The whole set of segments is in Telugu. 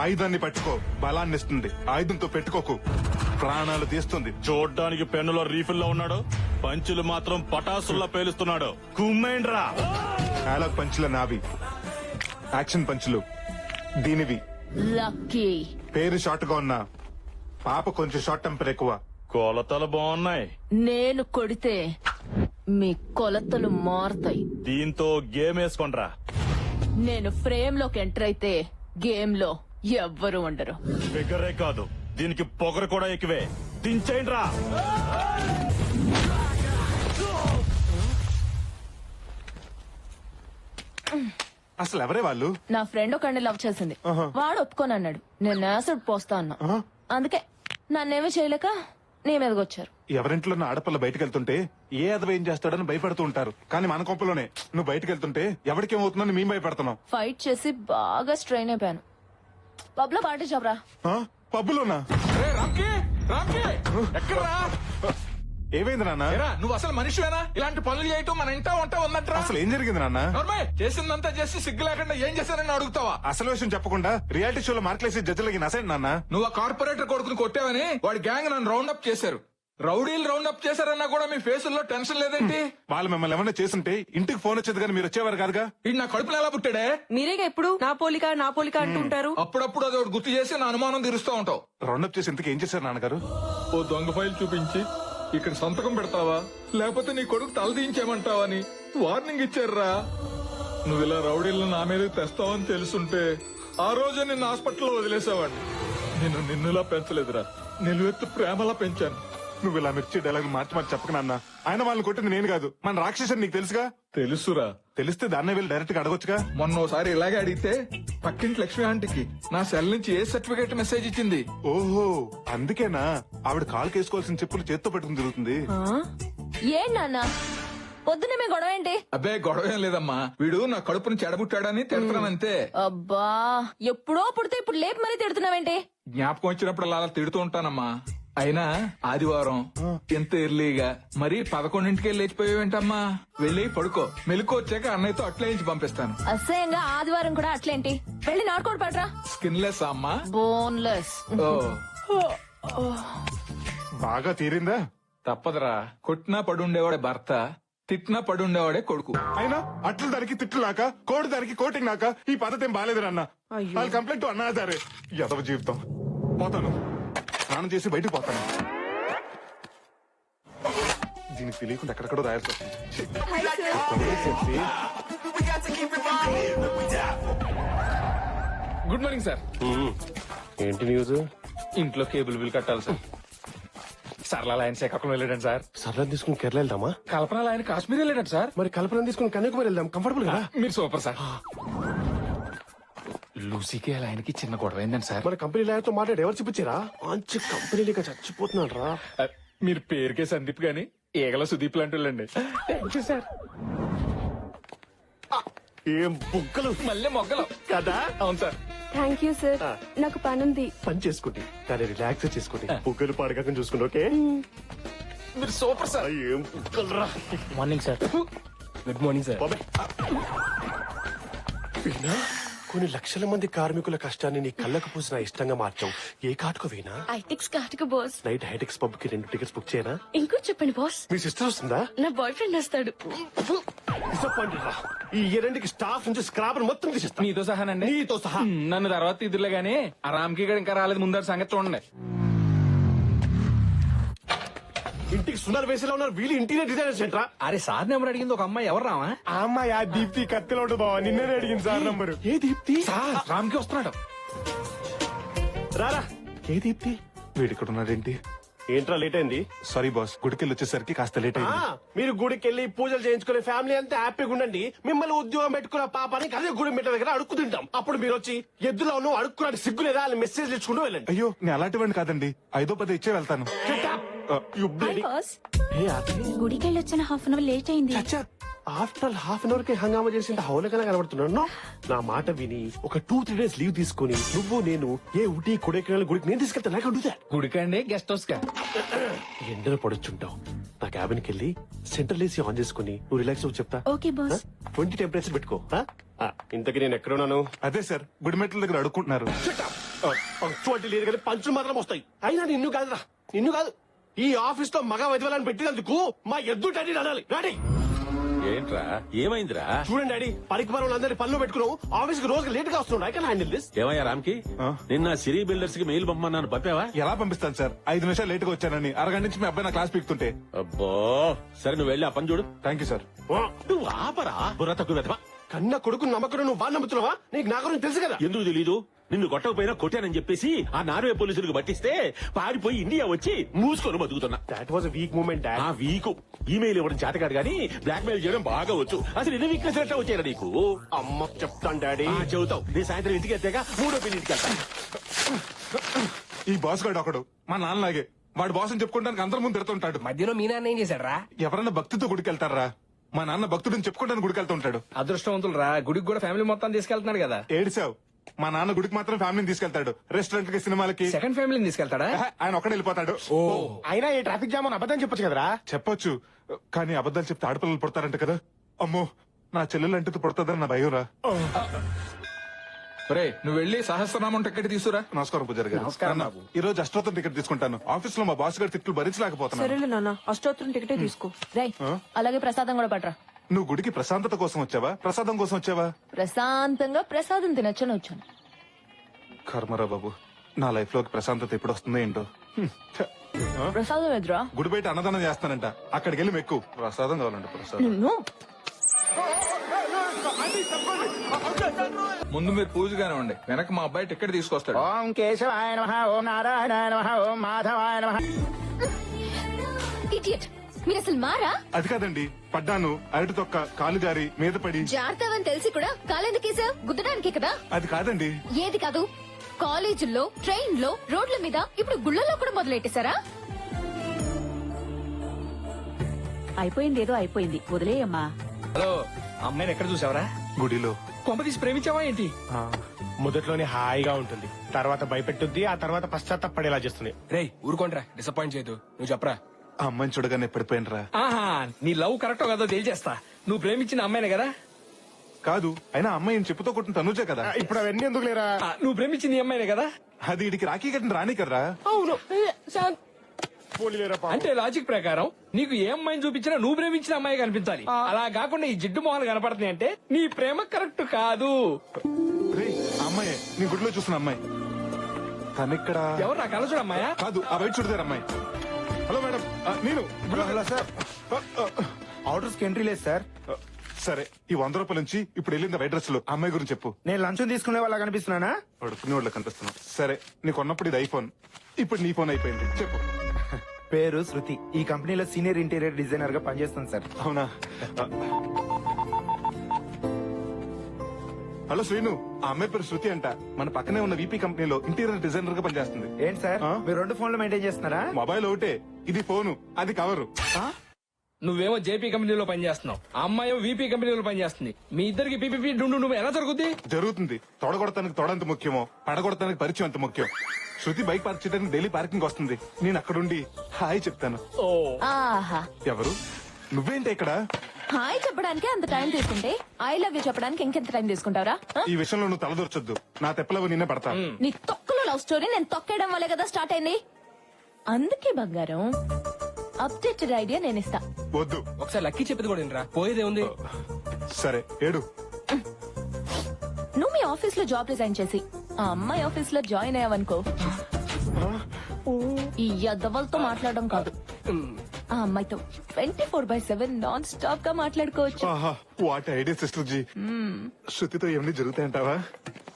ఆయుధాన్ని పట్టుకో, బలాన్ని ఇస్తుంది. ఆయుధంతో పెట్టుకోకు, ప్రాణాలు తీస్తుంది. చూడ్డానికి పెన్నులో రీఫిల్ లో ఉన్నాడు, పంచులు మాత్రం పటాసుల్లా పేలుస్తున్నాడు. కుమ్మేండ్రా. డైలాగ్ పంచుల నావి, యాక్షన్ పంచులు దీనివి. లక్కీ పేరు షార్ట్ గా ఉన్నా పాప కొంచెం షార్ట్ టెంపర్ ఎక్కువ. కొలతలు బాగున్నాయి. నేను కొడితే మీ కొలతలు మారుతాయి. దీంతో గేమ్ వేసుకోండ్రా. నేను ఫ్రేమ్ లోకి ఎంటర్ అయితే గేమ్ లో ఎవ్వరు ఉండరు. ఫిగరే కాదు, దీనికి పొగరు కూడా ఎక్కువే. దించేయండ్రా. అసలు ఎవరే వాళ్ళు? నా ఫ్రెండ్ ఒకడిని లవ్ చేసింది. వాడు ఒప్పుకొని అన్నాడు. నేను యాసిడ్ పోస్తా అన్నా. అందుకే నన్నేమీ చేయలేక నీ మీదకి వచ్చారు. ఎవరింట్లో ఉన్న ఆడపిల్ల బయటకు వెళ్తుంటే ఏ అదవ ఏం చేస్తాడని భయపడుతూ ఉంటారు. కానీ మన కొంపలోనే నువ్వు బయటకు వెళ్తుంటే ఎవరికేమవుతుందని మేము భయపడుతున్నాం. ఫైట్ చేసి బాగా స్ట్రెయిన్ అయిపోయాను. పబ్ లో పార్టీ చెప్పరా? పబ్బులోనా? ఏమైంది నాన్న? నువ్వు అసలు మనిషివేనా? ఇలాంటి పనులు చేయటం మన ఇంటా ఉంటా ఉందంటారా? అసలు ఏం జరిగింది నాన్న? చేసిందంతా చేసి సిగ్గు లేకుండా ఏం చేశారని అడుగుతావా? అసలు విషయం చెప్పకుండా రియాలిటీ షోలో మార్కులేసి జడ్జిలకి నసండి నాన్న. నువ్వు ఆ కార్పొరేటర్ కొడుకుని కొట్టావని వాడి గ్యాంగ్ నన్ను రౌండ్ అప్ చేశారు. రౌడీలు రౌండ్ అప్ చేశారన్నా కూడా మీ ఫేసుల్లో టెన్షన్ లేదేంటి? వాళ్ళు మిమ్మల్ని ఏమన్నా చేస్తుంటే ఇంటికి ఫోన్ వచ్చేది కానీ మీరు వచ్చేవారు కాదుగా. ఇది నా కడుపులో ఎలా పుట్టాడే? మీరేగా ఎప్పుడు నా పోలిక అంటుంటారు. అప్పుడప్పుడు అది ఒకటి గుర్తు చేసి నా అనుమానం తీరుస్తూ ఉంటావు. రౌండప్ చేసి ఇంతకు ఏం చేశారు నాన్నగారు? ఓ దొంగ ఫైల్ చూపించి ఇక్కడ సంతకం పెడతావా లేకపోతే నీ కొడుకు తలదించేమంటావా అని వార్నింగ్ ఇచ్చారా. నువ్వు ఇలా రౌడీలను నా మీదకి తెస్తావని తెలుసుంటే ఆ రోజే నిన్ను హాస్పిటల్లో వదిలేసావాడిని. నేను నిన్నులా పెంచలేదురా, నిలువెత్తు ప్రేమలా పెంచాను. నువ్వు ఇలా మిర్చి డైలాగ్ మార్చి మార్చి చెప్పక నాన్న. ఆయన వాళ్ళని కొట్టింది నేను కాదు, మన రాక్షసుని నీకు తెలుసుగా. తెలుసురా. తెలిస్తే దాన్నే వెళ్ళి డైరెక్ట్ గా అడగొచ్చుగా. మొన్నోసారి ఇలాగే అడిగితే పక్కింటి లక్ష్మి ఆంటీకి నా సెల్ నుంచి ఏ సర్టిఫికేట్ మెసేజ్ ఇచ్చింది. ఓహో అందుకేనా ఆవిడ కాలు కేసుకోవాల్సిన చెప్పులు చేత్తో పెట్టుకుని తిరుగుతుంది. ఏం నాన్న పొద్దునే మీ గొడవ ఏంటి? అబ్బే గొడవ ఏం లేదమ్మా, వీడు నా కడుపుని చెడబుట్టాడని తిడుతున్నానంతే. అబ్బా ఎప్పుడో పుడితే ఇప్పుడు లేపు మరీ తిడుతున్నావేంటి? జ్ఞాపకం వచ్చినప్పుడు అలా తిడుతూ ఉంటానమ్మా. అయినా ఆదివారం ఎంత ఎర్లీగా మరి 11ంటికే లేచిపోయావేంటమ్మా? వెళ్ళి పడుకో, మెలకు వచ్చాక అన్నయ్యతో అట్లే ఇంచి పంపిస్తాను. అసహ్యంగా ఆదివారం కూడా అట్లేంటి? వెళ్ళి నాటుకోడు పడరా. స్కిన్లెస్ అమ్మా, బోన్లెస్. బాగా తీరిందా? తప్పదురా. కొట్టినా పడుండేవాడే భర్త, తిట్టినా పడుండేవాడే కొడుకు. అయినా అట్లు దానికి తిట్లు నాక, కోడి దానికి కోటింగ్ నాక. ఈ పద్ధతి ఏం బాలేదు నాన్న. వాళ్ళు కంప్లైంట్ అన్నారే. ఎదవ జీవితం. పోతాను, స్నానం చేసి బయటకు పోతాను. దీనికి తెలియకుండా ఎక్కడెక్కడో రాయాల్సి వస్తుంది. Good morning sir. ఏంటి న్యూస్? ఇంట్లో కేబుల్ బిల్ కట్టాలి సార్. సరళ ఆయన శ్రీకాకుళం వెళ్ళాడు సార్. సరళ తీసుకుని కేరళ వెళ్దామా? కల్పన ఆయన కాశ్మీర్ వెళ్ళాడు సార్. మరి కల్పన తీసుకుని కన్యాకుమారి వెళ్దాం, కంఫర్టబుల్ కదా. మీరు సూపర్ సార్. లూసీకి అలా ఆయనకి చిన్న గొడవ అయిందండి సార్. మన కంపెనీ లాయర్తో మాట్లాడి ఎవరు చూపించారా? మంచి కంపెనీ లేక చచ్చిపోతున్నాడు రా. మీరు పేరుకే సందీప్ గాని ఏగల సుదీప్ లాంటి వాళ్ళండి. సార్ ఏం బుగ్గలు, మళ్ళీ మొగ్గలు కదా. అవును సార్. Thank you sir. నాకు పనుంది. పని చేసుకోండి, కానీ రిలాక్స్ చేసుకోండి. బుగ్గలు పాడకాకని చూసుకోండి. ఓకే, మీరు సూపర్ సార్. ఏం బుగ్గలు రా. Morning sir. Good morning sir. కొన్ని లక్షల మంది కార్మికుల కష్టాన్ని నీ కళ్ళకు పూసిన ఇష్టంగా మార్చావు. ఏ కాటుకు వీణా? ఐటెక్స్ కాటుకు బాస్. నైట్ హైటెక్స్ పబ్ కి 2 టికెట్స్ బుక్ చేయనా? ఇంకో చెప్పండి బాస్. మీ సిస్టర్ వస్తుందా? నా బాయ్ ఫ్రెండ్ వస్తాడు. డిసప్పాయింటెడ్ రా. ఈ రెండింటికి స్టాఫ్ నుంచి స్క్రాప్ మొత్తం తీసేస్తా. మీతో సహానండి. నీతో సహా. నన్ను తర్వాత ఇదిలే గానీ ఆ రామ్కి ఇంకా రాలేదు. ముందర సంగతి చూడండి. ఇంటికి సుందర వేసేలా ఉన్నారు వీళ్ళు. ఇంటీరియర్ డిజైనర్స్ ఏంట్రా? అరే సార్ నెంబర్ అడిగింది ఒక అమ్మాయి. ఎవరు రామా? ఆ అమ్మాయి ఆ దీప్తి కత్తిలో బావా. నిన్నే అడిగింది సార్ నంబరు. ఏ దీప్తి? రామ్కి వస్తున్నాడు. రారా. ఏ దీప్తి? వీడు ఇక్కడ ఉన్నాడేంటి? ఏంట్రా లేట్ అయింది? సారీ బాస్, గుడికెళ్ళి వచ్చేసరికి కాస్త లేట్ అయింది. మీరు గుడికి వెళ్ళి పూజలు చేయించుకునే ఫ్యామిలీ అంతా హ్యాపీగా ఉండండి. మిమ్మల్ని ఉద్యోగం పెట్టుకున్న పాపానికి అదే గుడి మెట్ల దగ్గర అడుక్కు తింటాం. అప్పుడు మీరు వచ్చి ఎద్దులో నువ్వు అడుక్కున్నాడు సిగ్గు లేదా అని మెసేజ్ ఇచ్చుకుంటూ వెళ్ళండి. అయ్యో నేను అలాంటి వాడిని కాదండి, 5-10 ఇచ్చే వెళ్తాను. గుడికెళ్ళొచ్చిన హాఫ్ అన్ అవర్ లేట్ అయింది. ఆఫ్టర్ హాఫ్ అన్ అవర్ కి హంగామా చేసి హౌలకనే కనబడుతున్నాను. నా మాట విని ఒక 2-3 డేస్ లీవ్ తీసుకుని నువ్వు నేను ఏ ఊటీ కొడైకెనాల్ గుడికి నేను తీసుకెళ్తా. నాకు అడుగుతా. గుడికండి గెస్ట్ హౌస్ కా? ఎండలో పడొచ్చుంటావు. నా క్యాబిన్ కి వెళ్ళి సెంట్రల్ ఏసీ ఆన్ చేసుకుని నువ్వు రిలాక్స్ అవ్వు చెప్తా. Okay boss. 20 టెంపరేచర్ పెట్టుకో. ఇంతకీ నేను ఎక్కడున్నాను? అదే సార్, గుడి మెట్ల దగ్గర అడుక్కుంటున్నారు. Shut up. పంక్చువాలిటీ లేదు కానీ పంచులు మాత్రం వస్తాయి. అయినా నిన్ను కాదురా, నిన్ను కాదు, ఈ ఆఫీస్ లో మగ వైద్యులను పెట్టినందుకు మా ఎద్దు డాడీ అనాలి. డాడీ ఏంట్రా ఏమైందిరా? చూడండి డాడీ, పనికి పనులందరి పనులు పెట్టుకున్నావు, ఆఫీస్ కి రోజు లేట్ గా వస్తున్నాడు. I can handle this. ఏమయ్యా రామ్కి, నిన్న సిరీ బిల్డర్స్ కి మెయిల్ పంపమన్నాను, పంపావా? ఎలా పంపిస్తాను సార్? 5 నిమిషాలు లేట్ గా వచ్చానని అరగంట నుంచి మీ అబ్బాయి నా క్లాస్ పీకుతుంటే. అబ్బో సరే నువ్వు వెళ్ళి ఆ పని చూడు. Thank you sir. నువ్వు ఆపరా బుర్ర తక్కువ వెధవా. కన్న కొడుకు నమ్మకం నువ్వు బాగా నమ్ముతున్నావా? నీకు నా గురించి తెలుసు కదా. ఎందుకు తెలీదు? నిన్ను కొట్టకపోయినా కొట్టానని చెప్పేసి ఆ నార్వే పోలీసులకు పట్టిస్తే పారిపోయి ఇండియా వచ్చి మూసుకొని బతుకుతున్నా. That was weak moment dad. ఆ వీకు ఈమెయిల్ ఇవ్వడం చేతకాడు గానీ బ్లాక్ మెయిల్ చేయడం బాగా వచ్చు. అసలు ఎన్ని వీక్నెస్ ఎట్లా వచ్చారా నీకు? అమ్మ చెప్తాను డాడీ. చెబుతావు. నేను సాయంత్రం ఇంటికి వెళ్తాక 3వ ఇంటికి వెళ్తాను. ఈ బాస్ గాడు ఒకడు మా నాన్నలాగే. వాడు బాస్ అని చెప్పుకోవడానికి అందరి ముందు తిడుతుంటాడు. మధ్యలో మీ నాన్న ఏం చేశాడు రా? ఎవరన్నా భక్తితో గుడికెళ్తారా? మా నాన్న భక్తుడిని చెప్పుకోవడానికి గుడికెళ్తూ ఉంటాడు. అదృష్టవంతులు రా, గుడికి కూడా ఫ్యామిలీ మొత్తం తీసుకెళ్తున్నాడు కదా. ఏడిసావు. మా నాన్న గుడికి మాత్రం ఫ్యామిలీని తీసుకెళ్తాడు. రెస్టారెంట్ కి, సినిమాలకి. సెకండ్ ఫ్యామిలీని తీసుకెళ్తాడా? ఆయన ఒక్కడే వెళ్ళిపోతాడు. అయినా ఈ ట్రాఫిక్ జామ్ అని అబద్ధం చెప్పొచ్చు కదరా. చెప్పొచ్చు, కానీ అబద్ధాలు చెప్తే ఆడపిల్లలు పుడతారంట కదా. అమ్మో, నా చెల్లెలు అంటే పుడతాదని నా భయం రా. రే నువ్వు వెళ్ళి సహస్రనామం టికెట్ తీసుకురా. నమస్కారం పూజారి గారు. నాన్న, ఈ రోజు అష్టోత్తరం టికెట్ తీసుకుంటాను. ఆఫీస్ లో మా బాస్ గారి తిట్లు భరించలేకపోతున్నాను. సరేలే నాన్న, అష్టోత్తరం టికెటే తీసుకో. రై అలాగే ప్రసాదం కూడా పట్రా. నువ్వు గుడికి ప్రశాంతత కోసం వచ్చావా, ప్రసాదం కోసం వచ్చావా? ప్రశాంతంగా ప్రసాదం తినొచ్చని వచ్చాను. కర్మరా బాబు, నా లైఫ్ లోకి ప్రశాంతత ఎప్పుడు వస్తుందో ఏంటో. ప్రసాదం ఎదురా గుడి బయట అన్నదానం చేస్తానంట, అక్కడికి వెళ్ళి మెక్కు. ప్రసాదం కావాలంట, ప్రసాదం. నిన్ను ముందు మీరు పూజగానే ఉండి, వెనక మా అబ్బాయి టికెట్ తీసుకొస్తాడు. ఓం కేశవాయ నమః, ఓం నారాయణాయ నమః, ఓం మాధవాయ నమః. ఇడియట్, మీరు అసలు మారా? అది కాదండి, పడ్డాను, అరటి తొక్క కాలు జారి మీద పడి. జాగ్రత్తవని తెలిసి కూడా కాలెందుకేసా? గుద్దడానికే కదా. అది కాదండి. ఏది కాదు? కాలేజీల్లో, ట్రైన్ లో, రోడ్ల మీద, ఇప్పుడు గుళ్ళలో కూడా మొదలెట్టేశారా? అయిపోయింది, ఏదో అయిపోయింది, వదిలేయమ్మా. హలో, అమ్మాయిని ఎక్కడ చూసావరా? గుడిలో. కొంప తీసి ప్రేమించావా ఏంటి? మొదట్లోనే హాయిగా ఉంటుంది, తర్వాత భయపెట్టుద్ది, ఆ తర్వాత పశ్చాత్తపడేలా చేస్తుంది. రేయ్ ఊరుకోండ్రా, డిసప్పాయింట్ చేయదు. నువ్వు చెప్పరా. ఆ అమ్మాయిని చూడగానే పడిపోయినరా. ఆహా, నీ లవ్ కరెక్టో కదో తేల్చేస్తా. నువ్వు ప్రేమించిన అమ్మాయినే కదా? కాదు, అయినా అమ్మాయి చెప్పుతో కొట్టిన తనుజే కదా. ఇప్పుడు అవన్నీ ఎందుకు లేరా? నువ్వు ప్రేమించింది ఈ అమ్మాయినే కదా? అది ఇడికి రాఖీ కట్టిన రాని కదరా. అవును. పోలీలేరా పాపం. అంటే లాజిక్ ప్రకారం నీకు ఏ అమ్మాయిని చూపించినా నువ్వు ప్రేమించిన అమ్మాయి కనిపించాలి. అలా కాకుండా ఈ జిడ్డు మొహాలు కనపడుతున్నాయి అంటే నీ ప్రేమ కరెక్ట్ కాదు. రేయ్, ఆ అమ్మాయే నీ గుడిలో చూసిన అమ్మాయి. తనిక్కడ. ఎవరు నా కళ చూడ అమ్మాయా? కాదు, ఆ బయట చూడదారు అమ్మాయి. హలో మేడం, నేను. Hello sir. ఆర్డర్స్ కి ఎంట్రీ లేదు సార్. సరే, ఈ 100 రూపాయల నుంచి ఇప్పుడు వెళ్ళింది వైట్ డ్రెస్ లో అమ్మాయి గురించి చెప్పు. నేను లంచం తీసుకునే వాళ్ళ కనిపిస్తున్నానా? పడుకునే వాళ్ళకి కనిపిస్తున్నావు. సరే, నీకు ఉన్నప్పుడు ఇది ఐఫోన్, ఇప్పుడు నీ ఫోన్ అయిపోయింది. చెప్పు. పేరు శృతి, ఈ కంపెనీలో సీనియర్ ఇంటీరియర్ డిజైనర్ గా పనిచేస్తాను సార్. అవునా? హలో శ్రీను, ఆ అమ్మాయి పేరు శృతి అంట. మన పక్కనే ఉన్న వీపీ కంపెనీలో ఇంటీరియర్ డిజైనర్ గా పనిచేస్తుంది. ఏంటి సార్, మీరు 2 ఫోన్లు మెయింటైన్ చేస్తున్నారా? మొబైల్ ఒకటే, ఇది ఫోను, అది కవరు. నువ్వేమో జేపీ కంపెనీలో పనిచేస్తున్నావు, ఆ అమ్మాయి వీపీ కంపెనీలో పనిచేస్తుంది. మీ ఇద్దరికి పీపీపీ డుండు నువ్వు ఎలా జరుగుద్ది? జరుగుతుంది. తొడగొడతానికి తొడంత ముఖ్యమో, పడగొడతానికి పరిచయం అంత ముఖ్యం. శృతి బైక్ పార్క్ చేయడానికి డైలీ పార్కింగ్ వస్తుంది. నేను అక్కడుండి హాయ్ చెప్తాను. ఆహా, ఎవరు? నువ్వేంటి ఇక్కడ? హాయ్ చెప్పడానికి అంత టైం తీసుకుంటే ఐ లవ్ యూ చెప్పడానికి ఇంకెంత టైం తీసుకుంటావరా? ఈ విషయంలో నువ్వు తలదూర్చొద్దు. నా తెప్పలవు నిన్నే పడతా. నీ తొక్కలో లవ్ స్టోరీ నేను తొక్కేయడం వల్లే కదా స్టార్ట్ అయింది. అందుకే బంగారం, అప్డేటెడ్ ఐడియా నేను ఇస్తా. వద్దు. ఒకసారి లక్కీ చెప్పింది కూడా వినరా, పోయేదే ఉంది. సరే, ఏడు. నువ్వు మీ ఆఫీస్ లో జాబ్ రిజైన్ చేసి ఆ అమ్మాయి ఆఫీస్ లో జాయిన్ అయ్యావనుకో, ఈ యదవలతో మాట్లాడడం కాదు, ఆ అమ్మాయితో 24/7 నాన్ స్టాప్ గా మాట్లాడుకోవచ్చు. ఆహా, వాట్ ఐడియా సిస్టర్ జీ. శృతితో ఏమని జరుగుతాయంటావా?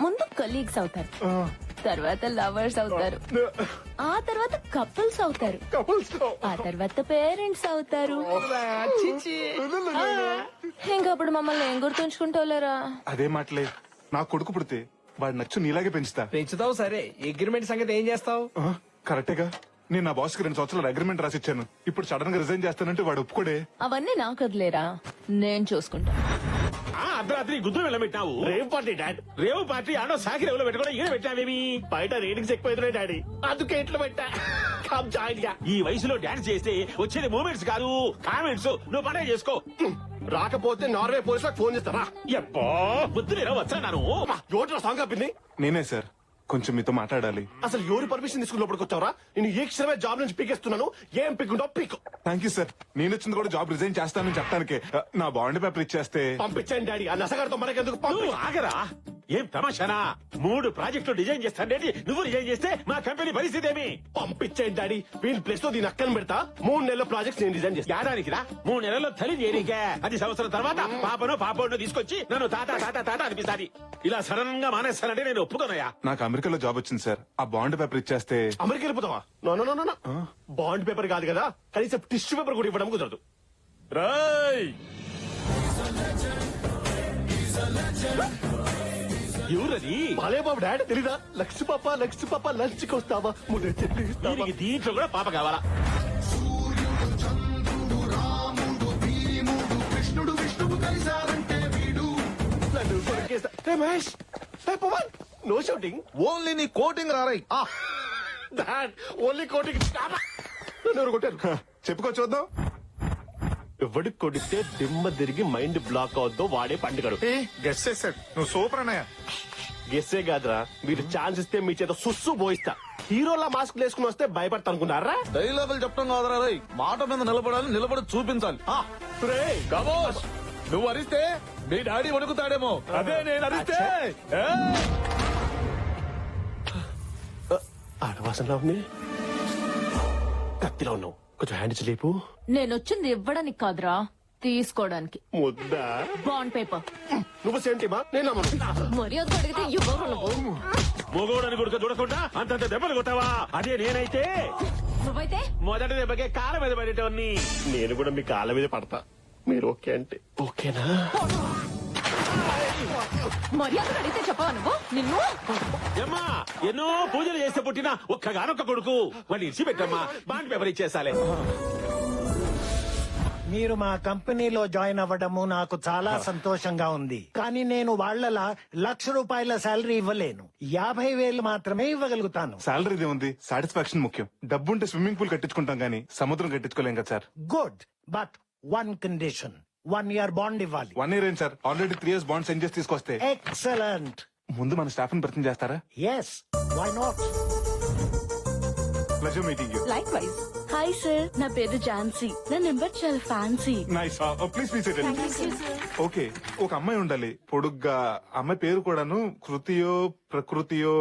ముందు కలీగ్స్ అవుతారు, తర్వాత లవర్స్ అవుతారు, ఆ తర్వాత కపుల్స్ అవుతారు, ఆ తర్వాత పేరెంట్స్ అవుతారు. ఇంకప్పుడు మమ్మల్ని ఏం గుర్తుంచుకుంటావులేరా? అదే మాటలే. నా కొడుకు పుడితే వాడు నచ్చు నీలాగే పెంచుతా. పెంచుతావు సరే, అగ్రిమెంట్ సంగతి ఏం చేస్తావు? కరెక్టేగా. నేను నా బాస్ కి 2 సంవత్సరాలు అగ్రిమెంట్ రాసిచ్చాను. ఇప్పుడు సడన్ గా రిజైన్ చేస్తానంటే వాడు ఒప్పుకోడే. అవన్నీ నాకు వదిలేరా, నేను చూసుకుంటా. అర్ధరాత్రి గుద్దు వెళ్ళబెట్టావు. Rave party dad. రేవు పార్టీ ఆడో సాకి రేవులో పెట్టుకోవడం ఈయన పెట్టావేమి? బయట రేటింగ్స్ ఎక్కువైతున్నాయి డాడీ, అందుకే ఇట్లా పెట్టా. కమ్ జాయిన్ గా. ఈ వయసులో డాన్స్ చేస్తే వచ్చేది మూమెంట్స్ కాదు, కామెంట్స్. నువ్వు పనే చేసుకో. రాకపోతే నార్వే పోలీసులకు ఫోన్ చేస్తారా? ఎప్పో బుద్ధి వచ్చా. యోటరా సాంగ్ ఆపింది. నేనే సార్. కొంచెం మీతో మాట్లాడాలి. అసలు ఎవరి పర్మిషన్ తీసుకుని లోపలికి వచ్చావరా? నేను ఏ క్షణమే జాబ్ నుంచి పీకేస్తున్నాను. ఏం పీకుంటావు పీకు. Thank you sir. నేను వచ్చింది కూడా జాబ్ రిజైన్ చేస్తానని చెప్పడానికి. నా బాండ్ పేపర్ ఇచ్చేస్తే. పంపించండి డాడీ. ఆ నసగారితో మనకెందుకు? నువ్వు ఆగరా, ఏం తమాషానా? 3 ప్రాజెక్టులు డిజైన్ చేస్తానండి, నువ్వు డిజైన్ చేస్తే మా కంపెనీ పరిస్థితి ఏమి? పంపించండి డాడీ. వీళ్ళ ప్లేస్ లో దీని అక్కని పెడతా. 3 నెలల ప్రాజెక్ట్స్ నేను డిజైన్ చేస్తా. ఏడానికి రా, 3 నెలల్లో తల్లి చేయడానికే. అది సంవత్సరం తర్వాత పాపను పాపను తీసుకొచ్చి నన్ను తాత తాత తాత అనిపిస్తాది. ఇలా సడన్ గా మానేస్తానంటే నేను ఒప్పుకోనయ్యా. నాకు అమెరికాలో జాబ్ వచ్చింది సార్. ఆ బాండ్ పేపర్ ఇచ్చేస్తే. అమెరికా వెళ్ళిపోతావా? No no no no. Bond paper కాదు కదా, కనీసం టిష్యూ పేపర్ కూడా ఇవ్వడం కుదరదు. రాయ్ ఎవరది? బాలే బాబు డాడీ తెలీదా? లక్ష్మి పాప లంచ్కి వస్తావా? ముద్ద చెల్లి ఇస్తావా? దీనికి దీంట్లో కూడా పాప కావాలా? నన్ను కొరికేస్తా. Hey, Mahesh. Hey, Pavan. No shouting. Only నీ కోటింగ్ రారై. Dad, only coating. నన్ను ఎవరు కొట్టారు? చెప్పుకో చూద్దాం. ఎవడికి కొడితే దిమ్మ తిరిగి మైండ్ బ్లాక్ అవుద్దో వాడే పండుగడు. గెస్ చేశాడు. నువ్వు సూపర్ అన్నయ్య. గెస్సే కాదురా, మీరు ఛాన్స్ ఇస్తే మీ చేత సుస్సు పోయిస్తా. హీరోలా మాస్క్ వేసుకుని వస్తే భయపడతా అనుకున్నారా? డైలాగులు చెప్పడం కాదురా రై, మాట మీద నిలబడాలి, నిలబడి చూపించాలి. నువ్వు అరిస్తే మీ డాడీ వణుకుతాడేమో, అదే నేను అరిస్తే. ఆడవాసనలో ఉంది, కత్తిలో ఉన్నావు. కొంచెం హ్యాండ్ లేపు. నేనొచ్చింది ఇవ్వడానికి కాదురా, తీసుకోవడానికి. ముద్దా బాండ్ పేపర్. నువ్వు సేంటిమా? నేను నమ్మను. మర్యాద అడిగితే ఇవ్వరు నువ్వు. మొగోడని కొడుకు చూడకుండా అంతంత దెబ్బలు కొట్టావా? అదే నేనైతే నువ్వైతే మొదటి దెబ్బకే కాళ్ళ మీద పడేటోన్ని. నేను కూడా మీ కాళ్ళ మీద పడతా. మీరు ఓకే అంటే ఓకేనా? మర్యాద అడిగితే చెప్పవా నువ్వు? నిన్ను ఏమ్మా, ఎన్నో పూజలు చేస్తే పుట్టిన ఒక్కగానొక్క కొడుకు, వాడిని ఇచ్చిపెట్టమ్మా. Bond paper ఇచ్చేసాలే. మీరు మా కంపెనీలో జాయిన్ అవ్వడము నాకు చాలా సంతోషంగా ఉంది. కానీ నేను వాళ్ళలా ₹1,00,000 శాలరీ ఇవ్వలేను. 50,000 మాత్రమే ఇవ్వగలుగుతాను. సాలరీదే ఉంది, సాటిస్ఫాక్షన్ ముఖ్యం. డబ్బుంటే స్విమ్మింగ్ పూల్ కట్టించుకుంటాం గానీ సముద్రం కట్టించుకోలేం కదా sir. Good, but 1 condition. 1 year bond ఇవ్వాలి. 1 year ఏంటి sir? Already 3 years bond send చేసి తీసుకొస్తే. ఎక్సలెంట్. ముందు మన స్టాఫ్ ని పరిచయం చేస్తారా? Yes, why not? Pleasure meeting you. Like hi sir, నా పేరు ఝాన్సీ. నా నెంబర్ చాలా fancy. Nice. Please please okay. ఒక అమ్మాయి ఉండాలి పొడుగ్గా. అమ్మాయి పేరు కూడాను కృతియో ప్రకృతియో.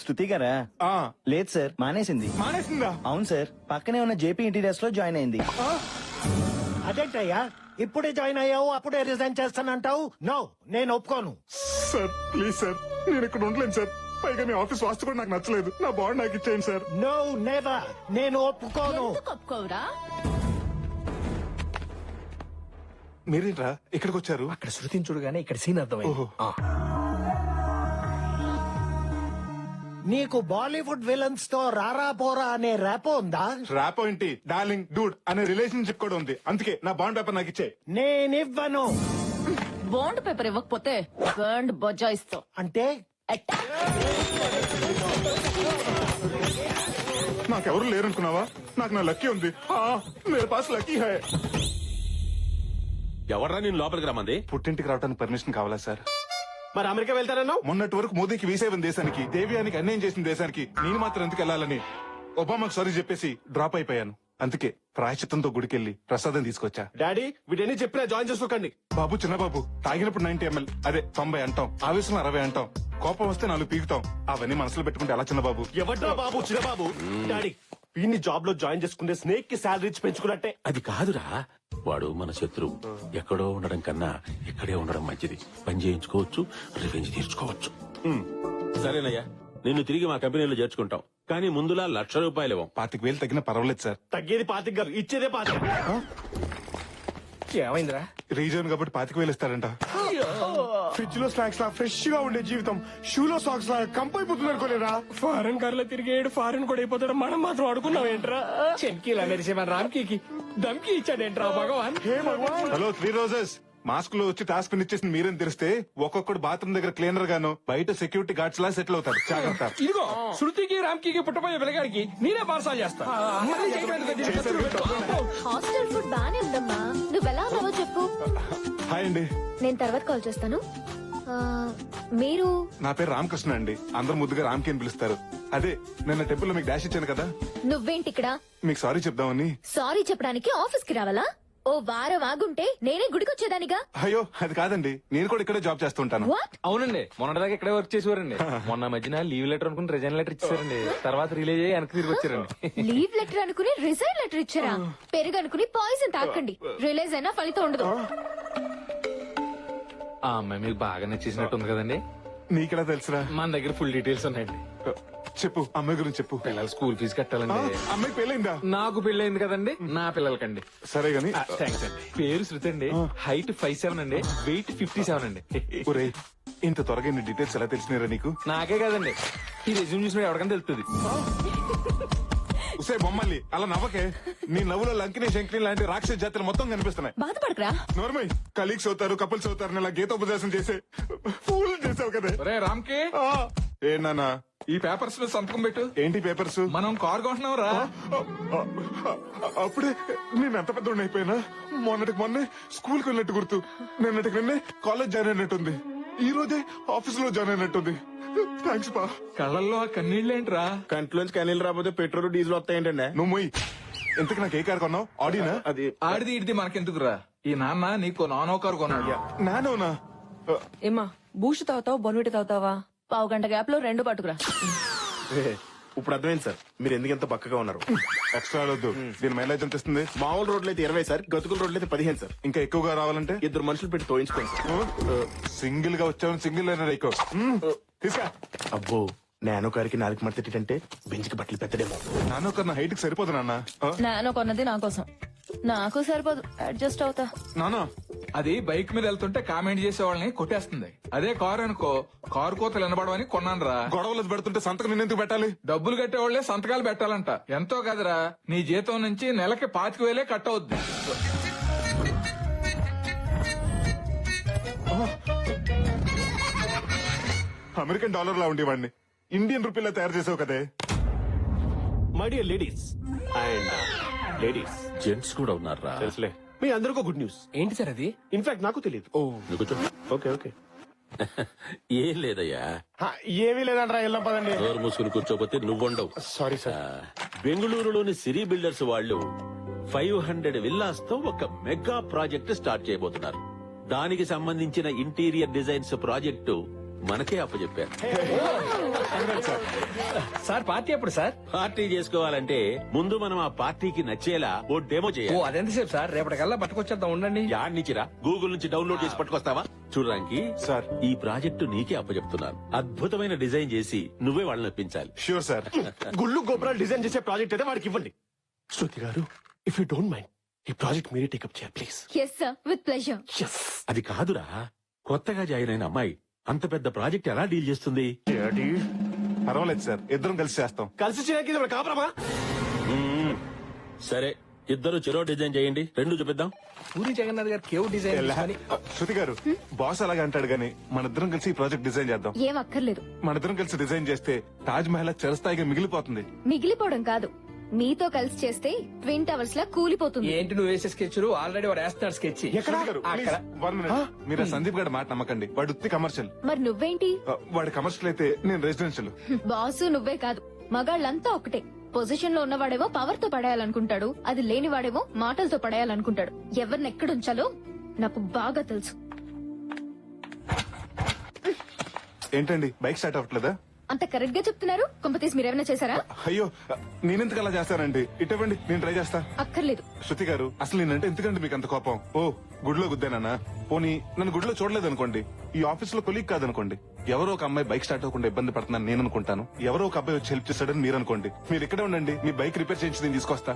శృతి గారా? ఆ, లేదు సార్, మానేసింది. మానేసిందా? అవును సార్, పక్కనే ఉన్న జేపీ ఇంటీరియర్స్ లో జాయిన్ అయింది. అదేంటయ్యా, ఇప్పుడే జాయిన్ అయ్యావు అప్పుడే రిజైన్ చేస్తానంటావు? నో, నేను ఒప్పుకోను. సార్ ప్లీజ్ సార్, నేను ఇక్కడ ఉండలేను సార్. పైగా మీ ఆఫీస్ వాస్తు కూడా నాకు నచ్చలేదు. నా బాండ్ నాకు ఇచ్చేయండి సార్. No, never. నేను ఒప్పుకోను. ఎందుకు ఒప్పుకోవురా? మీరేంట్రా ఇక్కడికి వచ్చారు? అక్కడ శృతిని చూడగానే ఇక్కడ సీన్ అర్థమైంది. ఓహో. నీకు బాలీవుడ్ విలన్స్ తో రారా పోరా అనే ర్యాపో ఉందా? ర్యాప్ ఏంటి, డార్లింగ్ డూడ్ అనే రిలేషన్షిప్ కూడా ఉంది. అందుకే నా బాండ్ పేపర్ నాకు ఇచ్చే. నేనివ్వను. బాండ్ పేపర్ ఇవ్వకపోతే బాండ్ బజాయిస్తావు. అంటే నాకెవరు లేరనుకున్నావా? నాకు నా లక్కీ ఉంది. మేరే పాస్ లక్కీ హై. ఎవర్రా నేను లోపలికి రమ్మంది? పుట్టింటికి రావడానికి పర్మిషన్ కావాలా సార్? మరి అమెరికా వెళ్తారన్నావు? మొన్నటి వరకు మోదీకి వీసా ఇవ్వని దేశానికి, దేవ్యానికి అన్యాయం చేసిన దేశానికి నేను మాత్రం ఎందుకు వెళ్ళాలని ఒబామాకు సారీ చెప్పేసి డ్రాప్ అయిపోయాను. అందుకే ప్రాయశ్చిత్తంతో గుడికెళ్ళి ప్రసాదం తీసుకొచ్చా. డాడీ వీటన్ని చెప్పినా జాయిన్ చేసుకోకండి. బాబు, చిన్న బాబు, తాగినప్పుడు 90 ml, అదే 90 అంటాం. ఆవేశంలో 60 అంటాం. కోపం వస్తే 4 పీకుతాం. అవన్నీ మనసులో పెట్టుకుంటే ఎలా చిన్న బాబు? ఎవడ్రా బాబు చిన్న బాబు? డాడీ వీడిని జాబ్ లో జాయిన్ చేసుకుంటే స్నేక్ కి శాలరీ ఇచ్చి పెంచుకున్నట్టే. అది కాదురా, వాడు మన శత్రువు. ఎక్కడో ఉండడం కన్నా ఇక్కడే ఉండడం మంచిది. పని చేయించుకోవచ్చు, రివెంజ్ తీర్చుకోవచ్చు. సరేనయ్యా, నిన్ను తిరిగి మా కంపెనీలో చేర్చుకుంటాం. కానీ ముందులా ₹1,00,000 ఇవ్వం. 25,000 తగ్గినా పర్వాలేదు సార్. తగ్గేది 25 గారు, ఇచ్చేదే 25. ఏమైందిరా? రీజన్ కాబట్టి 25,000 ఇస్తారంట. ఫ్రిడ్జ్ లో స్నాక్స్ లా ఫ్రెష్ గా ఉండే జీవితం షూలో సాక్స్ లా కంపైపోతుంది అనుకోలేరా? ఫారెన్ కార్ లో తిరిగేడు ఫారెన్ కూడా అయిపోతాడు. మనం మాత్రం అడుకున్నాం ఏంట్రా? చెంకీలా మెరిసే మన రామ్కి దమ్కి ఇచ్చాడేంట్రా భగవాన్? Hello 3 roses. మాస్క్ లో వచ్చి టాస్క్ ఇచ్చేసింది మీరేం తెలిస్తే ఒక్కొక్కడు బాత్రూమ్ దగ్గర క్లీనర్ గాను బయట సెక్యూరిటీ గార్డ్స్ లా సెటిల్ అవుతారు. జాగ్రత్త. ఇదిగో శృతికి రామ్కి పుట్టపోయే పిల్లగాడికి నేనే పార్సల్ చేస్తా. హాస్టల్ ఫుడ్ బానే ఉందమ్మా. నువ్వు ఎలా ఉన్నావో చెప్పు. హాయ్ అండి. నేను తర్వాత కాల్ చేస్తాను. మీరు నా పేరు రామకృష్ణ అండి, అందరూ ముద్దుగా రామ్కి అని పిలుస్తారు. అదే నిన్న టెంపుల్ లో మీకు డాష్ ఇచ్చాను కదా, నువ్వేంటి ఇక్కడ? మీకు సారీ చెప్దామని. సారీ చెప్పడానికి ఆఫీస్ కి రావాలా? ఓ వారం ఆగుంటే నేనే గుడికి వచ్చేదానిగా. అయ్యో అది కాదండి, నేను కూడా ఇక్కడే జాబ్ చేస్తుంటాను. వాట్? అవునండి, మొన్నటిదాకా ఇక్కడే వర్క్ చేసేవారండి. మొన్న మధ్యన లీవ్ లెటర్ అనుకుని రిజైన్ లెటర్ ఇచ్చారండి. తర్వాత రిలీజ్ అయ్యి వెనక్కి తిరిగి వచ్చారండి. లీవ్ లెటర్ అనుకుని రిజైన్ లెటర్ ఇచ్చారా? పెరుగు అనుకుని పాయిజన్ తాకండి, రిలీజ్ అయినా ఫలితం ఉండదు. ఆ అమ్మాయి మీకు బాగా నచ్చేసినట్టుంది కదండి. నీకెలా తెలుసురా? మన దగ్గర ఫుల్ డీటెయిల్స్ ఉన్నాయండి. చెప్పు, అమ్మాయి గురించి చెప్పు. పిల్లల స్కూల్ ఫీజు కట్టాలండి. అమ్మాయి పెళ్ళైందా? నాకు పెళ్ళైంది కదండి, నా పిల్లలకండి. సరే గాని థ్యాంక్స్ అండి. పేరు శృతి అండి, హైట్ 5'7" అండి, వెయిట్ 57 అండి. ఒరేయ్, ఇంత త్వరగా ఇన్ని డీటెయిల్స్ ఎలా తెలిసినారా నీకు? నాకే కదండి, ఈ రెజ్యూమ్ చూసిన ఎవరికైనా తెలుస్తుంది. ఉసే బొమ్మల్లి అలా నవ్వకే, నీ నవ్వులో లంకిని శంకిని లాంటి రాక్షస జాతులు మొత్తం కనిపిస్తున్నాయి. బాధపడకరా. నోర్మై, కలీగ్స్ అవుతారు, కపుల్స్ అవుతారు, ఇలా గీతోపదేశం చేసే ఫూల్ చేసావు కదా. ఒరే రామ్కి, ఏ నానా, ఈ పేపర్స్ లో సంతకం పెట్టు. ఏంటి పేపర్స్? మనం కార్ కొంటున్నాం రా. అప్పుడే నేను ఎంత పెద్ద అయిపోయినా. మొన్నటికి మొన్నే స్కూల్ కి వెళ్ళినట్టు గుర్తు, నిన్నటికి నిన్నే కాలేజ్ జాయిన్ అయినట్టుంది, ఈ రోజే ఆఫీస్ లో జాయిన్ అయినట్టుంది. థ్యాంక్స్ బా. కళ్ళల్లో ఆ కన్నీళ్ళేంట్రా? కంట్లోంచి కనీళ్ళు రాకపోతే పెట్రోల్ డీజిల్ వస్తాయంటండి. నువ్వు మొయ్. ఇంతకు నాకు ఏ కారు కొన్నావు? ఆడినా? అది ఆడిది ఇడిది మనకెందుకురా, ఈ నాన్న నీకు నానో కారు కొన్నాడు. నానోనా? ఏమా బూస్ట్ తాగుతావా బొన్విటి తాగుతావా? పావు గంట గ్యాప్ లో 2 పట్టుకురా. ఇప్పుడు అర్థమైంది సార్ మీరు ఎందుకు ఎంత పక్కగా ఉన్నారు. ఎక్స్ట్రా వద్దు. దీని మైలేజ్ ఎంత ఇస్తుంది? మామూలు రోడ్లు అయితే 20 సార్, గతుకుల రోడ్లు అయితే 15 సార్. ఇంకా ఎక్కువగా రావాలంటే 2 మనుషులు పెట్టి తోయించుకోండి సార్. సింగిల్ గా వచ్చావు, సింగిల్ అయినా ఎక్కువ తీసుకా. అబ్బో, నానో కారికి 4 మడతేటంటే బెంచ్కి బట్టలు పెద్దడేమో. నాన్న కన్నా హైట్ కి సరిపోదు నాన్న. నాన్న కొన్నది నా కోసం, నాకు సరిపోదు, అడ్జస్ట్ అవుతా. నానా, అది బైక్ మీద వెళ్తుంటే కామెంట్ చేసే వాళ్ళని కొట్టేస్తుంది. అదే కారు అనుకో, కారు కోతలు వినబడవని కొన్నాను రా. గొడవలు పెడుతుంటే సంతకం నిన్నెందుకు పెట్టాలి? డబ్బులు కట్టేవాళ్లే సంతకాలు పెట్టాలంట. ఎంతో కదరా, నీ జీతం నుంచి నెలకి 25,000 కట్ అవుద్ది. అమెరికన్ డాలర్ లా ఉండేవాడిని ఇండియన్ రూపీలా తయారు చేసావు కదే. My dear ladies and ladies, gents కూడా ఉన్నారా? తెలుసులే. మీ అందరికీ గుడ్ న్యూస్. ఏంటి సార్ అది? ఇన్ఫాక్ట్ నాకు తెలియదు. నువ్వు కూర్చో. Okay okay. ఏం లేదయ్యా, ఏమీ లేదంటారా, వెళ్ళం పదండి. డోర్ మూసుకుని కూర్చోపోతే నువ్వుండవు. Sorry sir. బెంగళూరులోని సిరీ బిల్డర్స్ వాళ్ళు 500 విల్లాస్ తో ఒక మెగా ప్రాజెక్ట్ స్టార్ట్ చేయబోతున్నారు. దానికి సంబంధించిన ఇంటీరియర్ డిజైన్స్ ప్రాజెక్టు మనకే అప్పచెప్పారు. సార్ పార్టీ ఎప్పుడు సార్? పార్టీ చేసుకోవాలంటే ముందు మనం ఆ పార్టీకి నచ్చేలా ఓ డెమో ఓ చేయాలి. అదెంతసేపు సార్? రేపటికల్లా పట్టుకొచ్చేద్దాం, ఉండండి. యాడ్నిచ్చిరా, గూగుల్ నుంచి డౌన్లోడ్ చేసి పట్టుకొస్తావా? చూడడానికి సార్, ఈ ప్రాజెక్టు నీకే అప్పచెప్తున్నాను. అద్భుతమైన డిజైన్ చేసి నువ్వే వాళ్ళని ఒప్పించాలి. Sure sir. గుళ్ళు గోపురాలు డిజైన్ చేసే ప్రాజెక్ట్ అయితే వాడికి ఇవ్వండి. Shruti garu, if you don't mind, ఈ ప్రాజెక్ట్ మీరే టేకప్ చేయాలి please. Yes sir, with pleasure. అది కాదురా, కొత్తగా జాయిన్ అయిన అమ్మాయి అంత పెద్ద ప్రాజెక్ట్ ఎలా డీల్ చేస్తుంది? పర్వాలేదు సార్, ఇద్దరం కలిసి చేస్తాం. కలిసి చేయడానికి ఇది కాపురమా? సరే, ఇద్దరు చెరో డిజైన్ చేయండి, 2 చూపిద్దాం. పూరి జగన్నాథ్ గారు కేవ్ డిజైన్ అని. శృతి గారు, బాస్ అలాగే అంటాడు గానీ మన ఇద్దరం కలిసి ఈ ప్రాజెక్ట్ డిజైన్ చేద్దాం. ఏం అక్కర్లేదు, మన ఇద్దరం కలిసి డిజైన్ చేస్తే తాజ్ మహల్ చిరస్థాయిగా మిగిలిపోతుంది. మిగిలిపోవడం కాదు, మీతో కలిసి చేస్తే ట్విన్ టవర్స్ లా కూలిపోతుంది. ఏంటి నువ్వు వేసే స్కెచ్? ఆల్రెడీ వాడు వేస్తున్నాడు స్కెచ్. శృతి గారు, please, one minute. మీరు ఆ సందీప్ గారి మాట నమ్మకండి, వాడు ఉత్తి కమర్షియల్. మరి నువ్వేంటి? వాడి కమర్షియల్ అయితే నేను రెసిడెన్షియల్. బాసు నువ్వే కాదు, మగాళ్ళంతా ఒకటే. పొజిషన్ లో ఉన్నవాడేమో పవర్ తో పడేయాలనుకుంటాడు, అది లేనివాడేమో మాటలతో పడేయాలనుకుంటాడు. ఎవరిని ఎక్కడుంచాలో నాకు బాగా తెలుసు. ఏంటండి బైక్ స్టార్ట్ అవ్వట్లేదా? అంత కరెక్ట్ గా చెప్తున్నారు, కొంపతీసి మీరేమైనా చేశారా? అయ్యో, నేనెందుకు అలా చేస్తానండి? ఇటువంటి నేను ట్రై చేస్తా. అక్కర్లేదు. శృతి గారు, అసలు నేనంటే ఎందుకంటే మీకు అంత కోపం? ఓ, గుడిలో గుద్దానన్నా? పోనీ నన్ను గుడిలో చూడలేదు అనుకోండి, ఈ ఆఫీస్ లో కొలీగ్ కాదనుకోండి, ఎవరో ఒక అమ్మాయి బైక్ స్టార్ట్ అవ్వకుండా ఇబ్బంది పడుతున్నాను నేను అనుకుంటాను, ఎవరో ఒక అబ్బాయి వచ్చి హెల్ప్ చేస్తాడని మీరు అనుకోండి. మీరు ఇక్కడే ఉండండి, మీ బైక్ రిపేర్ చేయించి నేను తీసుకొస్తా.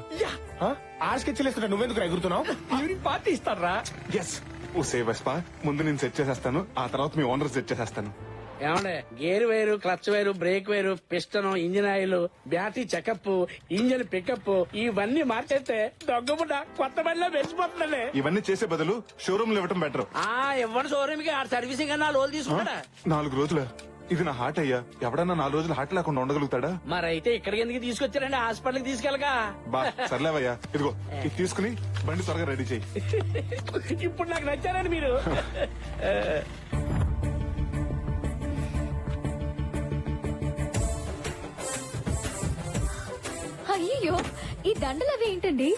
ఆ స్కెచ్ వేస్తుంటా, నువ్వెందుకు ఎగురుతున్నావు? ఈవినింగ్ పార్టీ ఇస్తారా? ఎస్, ఓ సేవస్పా, ముందు నేను సెట్ చేసేస్తాను, ఆ తర్వాత మీ ఓనర్ సెట్ చేసేస్తాను. ఏమండే, gear wire, clutch wire, brake wire, piston, engine oil, battery checkup, engine pickup ఇవన్నీ మార్చేస్తే దొంగబుడ్డ కొత్త బండిలో వెలిసిపోతుందండి. ఇవన్నీ చేసే బదులు షోరూమ్ లో ఇవ్వటం బెటర్. ఇవ్వండి షోరూమ్ కి, సర్వీసింగ్ అన్నా లోన్ తీసుకుంటాడా? 4 రోజులు ఇది నా హార్ట్ అయ్యా, ఎవడన్నా 4 రోజులు హార్ట్ లేకుండా ఉండగలుగుతాడా? మరైతే ఇక్కడికి ఎందుకు తీసుకొచ్చారండి? హాస్పిటల్ కి తీసుకెళ్ళగా. బా సర్లేవయ్యా, ఇదిగో ఇది తీసుకుని బండి త్వరగా రెడీ చేయి. ఇప్పుడు నాకు నచ్చారండి మీరు. అయ్యో ఈ దండలు అవి ఏంటండి?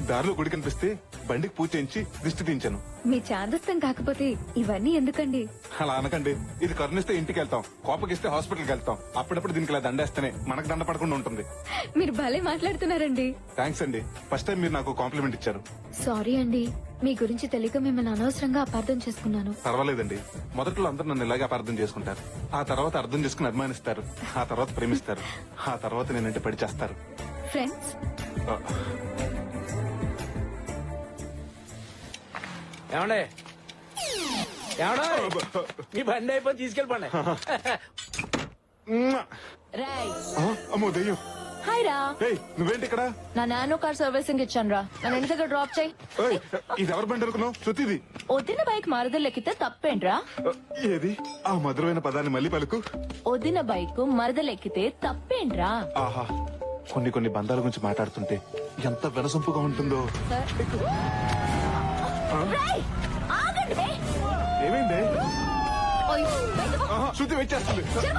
దారిలో గుడి కనిపిస్తే బండికి పూజ చేయించి దిష్టి తీయించాను. మీ చాదస్తం కాకపోతే ఇవన్నీ ఎందుకండి? అలా అనకండి. ఇది కరుణిస్తే ఇంటికి వెళ్తాం, కోపగిస్తే హాస్పిటల్కి వెళ్తాం. అప్పుడప్పుడు దీనికి ఇలా దండేస్తేనే మనకు దండ పడకుండా ఉంటుంది. మీరు భలే మాట్లాడుతున్నారండి. థ్యాంక్స్ అండి. ఫస్ట్ టైం మీరు నాకు కాంప్లిమెంట్ ఇచ్చారు. సారీ అండి, మీ గురించి తెలియక మిమ్మల్ని అనవసరంగా అపార్థం చేసుకున్నాను. పర్వాలేదండి. మొదట్లో అందరూ నన్ను ఇలాగే అపార్థం చేసుకుంటారు. ఆ తర్వాత అర్థం చేసుకుని అభిమానిస్తారు. ఆ తర్వాత ప్రేమిస్తారు. ఆ తర్వాత నేనంటే పడి చేస్తారు. ఫ్రెండ్స్, ఏమండే ఏమండే మీ బండి అయిపోయి తీసుకెళ్ళిపోండి. రాయ్ అమ్మో దెయ్యం. హాయ్ రా. ఏయ్, నువ్వేంటి ఇక్కడ? నా నానో కార్ సర్వీసింగ్ ఇచ్చాను రా. నన్ను ఇంటి దగ్గర డ్రాప్ చేయి. ఏయ్, ఇది ఎవరి బండి అనుకున్నావు? శృతిది. వదిన బైక్ మరదలెక్కితే తప్పేంట్రా? ఏది ఆ మధురమైన పదాన్ని మళ్ళీ పలుకు. వదిన బైక్ మరదలెక్కితే తప్పేంట్రా? ఆహా, కొన్ని బంధాల గురించి మాట్లాడుతుంటే ఎంత వినసొంపుగా ఉంటుందో. రేయ్, ఆగండి బే. ఏమైంది? ఓయ్, బయటకు పో. ఆహా, శృతి వెయిట్ చేస్తుంది. చెరవ.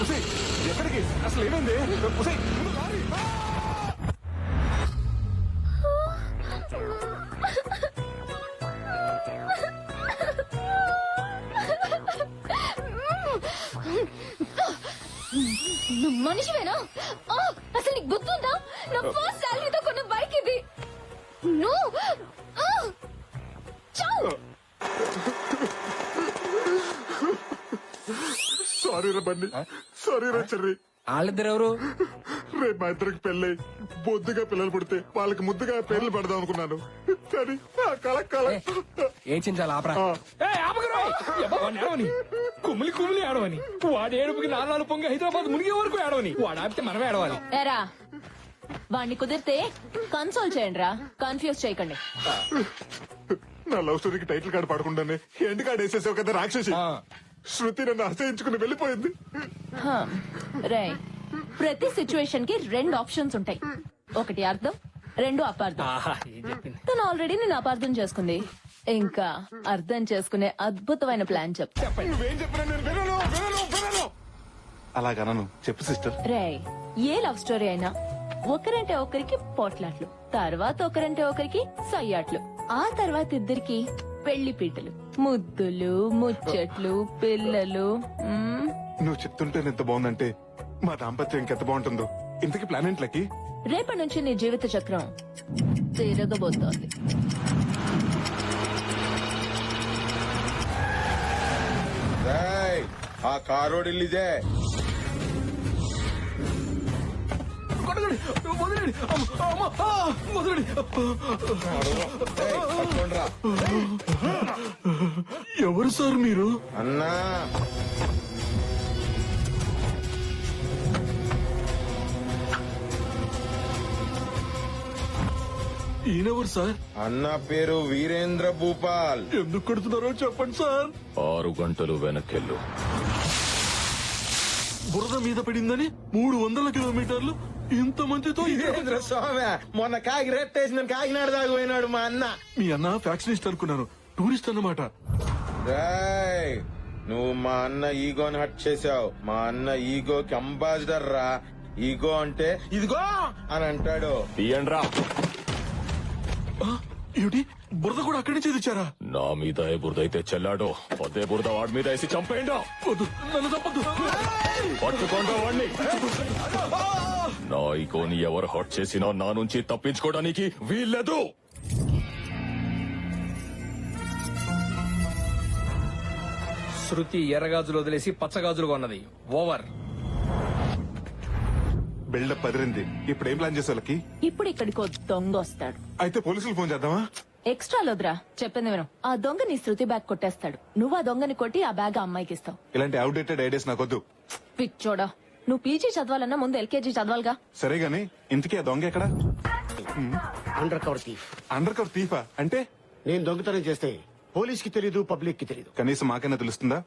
ఉసేయ్, ఎక్కడికి? అసలు ఏమైంది? ఉసేయ్, ముందు లారీ. నువ్వు మనిషివేనా? ఆ, అసలు నీకు గుర్తుందా? నా ఫస్ట్ శాలరీతో కొన్న బైక్ ఇది. నువ్వు ఆ, చావు. సారీ రా బండి, సారీ రా చెర్రి. వాళ్ళిద్దరు ఎవరు? రేపు మా ఇద్దరికి పెళ్ళై బొద్దుగా పిల్లలు పుడితే వాళ్ళకి ముద్దుగా పేర్లు పెడదాం అనుకున్నాను. కానీ ఆ కళ ఏం చించాలి ఆపరా. ఏడవని కుమిలి కుమిలి ఏడవని. వాడు ఏడుపుకి నాలుగు పొంగి హైదరాబాద్ మునిగే వరకు ఏడవని. వాడు ఆపితే మనమే ఏడవాలి. ఏరా, వాణ్ణి కుదిరితే కన్సోల్ చేయండి రా, కన్ఫ్యూజ్ చేయకండి. నా లవ్ స్టోరీకి టైటిల్ కార్డు పడకుండానే ఎండ్ కార్డు వేసేసావు కదా రాక్షసి. శృతి నన్ను ఆశ్రయించుకుని వెళ్ళిపోయింది. రే, ప్రతి సిచ్యువేషన్ కి రెండు ఆప్షన్స్ ఉంటాయి. ఒకటి అర్థం, రెండు అపార్థం. తను ఆల్రెడీ నేను అపార్థం చేసుకుంది. ఇంకా అర్థం చేసుకునే అద్భుతమైన ప్లాన్ చెప్తా. నువ్వేం చెప్పినా నేను వినను, వినను, వినను. అలాగనను చెప్పు సిస్టర్. రే, ఏ లవ్ స్టోరీ అయినా ఒకరంటే ఒకరికి పోట్లాట్లు, తర్వాత ఒకరంటే ఒకరికి సయ్యాట్లు, ఆ తర్వాత ఇద్దరికి పెళ్లి పీటలు, ముద్దులు, ముచ్చట్లు, పిల్లలు. నువ్వు చెప్తుంటే ఎంత బాగుందంటే మా దాంపత్యం ఇంకెంత బాగుంటుందో. ఇంతకీ ప్లాన్ ఏంట్లకి? రేపటి నుంచి నీ జీవిత చక్రం తిరగబోతోంది. ఆ కారోడు ఇల్లిదే. ఎవరు సార్ మీరు? అన్నా ఈయనెవరు సార్? అన్న పేరు వీరేంద్ర భూపాల్. ఎందుకు కొడుతున్నారో చెప్పండి సార్. 6 గంటలు వెనకెళ్ళు. బురద మీద పడిందని 300 కిలోమీటర్లు ఇంత మందితో. వీరేంద్ర స్వామి మొన్న కాకి రెట్టేసిన కాకినాడ దాకా పోయినాడు మా అన్న. మీ అన్న ఫ్యాక్షనిస్ట్ అనుకున్నాను, టూరిస్ట్ అన్నమాట. రేయ్, నువ్వు మా అన్న ఈగోని హట్ చేసావు. మా అన్న ఈగోకి అంబాసిడర్ రా. ఈగో అంటే ఇదిగో అని అంటాడు. తీయండ్రా. ఏమిటి, బురద కూడా అక్కడి నుంచి తెచ్చారా? నా మీద ఏ బురద అయితే చెల్లాడో అదే బురద వాడి మీద వేసి చంపేయండి. వద్దు, నన్ను తప్పదు. పట్టుకోండి వాడిని. నా ఈగోని ఎవరు హట్ చేసినా నా నుంచి తప్పించుకోవడానికి వీల్లేదు. శృతి ఎర్రగాజులు వదిలేసి పచ్చగాజులు కొన్నది. ఓవర్. బిల్డప్ పదిరింది. ఇప్పుడు ఏం ప్లాన్ చేసే వాళ్ళకి? ఇప్పుడు ఇక్కడికి ఓ దొంగ వస్తాడు. అయితే పోలీసులు ఫోన్ చేద్దామా? ఎక్స్ట్రా లోద్రా, చెప్పింది విను. ఆ దొంగ నీ శృతి బ్యాగ్ కొట్టేస్తాడు. నువ్వు ఆ దొంగని కొట్టి ఆ బ్యాగ్ ఆ అమ్మాయికి ఇస్తావు. ఇలాంటి అవుట్డేటెడ్ ఐడియాస్ నాకొద్దు. పిచ్చోడా, నువ్వు పీజీ చదవాలన్నా ముందు ఎల్కేజీ చదవాలిగా. సరే గాని ఇంతకీ ఆ దొంగ ఎక్కడ? Under cover thief. Under cover థీఫా అంటే? నేను దొంగతనం చేస్తే పోలీస్ కి తెలీదు, పబ్లిక్ కి తెలీదు. కనీసం మాకైనా తెలుస్తుందా?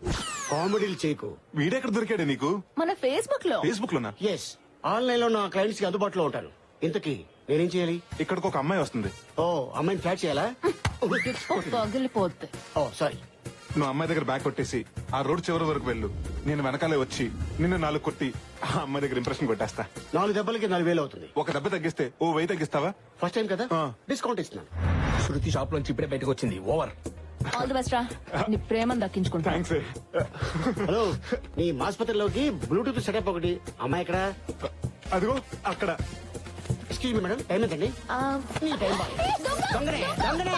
కామెడీలు చేయకు. వీడెక్కడ దొరికాడే నీకు? మన ఫేస్బుక్ లో. ఫేస్బుక్ లోనా? ఎస్, ఆన్లైన్ లో నా క్లయింట్స్ కి అందుబాటులో ఉంటారు. ఇంతకీ నేనేం చేయాలి? ఇక్కడికి ఒక అమ్మాయి వస్తుంది. ఓ, అమ్మాయిని ఫ్లాట్ చేయాలా? పగిలిపోద్ది. ఓ సారీ. నువ్వు అమ్మాయి దగ్గర బ్యాగ్ కొట్టేసి ఆ రోడ్ చివరి వరకు వెళ్ళు, నేను వెనకాలే వచ్చి నిన్ను 4 కొట్టి ఆ అమ్మాయి దగ్గర ఇంప్రెషన్ కొట్టేస్తా. 4 దెబ్బలకి 4,000 అవుతుంది. ఒక దెబ్బ తగ్గిస్తే ఓ 1000 తగ్గిస్తావా? ఫస్ట్ టైం కదా, డిస్కౌంట్ ఇస్తున్నాను. శృతి షాప్ లోంచి ఇప్పుడే బయటకు వచ్చింది. ఓవర్. ఆల్ ది బెస్ట్ రా, నీ ప్రేమను దక్కించుకుంటా. థ్యాంక్స్. హలో, నీ ఆసుపత్రిలోకి బ్లూటూత్ సెటప్ ఒకటి. అమ్మాయి ఎక్కడ? అదిగో అక్కడ. ఎక్స్క్యూజ్ మీ మేడం, టైం ఎంతండి? నీ టైం బాగా. దొంగనే, దొంగనే.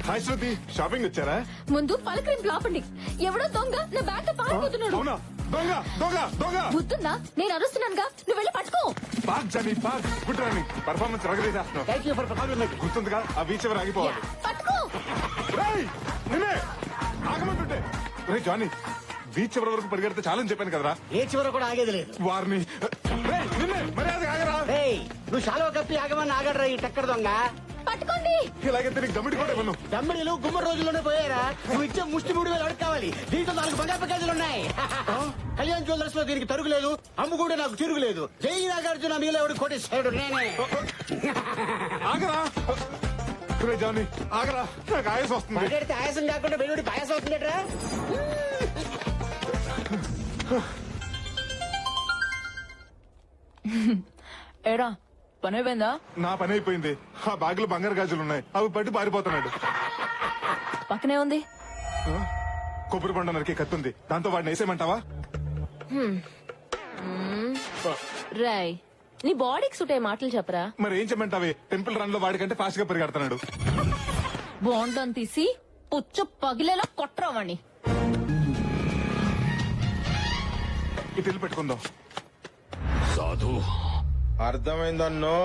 హాయ్ శృతి, షాపింగ్ వచ్చారా? ముందు పలకరింపు లాపండి. ఎవడో దొంగ నా బ్యాగ్ తో పారిపోతున్నాడు. అవునా? దొంగ దొంగ దొంగ! బుద్ధుందా? నేను అరుస్తున్నానుగా, నువ్వు వెళ్ళి పట్టుకో. Park Johnny park. Good running, performance రగరేసేస్తున్నావు. Thank you for compliment. గుర్తుందిగా ఆ బీచ్ ఎవరు ఆగిపోవాలి. పట్టుకో. రేయ్, నిన్నే ఆగమంటుంటే. రే జానీ, బీచ్ ఎవరి వరకు పరిగెడితే చాలని చెప్పాను కదరా. ఏ చివర కూడా ఆగేది లేదు. వారిని రేయ్, నిన్నే మర్యాద ఆగరా. రేయ్, నువ్వు శాలువ కప్పి ఆగమని ఆగడరా ఈ టక్కర దొంగ. పట్టుకోండి. ఇలాగైతే నీకు దమ్మిడి కూడా ఇవ్వను. దమ్మిడీలు గుమ్మడి రోజుల్లోనే పోయారా? నువ్వు ఇచ్చే ముష్టి 3,000 అడుగు కావాలి. దీంట్లో 4 బంగారు ప్యాకేజీలు ఉన్నాయి. కళ్యాణ్ జ్యువెలర్స్ లో దీనికి తరుగులేదు, అమ్ముకుంటే నాకు తిరుగులేదు. జై నాగార్జున మీలో ఎవడు కోటేశ్వరుడు నేనే. ఆగరా. రే జానీ ఆగరా, నాకు ఆయాసం వస్తుంది. పరిగెడితే ఆయాసం కాకుండా వెలువడి పాయాసం అవుతుందట్రా. ఏడా పని అయిపోయిందా? నా పని అయిపోయింది. ఆ బ్యాగులో బంగారు గాజులు ఉన్నాయి, అవి పట్టి పారిపోతున్నాడు. పక్కనే ఉంది. కొబ్బరి బండ నరికి కత్తుంది, దాంతో వాడిని వేసేయమంటావా? రాయ్, నీ బాడీకి సూట్ అయ్యే మాటలు చెప్పరా. మరి ఏం చెప్పమంటావే? టెంపుల్ రన్ లో వాడికంటే ఫాస్ట్ గా పరిగెడుతున్నాడు. బాండం తీసి పుచ్చు పగిలేలా కొట్టరావాణ్ణి. ఇటు వెళ్ళి పెట్టుకుందాం. సాధు అర్థమైందన్నో,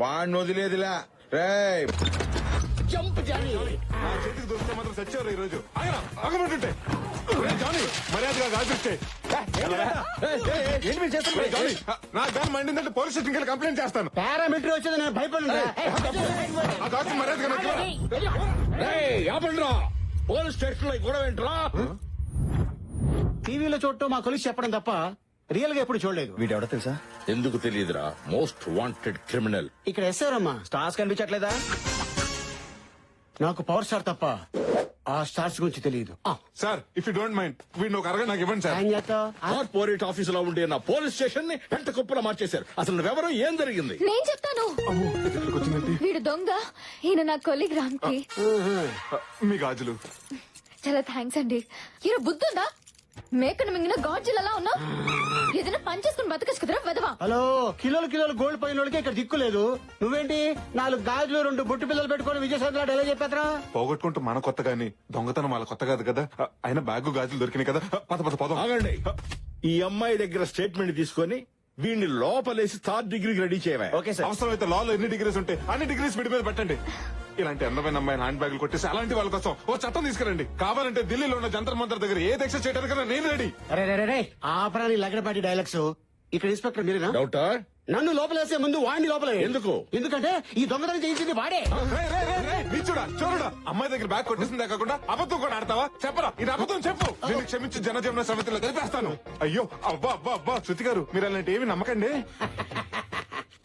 వాడిని వదిలేదిలా. రేయ్, జంప్ జానీ. నా చేతికి దొరికితే మాత్రం సచ్చారు ఈ రోజు. ఆగరా, ఆగమంటుంటే. రే జానీ, మర్యాదగా గాజు ఇచ్చే. నా గాలి మండిందంటే పోలీస్ స్టేషన్కి వెళ్ళి కంప్లైంట్ చేస్తాను. పారామిలిటరీ వచ్చేది నేను భయపడను. ఆ గాజు మర్యాదగా నాకు ఆపండిరా. పోలీస్ స్టేషన్ లో గొడవ ఏంట్రా? టీవీలో చూడటం మా కొలిసి చెప్పడం తప్ప రియల్ గా ఎప్పుడు చూడలేదు. వీడెవడో తెలుసా? ఎందుకు తెలియదురా? Most wanted criminal. ఇక్కడ ఎస్ఆరమ్మా స్టార్స్ కనిపించట్లేదా? నాకు పవర్ స్టార్ తప్ప ఆ స్టార్స్ గురించి తెలియదు. Sir, if you don't mind వీడిని ఒక అరగంట నాకు ఇవ్వండి సార్. ఏం చేస్తావ్? కార్పొరేట్ ఆఫీస్ లో ఉండే నా పోలీస్ స్టేషన్ ని పెంట కుప్పలా మార్చేశారు. అసలు నువ్వెవరో, ఏం జరిగింది? నేను చెప్తాను. వీడు దొంగ, ఈయన నా కొలిగ్ రామ్కి. మీ గాజులు. చాలా థ్యాంక్స్ అండి. ఈయన బుద్ధుందా? మేకను మింగిన గాడ్జిలలా ఉన్నా. ఏదైనా పని చేసుకుని బతకచ్చు కదరా వెదవా. హలో, కిలోలు గోల్డ్ పోయిన వాళ్ళకి ఇక్కడ దిక్కులేదు. నువ్వేంటి 4 గాజులు 2 బొట్టు పిల్లలు పెట్టుకుని విజయసాయి ఎలా చెప్పేద్రా? పోగొట్టుకుంటూ మన కొత్త గాని దొంగతనం వాళ్ళ కొత్త కాదు కదా. అయినా బ్యాగు గాజులు దొరికినాయి కదా. పద పద పదం. ఆగండి. ఈ అమ్మాయి దగ్గర స్టేట్మెంట్ తీసుకొని వీడిని లోపలేసి 3rd డిగ్రీకి రెడీ చేయవా? Okay sir. అవసరమైతే లాలో ఎన్ని డిగ్రీస్ ఉంటాయి అన్ని డిగ్రీస్ వీడి మీద పెట్టండి. ఇలాంటి అందమైన అమ్మాయిని హ్యాండ్ బ్యాగులు కొట్టేసి అలాంటి వాళ్ళ కోసం ఓ చట్టం తీసుకురండి. కావాలంటే ఢిల్లీలో ఉన్న జంతర్ మంతర్ దగ్గర ఏ దీక్ష చేయడానికి నేను రెడీ. అరే ఆపరాని లగడపాటి డైలాగ్స్. ఇక్కడ ఇన్స్పెక్టర్ మీరేనా? డౌటా? నన్ను లోపలేసే ముందు వాడిని లోపలే. ఎందుకు? ఎందుకంటే ఈ దొంగతనం చేయించింది వాడే. చూడా, అమ్మాయి దగ్గర బ్యాగ్ కొట్టేసిందే కాకుండా అబద్ధం కూడా ఆడతావా? చెప్పరా, ఇది అబద్ధం చెప్పు. నేను క్షమించి జనజీవన సమితిలో కలిపేస్తాను. అయ్యో, అబ్బా అబ్బా అబ్బా, శృతి గారు మీరు అలాంటి ఏమి నమ్మకండి.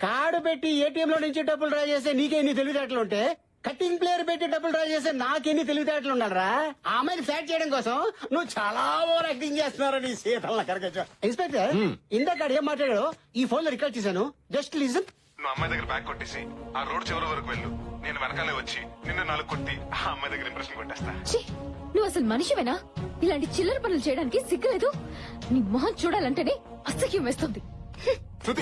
కార్డు పెట్టి ఏటీఎం లో నుంచి డబ్బులు డ్రా చేస్తే నీకెన్ని తెలివితేటలు ఉంటే, కటింగ్ ప్లేయర్ పెట్టి డబ్బులు డ్రా చేస్తే నాకెన్ని తెలివితేటలు ఉండాలరా? ఆ అమ్మాయిని ఫ్లాట్ చేయడం కోసం నువ్వు చాలా ఓవర్ యాక్టింగ్ చేస్తున్నారు. నీ సీతల ఇన్స్పెక్టర్, ఇందాక ఏం మాట్లాడాడో ఈ ఫోన్ లో రికార్డ్ చేశాను. Just listen. నువ్వు అమ్మాయి దగ్గర బ్యాగ్ కొట్టేసి ఆ రోడ్ చివరి వరకు వెళ్ళు, నేను వెనకాలే వచ్చి నిన్ను 4 కొట్టి ఆ అమ్మాయి దగ్గర ఇంప్రెషన్ కొట్టేస్తా. ఛీ, నువ్వు అసలు మనిషివేనా? ఇలాంటి చిల్లర పనులు చేయడానికి సిగ్గులేదు? నీ మొహం చూడాలంటేనే అసహ్యం వేస్తుంది.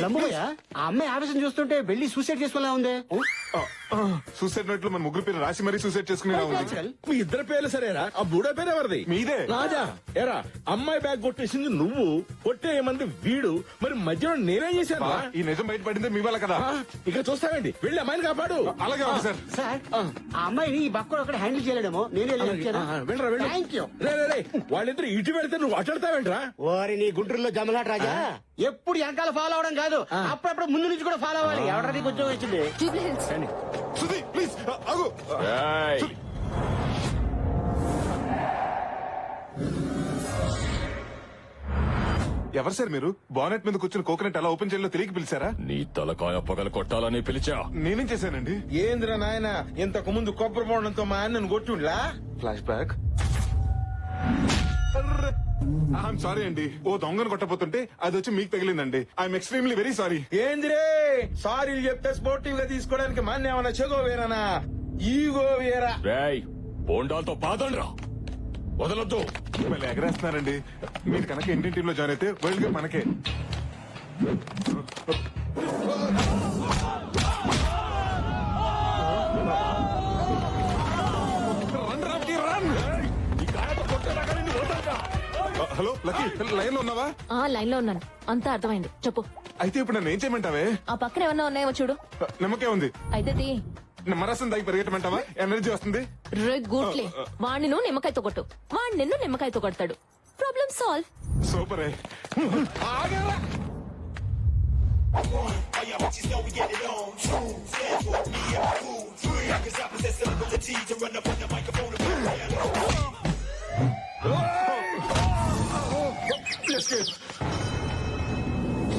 లంబోయ, ఆ అమ్మాయి ఆవేశం చూస్తుంటే వెళ్ళి సూసైడ్ చేసుకోలే ఉంది. సూసైడ్ నోట్లో మన ముగ్గురు పేరు రాసి మరీ సూసైడ్ చేసుకునేలా ఉంది. మీ ఇద్దరు పేర్లు సరేనా? ఆ బూడో పేరు ఎవరిది? మీదే. రాజా, ఎరా అమ్మాయి బ్యాగ్ కొట్టేసింది నువ్వు, కొట్టేయమంది వీడు, మరి మధ్యలో నేనేం చేశాను? ఈ నిజం బయటపడిందే మీ వల్ల కదా. ఇక చూస్తావేంటి? వెళ్ళి అమ్మాయిని కాపాడు. అలాగే సార్. సార్, ఆ అమ్మాయిని ఈ బక్కడు అక్కడ హ్యాండిల్ చేయలేడేమో. నేనే వెళ్ళరా వెళ్ళు. Thank you. రే వాళ్ళిద్దరు ఇటు వెళ్తే నువ్వు అటడతావేంట్రా? ఓరి నీ గుంటూరులో జమలాట రాజా. ఎప్పుడు వెనకాల ఫాలో అవడం కాదు, అప్పుడప్పుడు ముందు నుంచి కూడా ఫాలో అవ్వాలి. ఎవడ నీకు ఉద్యోగం వచ్చింది? Jubilee hills. శృతి ప్లీజ్ ఆగు. శృతి. ఎవరు సార్ మీరు? బానెట్ మీద కూర్చుని కోకోనట్ ఎలా ఓపెన్ చేయాలో తెలియక పిలిచారా? నీ తలకాయ పగల కొట్టాలని పిలిచా. నేనేం చేశానండి? ఏంద్ర నాయన ఇంతకు ముందు కొబ్బరి బోండంతో మా అన్నను కొట్టుండ్లా? Flash back. ఐఎమ్ సారీ అండి. ఓ దొంగను కొట్టబోతుంటే అది వచ్చి మీకు తగిలిందండి. I'm extremely very sorry. ఏందిరే సారీలు చెప్తే స్పోర్టివ్ గా తీసుకోవడానికి మన ఏమన్నా చెగో వేరానా ఈగో వేరా? రేయ్ బోండాలతో పాదండ్రా, వదలొద్దు. మళ్ళీ ఎగరేస్తున్నారండి. మీరు కనుక ఇండియన్ టీమ్ లో జాయిన్ అయితే వరల్డ్ కప్ మనకే. హలో లక్కీ, లైన్ లో ఉన్నావా? లైన్ లో ఉన్నాను, అంతా అర్థమైంది. చెప్పు. అయితే ఇప్పుడు నన్ను ఏం చేయమంటావే? ఆ పక్కన ఏమన్నా ఉన్నాయేమో చూడు. నమ్మకే ఉంది. అయితే తీ. నిమ్మరసం దాగి పరిగెట్టమంటావా? ఎనర్జీ వస్తుంది. రే గూట్లే, వాణ్ణి నువ్వు నిమ్మకాయతో కొట్టు, వాణ్ణి నిన్ను నిమ్మకాయతో కొడతాడు. Problem solve. సూపర్.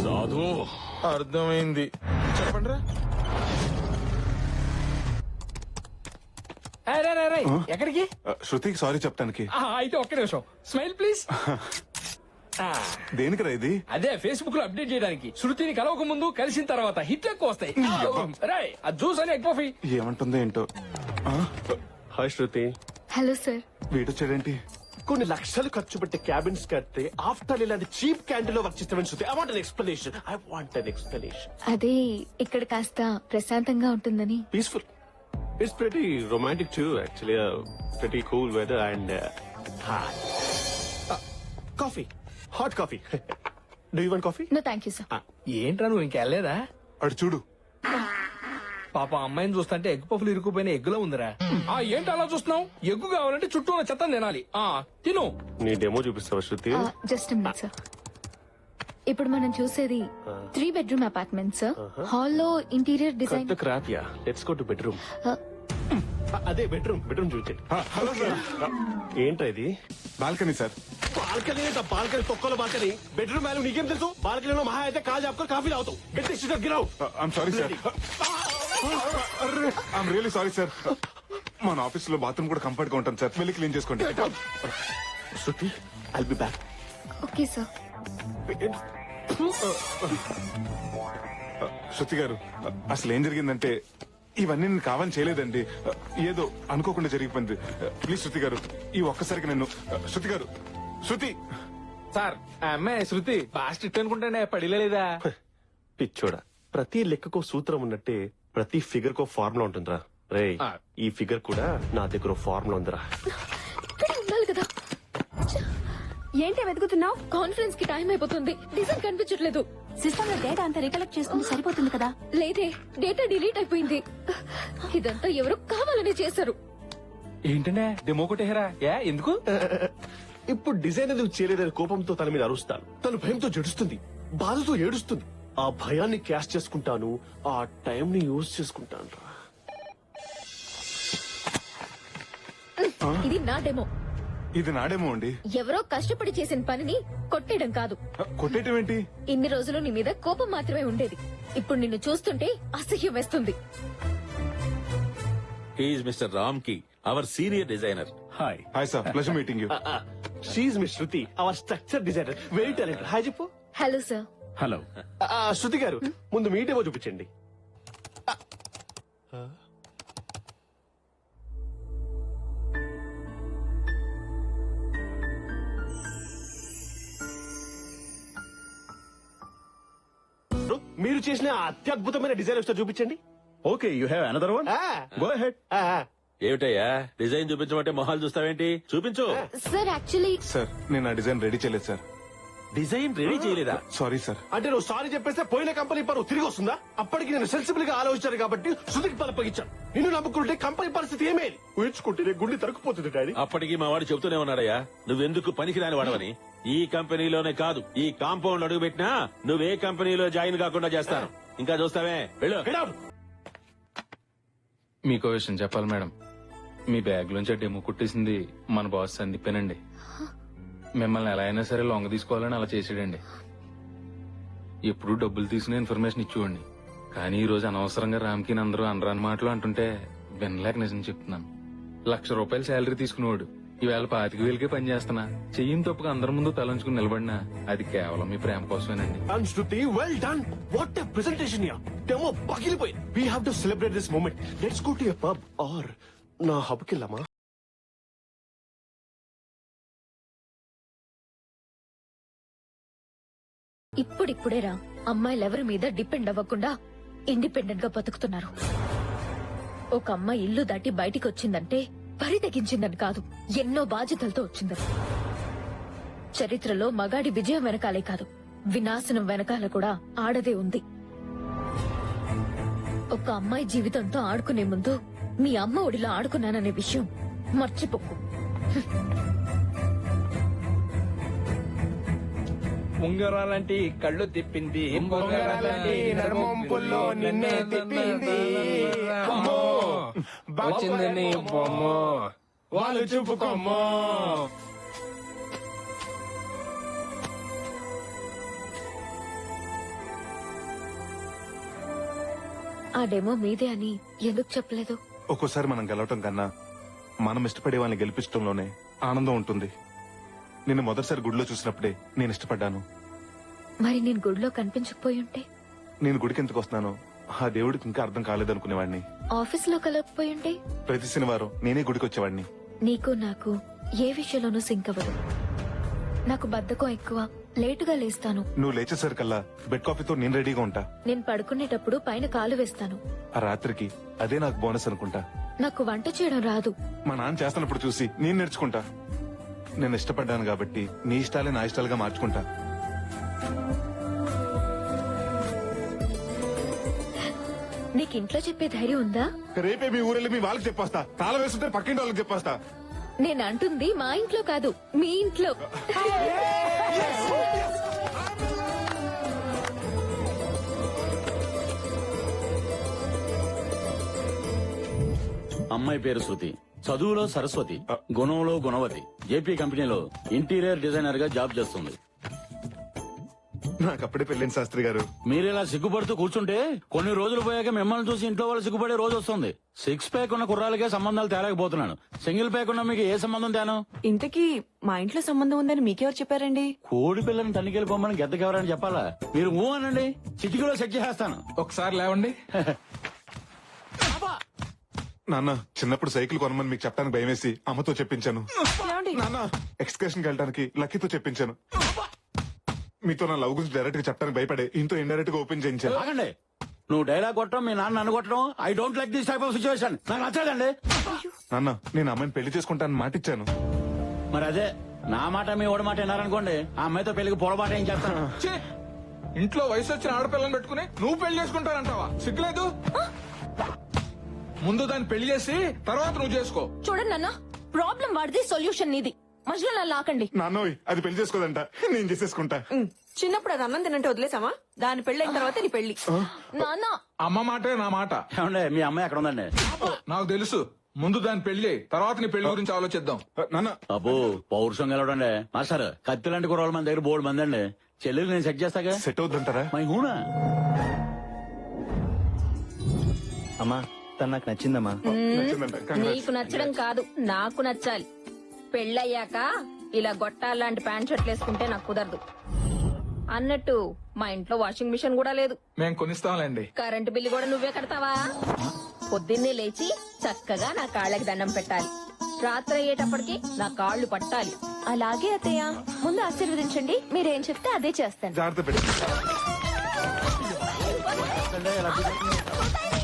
సాధు అర్థమైంది. చెప్పండి రా. ఎక్కడికి? శృతికి సారీ చెప్తానికి. అయితే ఒక్క నిమిషం, స్మైల్ ప్లీజ్. దేనికి రా ఇది? అదే ఫేస్బుక్ లో అప్డేట్ చేయడానికి. శృతిని కలవక ముందు కలిసిన తర్వాత హిట్ ఎక్కువ వస్తాయి. రేయ్, ఆ జ్యూస్ అని ఎగ్ కాఫీ. ఏమంటుందో ఏంటో. హాయ్ శృతి. Hello sir. వీడొచ్చాడేంటి? కొన్ని లక్షలు ఖర్చు పెట్టి క్యాబిన్స్ కడితే ఆఫ్టర్ ఇలాంటి చీప్ క్యాంటీన్ లో వర్క్ చేస్తామని Shruti. I want an explanation. I want an explanation. అదే ఇక్కడ కాస్త ప్రశాంతంగా ఉంటుందని. Peaceful. It's pretty romantic too actually. Pretty cool weather and coffee, hot coffee. Do you want coffee? No thank you sir. ఏంట్రా నువ్వు ఇంకెళ్ళలేదా? అడు చూడు. పాప అమ్మాయిని చూస్తుంటే ఎగ్ పఫ్లు ఇరుక్కుపోయిన ఎగ్గులో ఉందిరా. ఏంటి అలా చూస్తున్నావు? ఎగ్గు కావాలంటే చుట్టూ ఉన్న చెత్త తినాలి. తిను. నీ డెమో చూపిస్తావా శృతి? Just minute sir. ఇప్పుడు మనం చూసేది 3 bedroom అపార్ట్మెంట్ సార్. హాల్లో ఇంటీరియర్ డిజైన్. క్రాప్ యా. Let's go to bedroom. అదే బెడ్రూమ్ చూపించండి. Hello sir. ఏంట్రా ఇది? Balcony sir. బాల్కనీ బాల్కనీ తొక్కలో బాల్కనీ. బెడ్రూమ్ వాల్యూ నీకేం తెలుసు? బాల్కనీలో మహా అయితే కాల్ చెప్పుకొని కాఫీ తాగుతావు. గిరావు. I'm sorry sir. I'm really sorry sir. మన ఆఫీస్ లో బాత్రూమ్ కూడా కంఫర్ట్ గా ఉంటాను సార్. వెళ్ళి క్లీన్ చేసుకోండి. Shruti, I'll be back. Okay sir. Shruti గారు, అసలు ఏం జరిగిందంటే ఇవన్నీ నేను కావాలని చేయలేదండి. ఏదో అనుకోకుండా జరిగిపోయింది. ప్లీజ్ శృతి గారు, ఈ ఒక్కసారికి నన్ను. శృతి గారు, శృతి. సార్, ఆ అమ్మాయి శృతి బాగా స్ట్రిక్ట్ అనుకుంటానే, పడిలేదా? పిచ్చోడా, ప్రతి లెక్కకో సూత్రం ఉన్నట్టే ప్రతి ఫిగర్ కో ఫార్ములా ఉంటుందిరా. రే, ఈ ఫిగర్ కూడా నా దగ్గర ఫార్ములా ఉందిరా. ఉండాలి కదా. ఏంటి వెతుకుతున్నావు? కాన్ఫరెన్స్ కి టైం అయిపోతుంది. డిజైన్ కనిపించట్లేదు. సిస్టమ్ లో డేటా అంతా రికలెక్ట్ చేసుకుని సరిపోతుంది కదా. లేదే, డేటా డిలీట్ అయిపోయింది. ఇదంతా ఎవరు కావాలని చేశారు. ఏంటనే డెమో కొట్టేహరా? ఎందుకు? ఇప్పుడు డిజైన్ ఎందుకు చేయలేదని కోపంతో తన మీద అరుస్తాను. తను భయంతో జడుస్తుంది, బాధతో ఏడుస్తుంది. ఆ భయాన్ని క్యాష్ చేసుకుంటాను, ఆ టైం ని యూజ్ చేసుకుంటాను. ఇది నా డెమో. ఇది నాడేమో అండి. ఎవరో కష్టపడి చేసిన పనిని కొట్టేయడం కాదు. కొట్టేయటం ఏంటి? ఇన్ని రోజులు నీ మీద కోపం మాత్రమే ఉండేది. ఇప్పుడు నిన్ను చూస్తుంటే అసహ్యం వేస్తుంది. He's mister Ramki, our senior designer. Hi. Hi sir, pleasure meeting you. She's miss Shruti, our structure designer, very talented. Hi చెప్పు. Hello sir. హలో. శృతి గారు, ముందు మీ డెమో చూపించండి. మీరు చేసిన అత్యద్భుతమైన డిజైన్ ఒకసారి చూపించండి. Okay, you have another one. Go ahead. ఏమిటయ్యా డిజైన్ చూపించమంటే మొహాలు చూస్తావేంటి? చూపించు. సార్ యాక్చువల్లీ సార్, నేను ఆ డిజైన్ రెడీ చేయలేదు సార్. డిజైన్ రెడీ చేయలేదా? Sorry sir. అంటే నువ్వు సారీ చెప్పేస్తే పోయిన కంపెనీ పరువు తిరిగి వస్తుందా? అప్పటికి నేను సెన్సిబుల్ గా ఆలోచించాను కాబట్టి శృతికి పలపగించాను. నిన్ను నమ్ముకుంటే కంపెనీ పరిస్థితి ఏమేది? ఊహించుకుంటే గుండె తరుక్కుపోతుంది డాడీ. అప్పటికి మా వాడు చెబుతూనే ఉన్నాడయ్యా, నువ్వెందుకు పనికిరాని వాడవని. ఈ కంపెనీలోనే కాదు, ఈ కాంపౌండ్ అడుగు పెట్టినా నువ్వే కంపెనీలో జాయిన్ కాకుండా చేస్తాను. ఇంకా చూస్తావే, వెళ్ళు. మీకో విషయం చెప్పాలి మేడం. మీ బ్యాగ్ లోంచి డెమో కుట్టేసింది మన బాస్ సందీపేనండి. మిమ్మల్ని ఎలా అయినా సరే లొంగ తీసుకోవాలని అలా చేసాడండి. ఎప్పుడు డబ్బులు తీసుకునే ఇన్ఫర్మేషన్ ఇచ్చేవాడిని. కానీ ఈ రోజు అనవసరంగా రామ్కి అందరూ అనరాని మాటలు అంటుంటే వినలేక నిజం చెప్తున్నాను. 1,00,000 రూపాయలు శాలరీ తీసుకునేవాడు ఈవేళ 25,000కే పని చేస్తున్నా. చెయ్యిని తప్పుగా అందరి ముందు తలంచుకుని నిలబడినా అది కేవలం మీ ప్రేమ కోసమేనండి. Done, Shruti. Well done. What a presentation here. Demo పగిలిపోయి. We have to celebrate this moment. Let's go to a pub or నా హబ్కి వెళ్ళామా? ఇప్పుడిప్పుడేరా అమ్మాయిలు ఎవరి మీద డిపెండ్ అవ్వకుండా ఇండిపెండెంట్ గా బతుకుతున్నారు. ఒక అమ్మాయి ఇల్లు దాటి బయటికి వచ్చిందంటే పరితెగించిందని కాదు, ఎన్నో బాధ్యతలతో వచ్చిందని. చరిత్రలో మగాడి విజయం వెనకాలే కాదు, వినాశనం వెనకాల కూడా ఆడదే ఉంది. ఒక అమ్మాయి జీవితంతో ఆడుకునే ముందు మీ అమ్మ ఒడిలో ఆడుకున్నాననే విషయం మర్చిపోకు. ఉంగరాలంటి కళ్ళు తిప్పింది, ఉంగరాలంటి నడుమొంపుల్లో నిన్నే తిప్పింది. అమ్మో, వచ్చింది నీ బొమ్మ, వాళ్ళు చూపుకోమ్మో. ఆ డెమో మీదే అని ఎందుకు చెప్పలేదు? ఒక్కోసారి మనం గెలవటం కన్నా మనం ఇష్టపడే వాళ్ళని గెలిపించడంలోనే ఆనందం ఉంటుంది. నిన్ను మొదటిసారి గుడిలో చూసినప్పుడే నేను ఇష్టపడ్డాను. మరి నేను గుడిలో కనిపించకపోయి ఉంటే? నేను గుడికి ఎందుకు వస్తున్నానో ఆ దేవుడికి ఇంకా అర్థం కాలేదనుకునేవాడిని. ఆఫీస్ లో కలగకపోయి ఉంటే? ప్రతి శనివారం నేనే గుడికి వచ్చేవాడిని. నీకు నాకు ఏ విషయంలోనూ సింక్ అవ్వదు. నాకు బద్ధకం ఎక్కువ, లేటుగా లేస్తాను. నువ్వు లేచేసరికల్లా బెడ్ కాఫీతో నేను రెడీగా ఉంటా. నేను పడుకునేటప్పుడు పైన కాలు వేస్తాను. ఆ రాత్రికి అదే నాకు బోనస్ అనుకుంటా. నాకు వంట చేయడం రాదు. మా నాన్న చేస్తున్నప్పుడు చూసి నేను నేర్చుకుంటా. నేను ఇష్టపడ్డాను కాబట్టి నీ ఇష్టాలే నా ఇష్టాలుగా మార్చుకుంటా. నీకు ఇంట్లో చెప్పే ధైర్యం ఉందా? రేపే మీ ఊరెళ్ళి మీ వాళ్ళకి చెప్పేస్తా. తాళం వేస్తుంటే పక్కింటి వాళ్ళకి చెప్పేస్తా. నేను అంటుంది మా ఇంట్లో కాదు, మీ ఇంట్లో. అమ్మాయి పేరు శృతి, చదువులో సరస్వతి, గుణంలో గుణవతి. జేపీ కంపెనీలో ఇంటీరియర్ డిజైనర్ గా జాబ్ చేస్తుంది. నాకు అప్పుడే పెళ్ళింది శాస్త్రి గారు. మీరిలా సిగ్గుపడుతూ కూర్చుంటే కొన్ని రోజులు పోయాక మిమ్మల్ని చూసి ఇంట్లో వాళ్ళు సిగ్గుపడే రోజు వస్తుంది. 6 ప్యాక్ ఉన్న కుర్రాలకే సంబంధాలు తేలేకపోతున్నాను. సింగిల్ ప్యాక్ ఉన్న మీకు ఏ సంబంధం తేను? ఇంతకీ మా ఇంట్లో సంబంధం ఉందని మీకెవరు చెప్పారండి? కోడి పిల్లని తనికెళ్ళిపోమని గెద్దకెవరని చెప్పాలా? మీరు ఊ అనండి, చిటికీలో సెట్ చేసేస్తాను. ఒకసారి లేవండి. నాన్న, చిన్నప్పుడు సైకిల్ కొనమని మీకు చెప్పడానికి భయమేసి అమ్మతో చెప్పించాను. నాన్న, ఎక్స్కర్షన్ వెళ్ళడానికి లక్కీతో చెప్పించాను. మీతో నా లవ్ గురించి డైరెక్ట్ గా చెప్పడానికి భయపడే ఇంతో ఇండైరెక్ట్ గా ఓపెన్ చేయించాను. ఆగండి, నువ్వు డైలాగ్ కొట్టడం, మీ నాన్న నన్ను కొట్టడం, I don't like this type of situation. నాకు నచ్చదండి. నాన్న, నేను అమ్మాయిని పెళ్లి చేసుకుంటానని మాట ఇచ్చాను. మరి అదే నా మాట మీ ఓడి మాట విన్నారనుకోండి, ఆ అమ్మాయితో పెళ్లికి పొరపాటు ఏం చేస్తాను. ఛీ! ఇంట్లో వయసు వచ్చిన ఆడపిల్లని పెట్టుకుని నువ్వు పెళ్లి చేసుకుంటానంటావా? సిగ్గులేదు? ముందు దాన్ని పెళ్లి చేసి తర్వాత నువ్వు చేసుకో. చూడండి నాన్న, ప్రాబ్లం వాడిది, సొల్యూషన్ నీది. మధ్యలో నన్ను లాకండి. నాన్నోయ్, అది పెళ్లి చేసుకోదంట, నేను చేసేసుకుంటా. చిన్నప్పుడు అది అన్నం తినంటే వదిలేసామా? దాని పెళ్ళైన తర్వాత నీ పెళ్లి. నాన్న, అమ్మ మాటే నా మాట. ఏమండి, మీ అమ్మాయి ఎక్కడ ఉందండి? నాకు తెలుసు. ముందు దాన్ని పెళ్లి చేయి, తర్వాత నీ పెళ్లి గురించి ఆలోచిద్దాం. నాన్న, అబ్బో పౌరుషం గెలవడండి. మాస్టర్, కత్తి లాంటి కుర్రోళ్ళ మన దగ్గర బోర్డు మంది అండి. చెల్లెలు నేను సెట్ చేస్తాగా. సెట్ అవుతుంటారా? మై హూనా. అమ్మా, తను నాకు నచ్చిందమ్మా. నచ్చిందంట. Congrats. నీకు నచ్చడం కాదు, నాకు నచ్చాలి. పెళ్ళయ్యాక ఇలా గొట్టాలాంటి ప్యాంట్ షర్ట్లు వేసుకుంటే నాకు కుదరదు. అన్నట్టు మా ఇంట్లో వాషింగ్ మిషన్ కూడా లేదు. మేము కొనిస్తాంలేండి. కరెంటు బిల్లు కూడా నువ్వే కడతావా? పొద్దున్నే లేచి చక్కగా నా కాళ్ళకి దండం పెట్టాలి. రాత్రి అయ్యేటప్పటికి నా కాళ్ళు పట్టాలి. అలాగే అత్తయ్య, ముందు ఆశీర్వదించండి. మీరేం చెప్తే అదే చేస్తాను. జాగ్రత్త పెట్టి.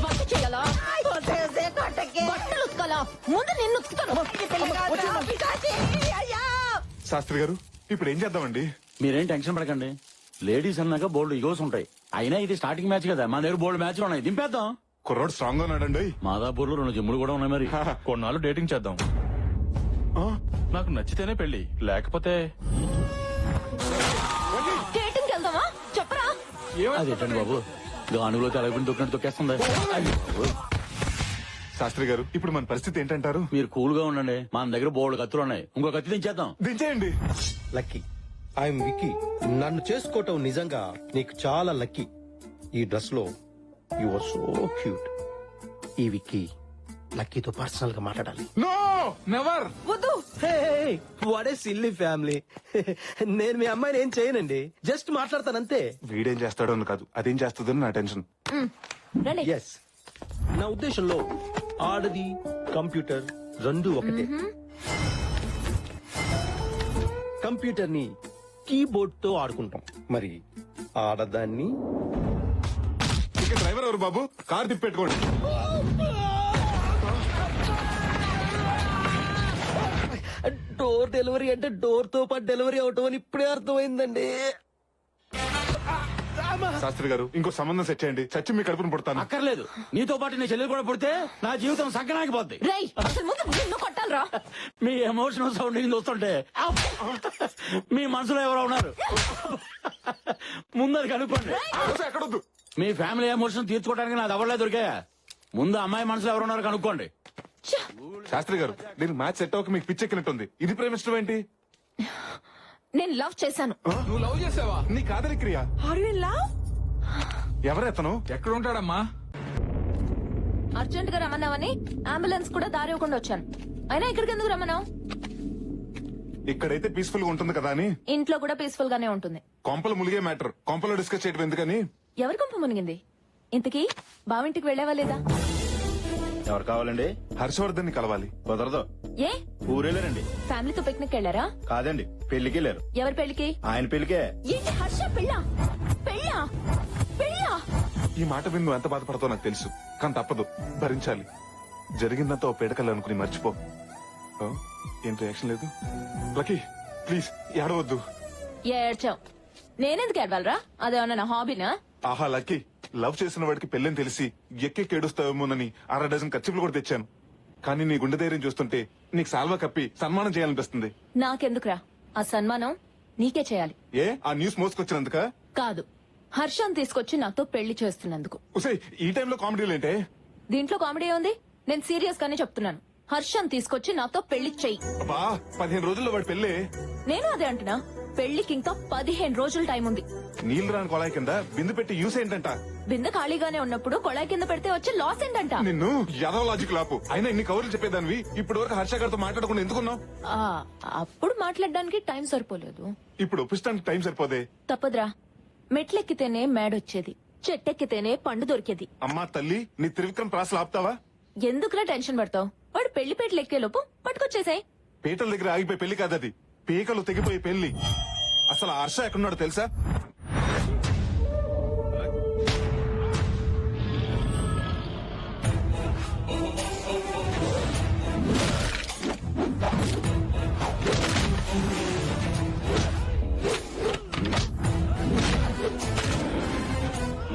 వంట చేయాలా? బట్టలు ఉతకాలా? ముందు నిన్ను ఉతుకుతాను. శాస్త్రి గారు, ఇప్పుడు ఏం చేద్దామండి? మీరేం టెన్షన్ పడకండి. లేడీస్ అన్నాక బోల్డ్ ఇగోస్ ఉంటాయి. అయినా ఇది స్టార్టింగ్ మ్యాచ్ కదా, మన దగ్గర బోల్డ్ మ్యాచ్లు ఉన్నాయి. దింపేద్దాం. కుర్రోడు స్ట్రాంగ్ గా ఉన్నాడండి. మాదాపూర్ లో 2 జిమ్ములు కూడా ఉన్నాయి. మరి కొన్నాళ్ళు డేటింగ్ చేద్దాం. నాకు నచ్చితేనే పెళ్లి, లేకపోతే డేటింగ్కి వెళ్దామా? చెప్పరా? అదేంటండి బాబు, గానుగులో తెలగకుండా దొక్కినట్టు తొక్కేస్తుంది. శాస్త్రి గారు, ఇప్పుడు మన పరిస్థితి ఏంటంటారు? మీరు కూల్ గా ఉండండి. మన దగ్గర బోల్డ్ కత్తులు ఉన్నాయి. ఇంకో కత్తి దించేద్దాం. దించేయండి. Lucky, I'm Vicky. నన్ను చేసుకోవటం నిజంగా నీకు చాలా లక్కీ. ఈ డ్రెస్ లో యు ఆర్ సో క్యూట్. ఈ విక్కీ లక్కీతో పర్సనల్ గా మాట్లాడాలి. No never. వద్దు. వాడే సిల్లీ ఫ్యామిలీ. నేను మీ అమ్మాయిని ఏం చేయనండి, జస్ట్ మాట్లాడతానంతే. వీడేం చేస్తాడో అని కాదు, అదేం చేస్తుందో నా టెన్షన్. రండి. ఎస్, నా ఉద్దేశంలో ఆడది కంప్యూటర్ రెండు ఒకటే. కంప్యూటర్ ని కీబోర్డ్ తో ఆడుకుంటాం, మరి ఆడదాన్ని ఇక డ్రైవర్ ఎవరు బాబు? కార్ తిప్పెట్టుకోండి. డోర్ డెలివరీ అంటే డోర్ తో పాటు డెలివరీ అవటం అని ఇప్పుడే అర్థమైందండి. శాస్త్రి గారు ఇంకో సంబంధం సెట్ చేయండి, చచ్చి మీ కడుపును పుడతాను. అక్కర్లేదు, నీతో పాటు నీ చెల్లెలు కూడా పుడితే నా జీవితం సంకనాగిపోద్ది. రేయ్, అసలు ముందు నిన్ను కొట్టాలరా? మీ ఎమోషనల్ సౌండింగ్ చూస్తుంటే మీ మనసులో ఎవరో ఉన్నారు. ముందది కనుక్కోండి. ఎక్కడొద్దు. మీ ఫ్యామిలీ ఎమోషన్ తీర్చుకోవడానికి నాది ఎవరలే దొరికాయా? ముందు అమ్మాయి మనసులో ఎవరు ఉన్నారు కనుక్కోండి. శాస్త్రి గారు దీనికి మ్యాచ్ సెట్ అవ్వక మీకు పిచ్చెక్కినట్టుంది. ఇది ప్రేమిష్టం ఏంటి? నేను లవ్ చేశాను. నువ్వు లవ్ చేసావా? నీ కాదలి క్రియ. ఎవరెతను? ఎక్కడ ఉంటాడమ్మా? అర్జెంట్ గా రమ్మన్నావని అంబులెన్స్ కూడా దారి ఇవ్వకుండా వచ్చాను. అయినా ఇక్కడికి ఎందుకు రమ్మన్నావు? ఇక్కడైతే పీస్ఫుల్ గా ఉంటుంది కదా అని. ఇంట్లో కూడా పీస్ఫుల్ గానే ఉంటుంది. కొంపలు ములిగే మ్యాటర్ కొంపలో డిస్కస్ చేయడం ఎందుకని. ఎవరి కొంప మునిగింది? ఇంతకీ బావింటికి వెళ్ళావా లేదా? ఎవరు కావాలండి? హర్షవర్ధన్ ని కలవాలి. కుదరదు. ఏ ఊరేలేరండి. ఫ్యామిలీతో పిక్నిక్ వెళ్ళారా? కాదండి, పెళ్లికి వెళ్ళారు. ఎవరి పెళ్లికి? ఆయన పెళ్లికే. ఏంటి హర్ష పెళ్ళా? పెళ్ళా? పెళ్ళా? ఈ మాట విని నువ్వు ఎంత బాధపడతావు నాకు తెలుసు, కానీ తప్పదు, భరించాలి. జరిగిందంతా ఓ పేడకల్లా అనుకుని మర్చిపో. ఆ? ఏం రియాక్షన్ లేదు? లక్కీ ప్లీజ్ ఏడవద్దు. ఏడ్చావు. నేనెందుకు ఏడవాలరా? అదేమన్నా నా హాబీనా? ఆహా లక్కీ, లవ్ చేసిన వాడికి పెళ్ళని తెలిసి ఎక్కెక్కి ఏడుస్తావేమోనని 6 డజన్ ఖర్చులు కూడా తెచ్చాను. కానీ నీ గుండె ధైర్యం చూస్తుంటే నీకు సాల్వా కప్పి సన్మానం చేయాలనిపిస్తుంది. నాకెందుకురా ఆ సన్మానం? నీకే చేయాలి. ఏ ఆ న్యూస్ మోసుకొచ్చినందుక? కాదు, హర్షం తీసుకొచ్చి నాతో పెళ్లి చేస్తున్నందుకు. ఉసే ఈ టైంలో కామెడీలేంటే? దీంట్లో కామెడీ ఉంది? నేను సీరియస్ గానే చెప్తున్నాను. హర్షం తీసుకొచ్చి నాతో పెళ్లి చెయ్యి. అబ్బా 15 రోజుల్లో వాడి పెళ్ళే. నేను అదే అంటున్నా, పెళ్లికి ఇంకా 15 రోజులు టైం ఉంది. నీళ్లు రాని కొలాయి కింద బిందు పెట్టి యూస్ ఏంటంట? బిందె ఖాళీగానే ఉన్నప్పుడు కొళాయి కింద పెడితే వచ్చే లాస్ ఏంటంట? నిన్ను యాదవ లాజిక్ లాపు. అయినా ఇన్ని కవర్లు చెప్పేదానివి ఇప్పటి వరకు హర్ష గారితో మాట్లాడకుండా ఎందుకున్నావు? అప్పుడు మాట్లాడడానికి టైం సరిపోలేదు. ఇప్పుడు ఒప్పిస్తానికి టైం సరిపోదే. తప్పదురా, మెట్లెక్కితేనే మేడొచ్చేది, చెట్టెక్కితేనే పండు దొరికేది. అమ్మా తల్లి, నీ త్రివిక్రమ్ ప్రాసలు ఆపుతావా? ఎందుకురా టెన్షన్ పడతావు? వాడు పెళ్లి పేటలు ఎక్కే లోపు పట్టుకొచ్చేసాయి. పీటల దగ్గర ఆగిపోయి పెళ్లి కాదది, పీకలు తెగిపోయి పెళ్లి. అసలు ఆ హర్ష ఎక్కడున్నాడో తెలుసా?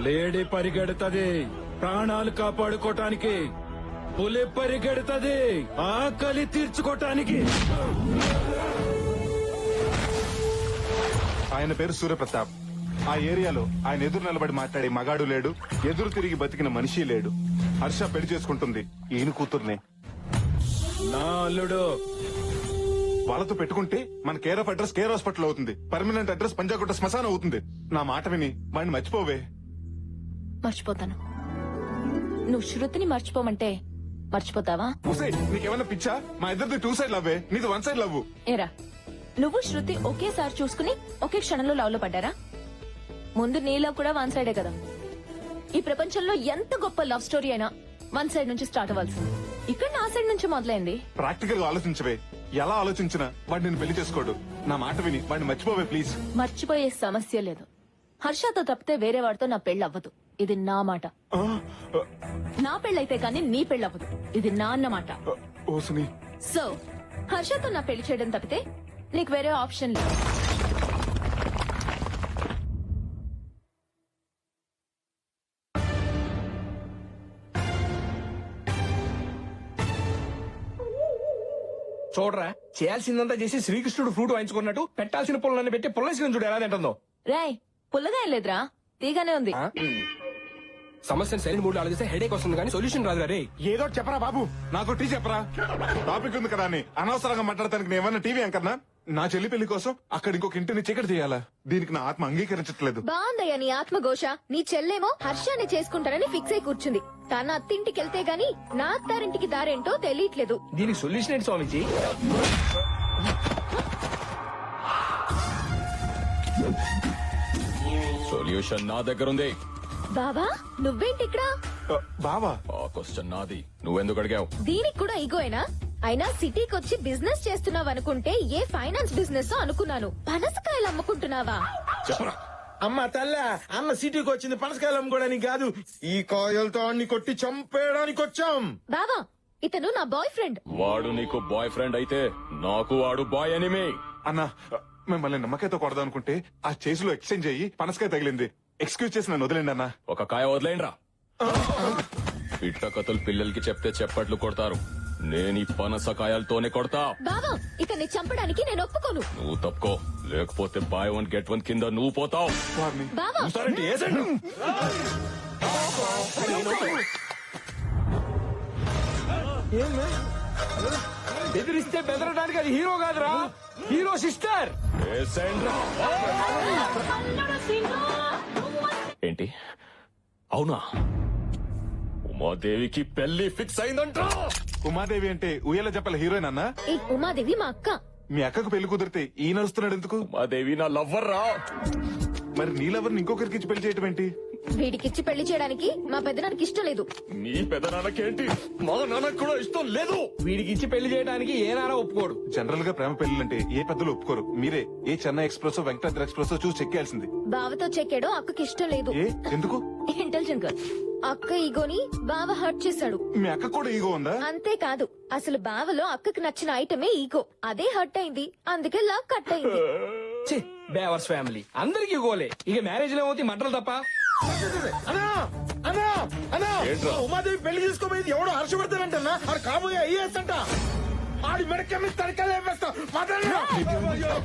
లేడీ పరిగెడుతుంది ప్రాణాలు కాపాడుకోటానికి, పులి పరిగెడుతుంది ఆకలి తీర్చుకోటానికి. ఆయన పేరు సూర్యప్రతాప్. ఆ ఏరియాలో ఆయన ఎదురు నిలబడి మాట్లాడే మగాడు లేడు, ఎదురు తిరిగి బతికిన మనిషి లేడు. హర్ష పెళ్లి చేసుకుంటుంది ఈయన కూతుర్నే. నా అల్లుడు. వాళ్ళతో పెట్టుకుంటే మన care of address care hospital అవుతుంది, పర్మనెంట్ అడ్రస్ పంజాగుట్ట శ్మశానం అవుతుంది. నా మాట విని వాడిని మర్చిపోవే. మర్చిపోతాను. నువ్వు శృతిని మర్చిపోమంటే మర్చిపోతావా? నీకేమన్నా పిచ్చా? మా ఇద్దరిది 2 సైడ్ లవ్వే, నీది 1 సైడ్ లవ్. ఏరా, నువ్వు శృతి ఒకేసారి చూసుకుని ఒకే క్షణంలో లవ్ లో పడ్డారా? ముందు నీ లవ్ కూడా 1 సైడే కదా. ఈ ప్రపంచంలో ఎంత గొప్ప లవ్ స్టోరీ అయినా 1 సైడ్ నుంచి స్టార్ట్ అవ్వాల్సింది. ఇక్కడ నా సైడ్ నుంచి మొదలైంది. ప్రాక్టికల్ గా ఆలోచించవే. ఎలా ఆలోచించినా వాడు నేను పెళ్లి చేసుకోడు. నా మాట విని వాడిని మర్చిపోవే ప్లీజ్. మర్చిపోయే సమస్య లేదు. హర్షతో తప్పితే వేరే వాడితో నా పెళ్లి అవ్వదు. ఇది నా మాట. నా పెళ్ళైతే కానీ నీ పెళ్లి అవ్వదు. ఇది నా అన్నమాట. సో హర్షతో నా పెళ్లి చేయడం తప్పితే నీకు వేరే ఆప్షన్ లేదు. చూడరా, చేయాల్సిందంతా చేసి శ్రీకృష్ణుడు ఫ్రూట్ వాయించుకున్నట్టు పెట్టాల్సిన పుల్లన్ని పెట్టి పుల్లసిన చూడు ఎలా తింటుందో. రాయ్, పుల్లగా ఏం లేదురా, తీగానే ఉంది. సమస్యను సరైన మూడు ఆలోచిస్తే హెడేక్ వస్తుంది కానీ సొల్యూషన్ రాదు. రే ఏదో చెప్పరా బాబు, నాకు టీ చెప్పరా. టాపిక్ ఉంది కదా అని అనవసరంగా మాట్లాడటానికి నేను ఏమన్నా టీవీ అంకన్నా? నా చెల్లి పెళ్లి కోసం అక్కడ ఇంకొక ఇంటిని చీకటి చేయాలా? దీనికి నా ఆత్మ అంగీకరించట్లేదు. బాగుందయ్యా నీ ఆత్మఘోష. నీ చెల్లేమో హర్షాన్ని చేసుకుంటానని ఫిక్స్ అయి కూర్చుంది. తన అత్తింటికి వెళ్తే గాని నా అత్తారింటికి దారేంటో తెలియట్లేదు. దీనికి సొల్యూషన్ ఏంటి స్వామిజీ? సొల్యూషన్ నా దగ్గర ఉంది. బావా నువ్వేంటి ఇక్కడ? బావా, ఆ క్వశ్చన్ నాది, నువ్వెందుకు అడిగావు? దీనికి కూడా ఈగోయేనా? అయినా సిటీకి వచ్చి బిజినెస్ చేస్తున్నావు అనుకుంటే ఏ ఫైనాన్స్ బిజినెస్ అనుకున్నాను. పనసకాయలు అమ్ముకుంటున్నావా? చెప్పరా. అమ్మ తల్ల, అన్న సిటీకి వచ్చింది పనసకాయలు అమ్ముకోవడానికి కాదు, ఈ కాయలతో అన్ని కొట్టి చంపేయడానికి వచ్చాం. బావా ఇతను నా బాయ్ ఫ్రెండ్. వాడు నీకు బాయ్ ఫ్రెండ్ అయితే నాకు వాడు బాయ్ ఎనిమి. అన్నా మిమ్మల్ని నమ్మకాయతో కొడదాం అనుకుంటే ఆ చేసిలో ఎక్స్చేంజ్ అయ్యి పనసకాయ తగిలింది. ఎక్స్క్యూజ్ చేసి నన్ను వదిలేండి అన్నా. ఒక కాయ వదిలేండ్రా. ఇట్ట కథలు పిల్లలకి చెప్తే చెప్పట్లు కొడతారు. నేను ఈ పనసకాయలతోనే కొడతా. బావా ఇతన్ని చంపడానికి నేను ఒప్పుకోను. నువ్వు తప్పుకో, లేకపోతే బాయ్ వన్ గెట్ వన్ కింద నువ్వు పోతావు. బావా చూస్తారంటే ఏసండి. బెదిరిస్తే బెదరడానికి అది హీరో కాదురా, హీరో సిస్టర్. ఏంటి అవునా? ఉమాదేవికి పెళ్లి ఫిక్స్ అయిందంట. ఉమాదేవి అంటే ఉయ్యాల చెప్పల హీరోయిన్ అన్నా? ఈ ఉమాదేవి మా అక్క. మీ అక్కకు పెళ్లి కుదిరితే ఈ నడుస్తున్నాడు ఎందుకు? ఉమాదేవి నా లవ్వర్ రా. మరి నీ లవర్ని ఇంకొకరికి ఇచ్చి పెళ్లి చేయటం ఏంటి? వీడికిచ్చి పెళ్లి చేయడానికి మా పెద్దనానికి ఇష్టం లేదు. నీ పెదనాన్నకేంటి, మా నాన్నకు కూడా ఇష్టం లేదు. వీడికి ఇచ్చి పెళ్లి చేయడానికి ఏ నారా ఒప్పుకోడు. జనరల్ గా ప్రేమ పెళ్లిలంటే ఏ పెద్దలు ఒప్పుకోరు. మీరే ఏ చెన్నై ఎక్స్ప్రెస్ వెంకటాద్రి ఎక్స్ప్రెస్ చూసి చెక్కేయాల్సింది. బావతో చెక్కాడు, అక్కకి ఇష్టం లేదు. ఏ ఎందుకు? Intelligent girl. అక్క ఈగోని బావ హర్ట్ చేశాడు. మీ అక్క కూడా ఈగో ఉందా? అంతేకాదు, అసలు బావలో అక్కకి నచ్చిన ఐటమే ఈగో. అదే హర్ట్ అయింది, అందుకే లవ్ కట్ అయింది. బేవర్స్ ఫ్యామిలీ అందరికి గోలే. ఇక మ్యారేజ్ లో ఏమవుతాయి మంటలు తప్ప. అన్నా అన్నా అన్నా, ఉమాదేవి పెళ్లి చేసుకోబోయేది ఎవడో హర్షవర్ధన్ ఆడు కాబోయే ఐఏఎస్ అంట. ఆడి మెడకెమ్మి తడకలు వేస్తా.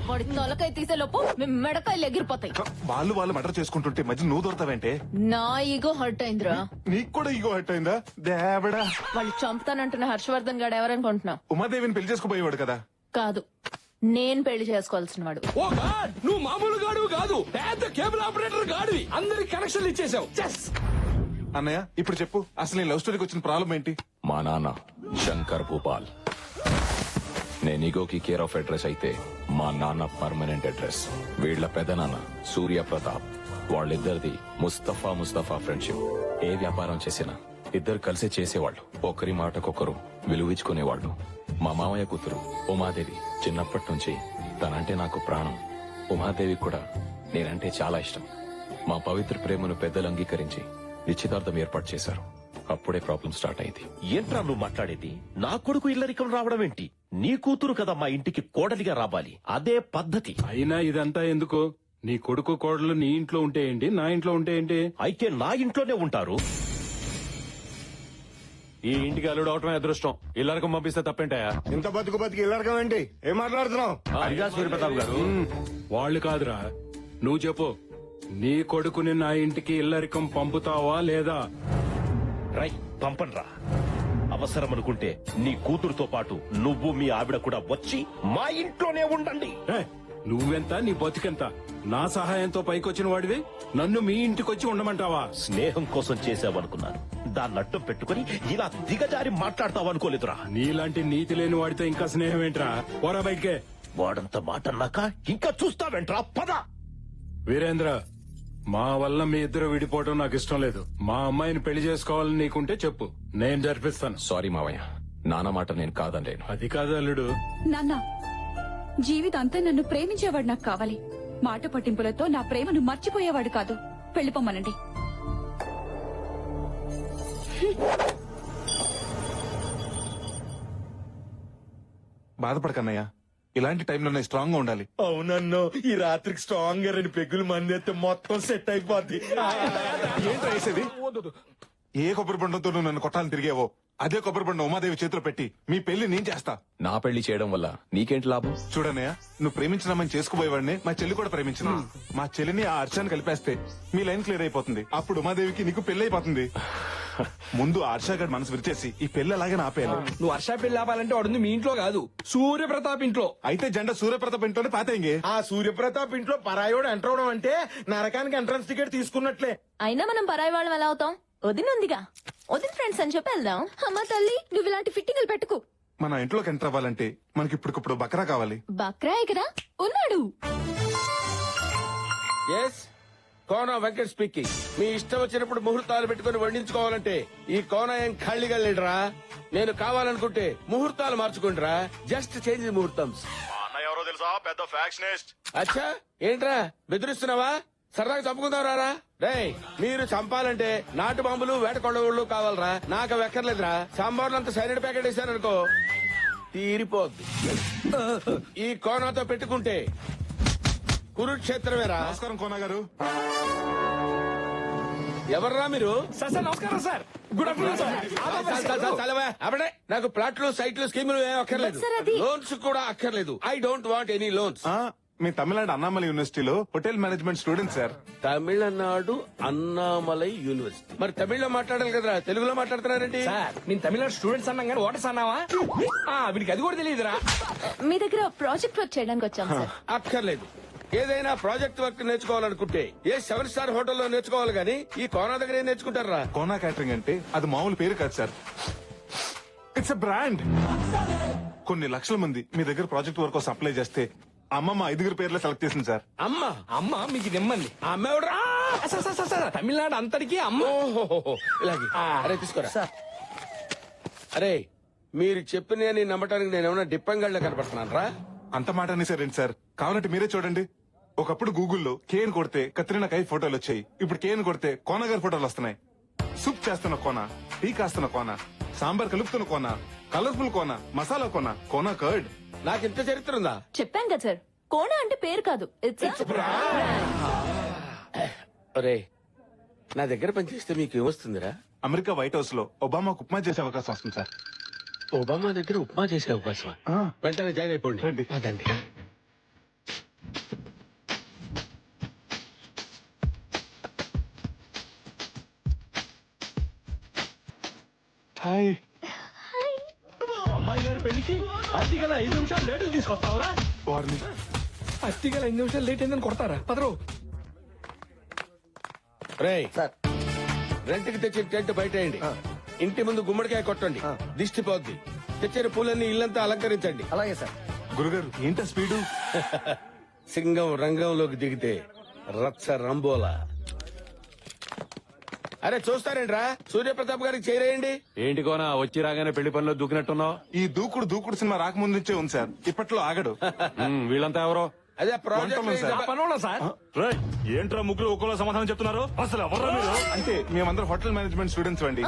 వాడి తొలకాయ తీసే లోపు మీ మెడకాయలు ఎగిరిపోతాయి. వాళ్ళు మర్డర్ చేసుకుంటుంటే మధ్య నువ్వు దొరతావంటే? నా ఈగో హర్ట్ అయిందిరా. నీకు కూడా ఈగో హర్ట్ అయిందా? దేవడా, వాళ్ళు చంపుతానంటున్న హర్షవర్ధన్ గాడు ఎవరనుకుంటున్నావు? ఉమాదేవిని పెళ్లి చేసుకోబోయేవాడు కదా? కాదు, నేను పెళ్లి చేసుకోవాల్సిన వాడు. ఓ గాడ్, నువ్వు మామూలు గాడు కాదు, పెద్ద కేబుల్ ఆపరేటర్ గాడివి. అందరికి కనెక్షన్లు ఇచ్చేసావు. అన్నయ్య ఇప్పుడు చెప్పు, అసలు నీ లవ్ స్టోరీకి వచ్చిన ప్రాబ్లం ఏంటి? మా నాన్న శంకర్ భూపాల్. నేను ఈగోకి కేర్ ఆఫ్ అడ్రస్ అయితే మా నాన్న పర్మనెంట్ అడ్రస్. వీళ్ల పెదనాన్న సూర్య ప్రతాప్. వాళ్ళిద్దరిది ముస్తఫా ఫ్రెండ్షిప్. ఏ వ్యాపారం చేసినా ఇద్దరు కలిసి చేసేవాళ్ళు. ఒకరి మాటకొకరు విలువించుకునేవాళ్ళు. మా మామయ్య కూతురు ఉమాదేవి చిన్నప్పటి నుంచి తనంటే నాకు ప్రాణం. ఉమాదేవి కూడా నేనంటే చాలా ఇష్టం. మా పవిత్ర ప్రేమను పెద్దలు అంగీకరించి నిశ్చితార్థం ఏర్పాటు చేశారు. అప్పుడే ప్రాబ్లం స్టార్ట్ అయింది. ఏంట్రా నువ్వు మాట్లాడేది? నా కొడుకు ఇల్లరికం రావడం ఏంటి? నీ కూతురు కదా మా ఇంటికి కోడలిగా రావాలి, అదే పద్ధతి. అయినా ఇదంతా ఎందుకు? నీ కొడుకు కోడలు నీ ఇంట్లో ఉంటే ఏంటి, నా ఇంట్లో ఉంటే ఏంటి? అయితే నా ఇంట్లోనే ఉంటారు. ఈ ఇంటికి అల్లుడు అవటమే అదృష్టం. ఇల్లరకం పంపిస్తే తప్పేంటాయా? ఇంత బతికి ఇల్లరకం ఏంటి? ఏం మాట్లాడుతున్నావు? అడిగా సూర్యప్రతాప్ గారు. వాళ్ళు కాదురా, నువ్వు చెప్పు. నీ కొడుకుని నా ఇంటికి ఇల్లరికం పంపుతావా లేదా? రై పంపన్రా. అవసరం అనుకుంటే నీ కూతురుతో పాటు నువ్వు మీ ఆవిడ కూడా వచ్చి మా ఇంట్లోనే ఉండండి. నువ్వెంత, నీ బతికెంత? నా సహాయంతో పైకొచ్చిన వాడివి నన్ను మీ ఇంటికొచ్చి ఉండమంటావా? స్నేహం కోసం చేసావనుకున్నాను, దాన్ని అడ్డం పెట్టుకుని ఇలా దిగజారి మాట్లాడతావనుకోలేదురా. నీలాంటి నీతి లేని వాడితో ఇంకా స్నేహం ఏంట్రా? పోరా బయటికే. వాడంత మాట అన్నాక ఇంకా చూస్తావేంట్రా? పద. వీరేంద్ర, మా వల్ల మీ ఇద్దరు విడిపోవటం నాకు ఇష్టం లేదు. మా అమ్మాయిని పెళ్లి చేసుకోవాలని నీకుంటే చెప్పు, నేను జరిపిస్తాను. సారీ మావయ్య, నాన్న మాట నేను కాదనలేను. అది కాదు అల్లుడు. నాన్న, జీవితాంతా నన్ను ప్రేమించేవాడు నాకు కావాలి. మాట పట్టింపులతో నా ప్రేమను మర్చిపోయేవాడు కాదు. పెళ్లిపోమ్మనండి. బాధపడకన్నయ్య, ఇలాంటి టైంలోనే స్ట్రాంగ్ గా ఉండాలి. అవునన్నో, ఈ రాత్రికి స్ట్రాంగ్ గా 2 పెగ్గులు మంది అయితే మొత్తం సెట్ అయిపోద్ది. ఏంటో వేసేది? ఏ కొబ్బరి బండంతో నువ్వు నన్ను కొట్టాలని తిరిగేవో అదే కొబ్బరి బండ ఉమాదేవి చేతిలో పెట్టి మీ పెళ్లి నేను చేస్తా. నా పెళ్లి చేయడం వల్ల నీకేంటి లాభం? చూడన్నయ్య, నువ్వు ప్రేమించిన అమ్మని చేసుకుపోయేవాడిని మా చెల్లి కూడా ప్రేమించిన. మా చెల్లిని ఆ హర్షాన్ని కలిపేస్తే మీ లైన్ క్లియర్ అయిపోతుంది. అప్పుడు ఉమాదేవికి నీకు పెళ్లి అయిపోతుంది. ముందు హర్ష గారి మనసు విరిచేసి ఈ పెళ్లి అలాగే ఆపేయాలి. నువ్వు వర్ష పెళ్లి ఆపాలంటే వాడుంది మీ ఇంట్లో కాదు, సూర్యప్రతాప్ ఇంట్లో. అయితే జెండా సూర్యప్రతాప్ ఇంట్లోనే పాతేంగే. ఆ సూర్యప్రతాప్ ఇంట్లో పరాయోడు ఎంటర్ అవడం అంటే నరకానికి ఎంట్రన్స్ టికెట్ తీసుకున్నట్లే. అయినా మనం పరాయి వాళ్ళం ఎలా అవుతాం? వదినుందిగా, వదిన ఫ్రెండ్స్ అని చెప్పి వెళ్దాం. అమ్మా తల్లి, నువ్వు ఇలాంటి ఫిట్టింగ్లు పెట్టుకు. మన ఇంట్లోకి ఎంటర్ అవ్వాలంటే మనకి ఇప్పటికప్పుడు బకరా కావాలి. బక్రాయ్ కదా ఉన్నాడు. Yes, Kona Venkat speaking. మీ ఇష్టం వచ్చినప్పుడు ముహూర్తాలు పెట్టుకుని వండించుకోవాలంటే ఈ కోన ఏం ఖాళీగా లేడురా. నేను కావాలనుకుంటే ముహూర్తాలు మార్చుకుంటారా. జస్ట్ చేంజ్ ముహూర్తం. ఎవరో తెలుసా? పెద్ద ఫ్యాక్షనిస్ట్. అచ్చా, ఏంట్రా బెదిరిస్తున్నావా? సరదాగా చంపుకుందాం రారా. రేయ్, మీరు చంపాలంటే నాటు బాంబులు వేట కొడవుళ్ళు కావాలరా. నాకు అవి ఎక్కర్లేదురా. సాంబార్లు అంత సైలెంట్ ప్యాకెట్ వేసారనుకో తీరిపోద్ది. ఈ కోనాతో పెట్టుకుంటే కురుక్షేత్రమేరా. నమస్కారం కోన గారు. ఎవర్రా మీరు? సార్ నమస్కారం సార్. Good afternoon sir. అప్పుడే నాకు ప్లాట్లు సైట్లు స్కీములు ఏం అక్కర్లేదు. లోన్స్ కూడా అక్కర్లేదు. I don't want any loans. మీ తమిళనాడు అన్నామలై యూనివర్సిటీలో hotel management student sir. Tamil Nadu Annamalai university. మరి తమిళ్లో మాట్లాడాలి కదరా, తెలుగులో మాట్లాడుతున్నారేంటి? సార్, నేను తమిళనాడు స్టూడెంట్స్ అన్నాం కానీ ఓటర్స్ అన్నావా? వీడికి అది కూడా తెలియదురా. మీ దగ్గర ప్రాజెక్ట్ వర్క్ చేయడానికి వచ్చాం సార్. అక్కర్లేదు. ఏదైనా ప్రాజెక్ట్ వర్క్ నేర్చుకోవాలనుకుంటే ఏ 7 స్టార్ హోటల్లో నేర్చుకోవాలి గానీ ఈ కోనా దగ్గర ఏం నేర్చుకుంటారా? కోనా క్యాటరింగ్ అంటే అది మామూలు పేరు కాదు సార్. It's a brand. కొన్ని లక్షల మంది మీ దగ్గర ప్రాజెక్ట్ వర్క్ కోసం అప్లై చేస్తే అమ్మ మా 5 పేర్లు సెలెక్ట్ చేసింది సార్. అమ్మ మీకు నిమ్మంది. ఆ అమ్మ ఎవడరా? తమిళనాడు అంతటికి అమ్మ. ఇలాగే. అరే తీసుకోరా. అరే, మీరు చెప్పిన నమ్మటానికి నేను ఏమన్నా డిప్పంగళ్ళ కనపడుతున్నాను రా. అంత మాట అనేసారేంటి సార్? కావాలంటే మీరే చూడండి. ఒకప్పుడు గూగుల్లో కేన్ కొడితే కత్రినా కై ఫోటోలు వచ్చాయి. ఇప్పుడు కేన్ కొడితే కోన గారి ఫోటోలు వస్తున్నాయి. సూప్ చేస్తున్న కోన, టీ కాస్తున్న కోన, సాంబార్ కలుపుతున్న కోన, కలర్ఫుల్ కోన, మసాలా కోన, కోన కర్డ్. నాకింత చరిత్ర ఉందా? చెప్పాం కదా సార్, కోన అంటే పేరు కాదు, ఇట్స్ అరే, నా దగ్గర పనిచేస్తే మీకు ఏమొస్తుందిరా? అమెరికా వైట్ హౌస్ లో ఒబామాకు ఉప్మా చేసే అవకాశం వస్తుంది సార్. ఒబామా దగ్గర ఉప్మా చేసే అవకాశం? వెంటనే జాయిన్ అయిపోండి. అదండి. హాయ్. అమ్మాయి గారి పెళ్లికి అతిగల 5 నిమిషాలు లేట్ తీసుకొస్తావరా? అతిగల 5 నిమిషాలు లేట్ అయిందని కొడతారా? పదరు. రేయ్ సార్, రెంట్ కి తెచ్చిన టెంట్ బయటేయండి. ఇంటి ముందు గుమ్మడికాయ కొట్టండి, దిష్టి పోద్ది. తెచ్చిన పూలన్నీ ఇల్లంతా అలంకరించండి. అలాగే సార్. గురుగారు ఏంటా స్పీడు? సింగం రంగంలోకి దిగితే రచ్చ రంబోలా. అరే చూస్తారేంట్రా, సూర్యప్రతాప్ గారికి చేరేయండి. ఏంటి కోనా వచ్చి రాగానే పెళ్లి పనిలో దూకినట్టున్నావు? ఈ దూకుడు సినిమా రాకముందు నుంచే ఉంది సార్. ఇప్పట్లో ఆగడు. వీళ్ళంతా ఎవరో? అదే ప్రాజెక్ట్ సార్. ఏంట్రా ముగ్గురు ఒక్కోలా సమాధానం చెప్తున్నారు? అసలు ఎవరా మీరు? అంటే మేమందరం హోటల్ మేనేజ్మెంట్ స్టూడెంట్స్ అండి.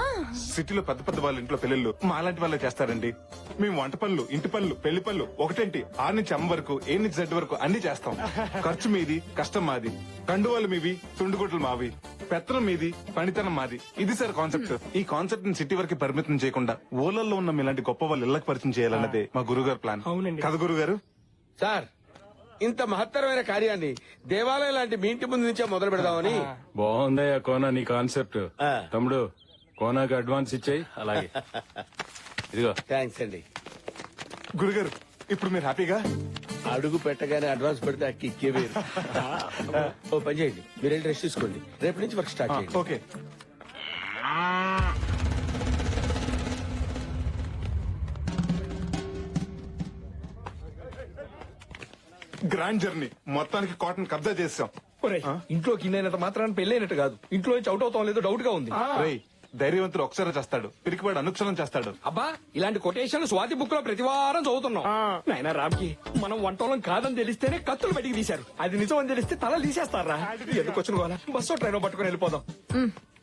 సిటీలో పెద్ద పెద్ద వాళ్ళ ఇంట్లో పెళ్లిళ్ళు మా అలాంటి వాళ్ళే చేస్తారండి. మేము వంట పనులు, ఇంటి పనులు, పెళ్లి పనులు ఒకటేంటి 6 నుంచి M వరకు, A నుంచి Z వరకు అన్ని చేస్తాం. ఖర్చు మీది, కష్టం మాది. కండువాలు మీవి, తుండుగుడ్లు మావి. పెత్తనం మీది, పనితనం మాది. ఇది సార్ కాన్సెప్ట్. ఈ కాన్సెప్ట్ ని సిటీ వరకు పరిమితం చేయకుండా ఊళ్ళల్లో ఉన్న మీలాంటి గొప్ప వాళ్ళు ఇళ్లకు పరిచయం చేయాలన్నదే మా గురుగారు ప్లాన్. కదా గురుగారు? సార్, ఇంత మహత్తరమైన కార్యాన్ని దేవాలయం లాంటి మీ ఇంటి ముందు నుంచే మొదలు పెడదామని. బాగుందయ్యా కోనా నీ కాన్సెప్ట్. తమ్ముడు కోనాకి అడ్వాన్స్ ఇచ్చాయి. అలాగే. ఇదిగో. థ్యాంక్స్ అండి. గురుగారు ఇప్పుడు మీరు హ్యాపీగా? అడుగు పెట్టగానే అడ్వాన్స్ పెడితే ఆ కిక్కే వేరు. ఓ పని చేయండి, మీరు వెళ్ళి రెస్ట్ తీసుకోండి. రేపటి నుంచి వర్క్ స్టార్ట్ చేయండి. ఓకే. గ్రాండ్ జర్నీ మొత్తానికి కాటన్ కబ్జా చేసాం. ఇంట్లోకి ఇన్నైనంత మాత్రాన్ని పెళ్ళైనట్టు కాదు. ఇంట్లో నుంచి అవుట్ అవుతాం లేదో డౌట్ గా ఉంది. ధైర్యవంతుడు ఒకసారి చేస్తాడు, పిరికివాడు అనుక్షణం చేస్తాడు. అబ్బా, ఇలాంటి కొటేషన్ స్వాతి బుక్ లో ప్రతి వారం చదువుతున్నాం. నాయనా రామ్కి మనం వంటోళం కాదని తెలిస్తేనే కత్తులు బయటికి తీశారు. అది నిజం అని తెలిస్తే తల తీసేస్తారా? ఎందుకు వచ్చిన గోలా? బస్సు ట్రైన్ పట్టుకుని వెళ్ళిపోదాం.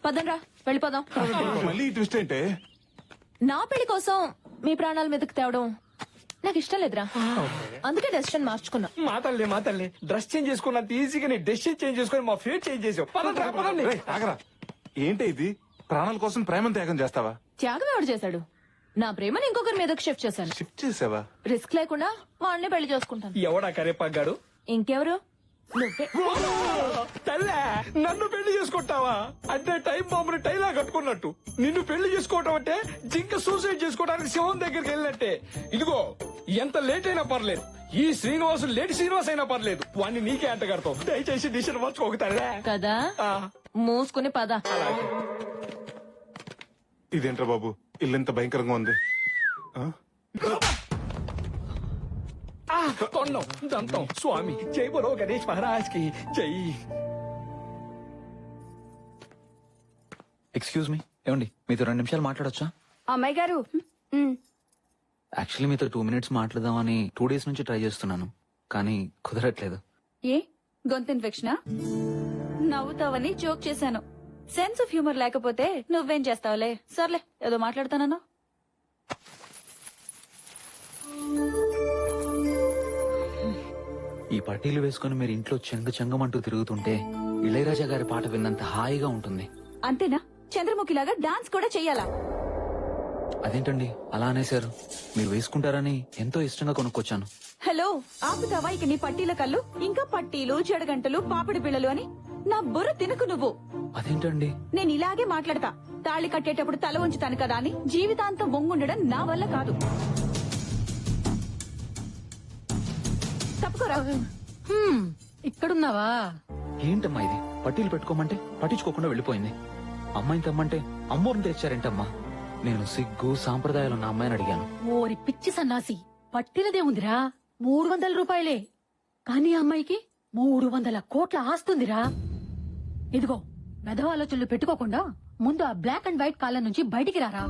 పదండ్రా వెళ్ళిపోదాం. మళ్ళీ ట్విస్ట్ ఏంటే? నా పెళ్లి కోసం మీ ప్రాణాల మీదకి తేవడం నాకు ఇష్టం లేదురా. అందుకే డెసిషన్ మార్చుకున్నా. మా తల్లి డ్రెస్ చేంజ్ చేసుకున్నంత ఈజీగా నీ డెసిషన్ చేంజ్ చేసుకుని మా ఫేట్ చేంజ్ చేసావు. ఆగరా, ఏంటి ఇది? ప్రాణాల కోసం ప్రేమను త్యాగం చేస్తావా? త్యాగం ఎవడు చేశాడు? నా ప్రేమను ఇంకొకరి మీదకి షిఫ్ట్ చేశాను. షిఫ్ట్ చేసావా? రిస్క్ లేకుండా వాడిని పెళ్లి చేసుకుంటాను. ఎవడా కరేపాగాడు? ఇంకెవరు? నువ్వే. తల్లే, నన్ను పెళ్లి చేసుకుంటావా? అంటే టైం బాంబుని టైలా కట్టుకున్నట్టు నిన్ను పెళ్లి చేసుకోవటం అంటే జింక సూసైడ్ చేసుకోవడానికి సింహం దగ్గరికి వెళ్ళినట్టే. ఇదిగో, ఎంత లేట్ అయినా పర్లేదు, ఈ శ్రీనివాసు లేట్ శ్రీనివాస్ అయినా పర్లేదు, వాడిని నీకే అంట కడతావు. దయచేసి డిసిషన్ మార్చుకోగతారా కదా? మూసుకుని పద. ఇదేంట్రా బాబు, ఇల్లు ఎంత భయంకరంగా ఉంది. తొండం దంతం స్వామి, జై బలో గణేష్ మహారాజ్ కి జై. ఎక్స్క్యూజ్ మీ, ఏమండి మీతో 2 నిమిషాలు మాట్లాడొచ్చా? అమ్మాయి గారు, యాక్చువల్లీ మీతో 2 మినిట్స్ మాట్లాడదామని 2 డేస్ నుంచి ట్రై చేస్తున్నాను, కానీ కుదరట్లేదు. ఏ గొంతు ఇన్ఫెక్షనా? నవ్వుతావని జోక్ చేశాను. సెన్స్ ఆఫ్ హ్యూమర్ లేకపోతే నువ్వేం చేస్తావులే. సర్లే, ఏదో మాట్లాడతానన్నా. ఈ పట్టీలు వేసుకుని మీరు ఇంట్లో చెంగమంటూ తిరుగుతుంటే ఇళయరాజా గారి పాట విన్నంత హాయిగా ఉంటుంది. అంతేనా? చంద్రముఖిలాగా డాన్స్ కూడా చెయ్యాలా? అదేంటండి అలా అనేశారు? మీరు వేసుకుంటారని ఎంతో ఇష్టంగా కొనుక్కొచ్చాను. హలో, ఆపుతావా ఇక నీ పట్టీల కళ్ళు? ఇంకా పట్టీలు, చెడగంటలు, పాపిడి పిల్లలు అని నా బుర్ర తినకు నువ్వు. అదేంటండి? నేను ఇలాగే మాట్లాడతా. తాళి కట్టేటప్పుడు తల ఉంచుతాను కదా అని జీవితాంతం వంగుండడం నా వల్ల కాదు. తప్పుకోరా. ఇక్కడున్నావా? ఏంటమ్మా ఇది? పట్టీలు పెట్టుకోమంటే పట్టించుకోకుండా వెళ్ళిపోయింది. అమ్మాయిని తెమ్మంటే అమ్మోరిని తెచ్చారేంటమ్మా? నేను సిగ్గు సాంప్రదాయాలు ఉన్న అమ్మాయిని అడిగాను. ఓరి పిచ్చి సన్నాసి, పట్టినదే ఉందిరా 300 రూపాయలే, కానీ అమ్మాయికి 300 కోట్ల ఆస్తుందిరా. ఇదిగో, మెదవ ఆలోచనలు పెట్టుకోకుండా ముందు ఆ బ్లాక్ అండ్ వైట్ కాలం నుంచి బయటికి రారా.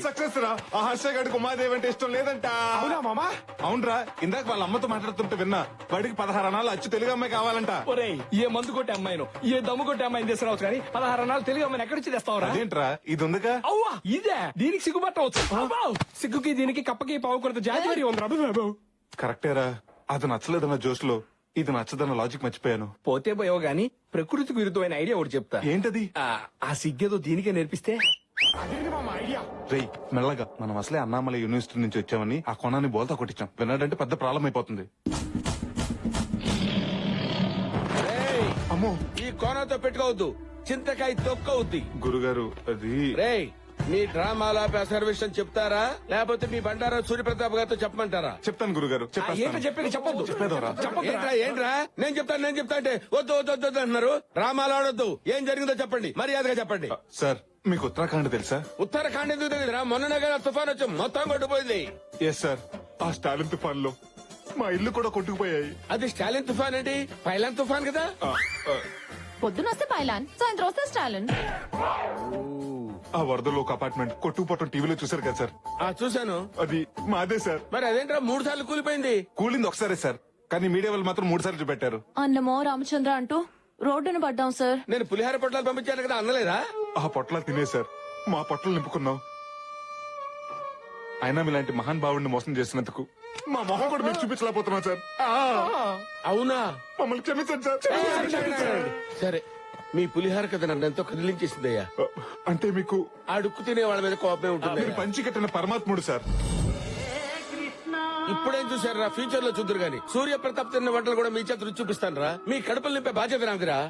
సక్సెస్ రా. ఆ హర్ష గడికి ఉమాదేవి అంటే ఇష్టం లేదంట. అవునా మామా? అవునరా, ఇందాక వాళ్ళ అమ్మతో మాట్లాడుతుంటే విన్నా. వాడికి 16 అనాలు అచ్చు తెలుగు అమ్మాయి కావాలంట. ఒరేయ్, ఏ మందు కొట్టే అమ్మాయిను, ఏ దమ్ము కొట్టే అమ్మాయిని తీసుకురావచ్చు, కానీ 16 అన్నాలు తెలుగు అమ్మాయిని ఎక్కడి నుంచి తెస్తావరా? అదేంట్రా, ఇది ఉందిగా. అవ్వా, ఇదే దీనికి సిగ్గుపట్టవచ్చు. సిగ్గుకి దీనికి కప్పకి పావు కొరత జాతి ఉంది. కరెక్టేరా, అది నచ్చలేదన్న జోష్లో ఇది నచ్చదన్న లాజిక్ మర్చిపోయాను. పోతే పోయావు గాని ప్రకృతికి విరుద్ధమైన ఐడియా ఒకటి చెప్తా. ఏంటది? ఆ సిగ్గేదో దీనికే నేర్పిస్తే. రేయ్, మెల్లగా, మనం అసలే అన్నామలై యూనివర్సిటీ నుంచి వచ్చామని ఆ కొనాన్ని బోల్తా కొట్టించాం. విన్నాడంటే పెద్ద ప్రాబ్లం అయిపోతుంది. అమ్మో, ఈ కోనతో పెట్టుకోవద్దు, చింతకాయ తొక్కవుద్ది. గురుగారు, అది రేయ్, మీ డ్రామాల అసర్వేషన్ చెప్తారా, లేకపోతే మీ బండారా సూర్యప్రతాప్ గారితో చెప్పమంటారా? చెప్తాను గురుగారు. ఏంటో చెప్పేది చెప్పొద్దు. ఏంట్రా నేను చెప్తా అంటే వద్దు వద్దు వద్దు వద్దు అంటున్నారు. డ్రామాలు ఆడొద్దు. ఏం జరిగిందో చెప్పండి, మర్యాదగా చెప్పండి. సార్, మీకు ఉత్తరాఖండ్ తెలుసా? ఉత్తరాఖండ్ ఎందుకు తెలియదురా? మొన్ననే కదా తుఫాన్ వచ్చి మొత్తం కొట్టుకుపోయింది. ఎస్ సార్, ఆ స్టాలిన్ తుఫాన్ లో మా ఇల్లు కూడా కొట్టుకుపోయాయి. అది స్టాలిన్ తుఫాన్ ఏంటి? పైలాన్ తుఫాన్ కదా. పొద్దున వస్తే పైలాన్, సాయంత్రం వస్తే స్టాలిన్. ఆ వరదలో ఒక అపార్ట్మెంట్ కొట్టుకుపోవటం టీవీలో చూసారు కదా సార్? చూశాను. అది మాదే సార్. మరి అదేంట్రా 3 సార్లు కూలిపోయింది? కూలింది ఒకసారే సార్, కానీ మీడియా వాళ్ళు మాత్రం 3 సార్లు చూపెట్టారు. అన్నమో రామచంద్ర అంటూ రోడ్డును పడ్డాం సార్. నేను పులిహార పొట్లాలు పంపించాను కదా, అన్నలేదా? ఆ పొట్ల తినేశారు, మా పొట్టలు నింపుకున్నాం. అయినా మీలాంటి మహాన్ భావుడిని మోసం చేసినందుకు మా మొహం కూడా మీకు చూపించలేకపోతున్నాం సార్. అవునా? మమ్మల్ని క్షమించండి సార్. సరే, మీ పులిహార కథ నన్ను ఎంతో కదిలించేసిందయ్యా. అంటే మీకు అడుక్కు తినే వాళ్ళ మీద కోపమే ఉంటుంది. మీరు పంచి కట్టిన పరమాత్ముడు సార్. ఇప్పుడేం చూసారా, ఫ్యూచర్ లో చూద్దరు గాని. సూర్యప్రతాప్ తిన్న వంటలు కూడా మీ చేత రుచి చూపిస్తాను రా. మీ కడుపులు నింపే బాధ్యత నాదిరా.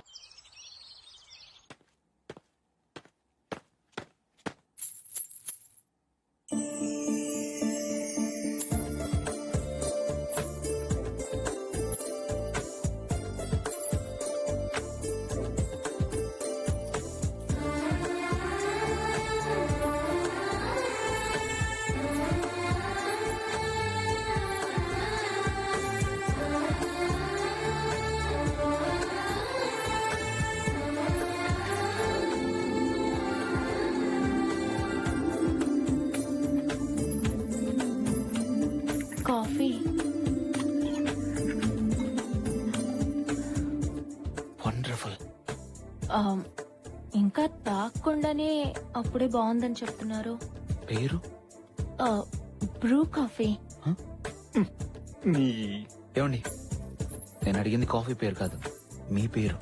కాఫీ. వండర్ఫుల్. ఇంకా తాగకుండానే అప్పుడే బాగుందని చెప్తున్నారు. పేరు? Bru coffee. ఏమండి, నేను అడిగింది కాఫీ పేరు కాదు, మీ పేరు.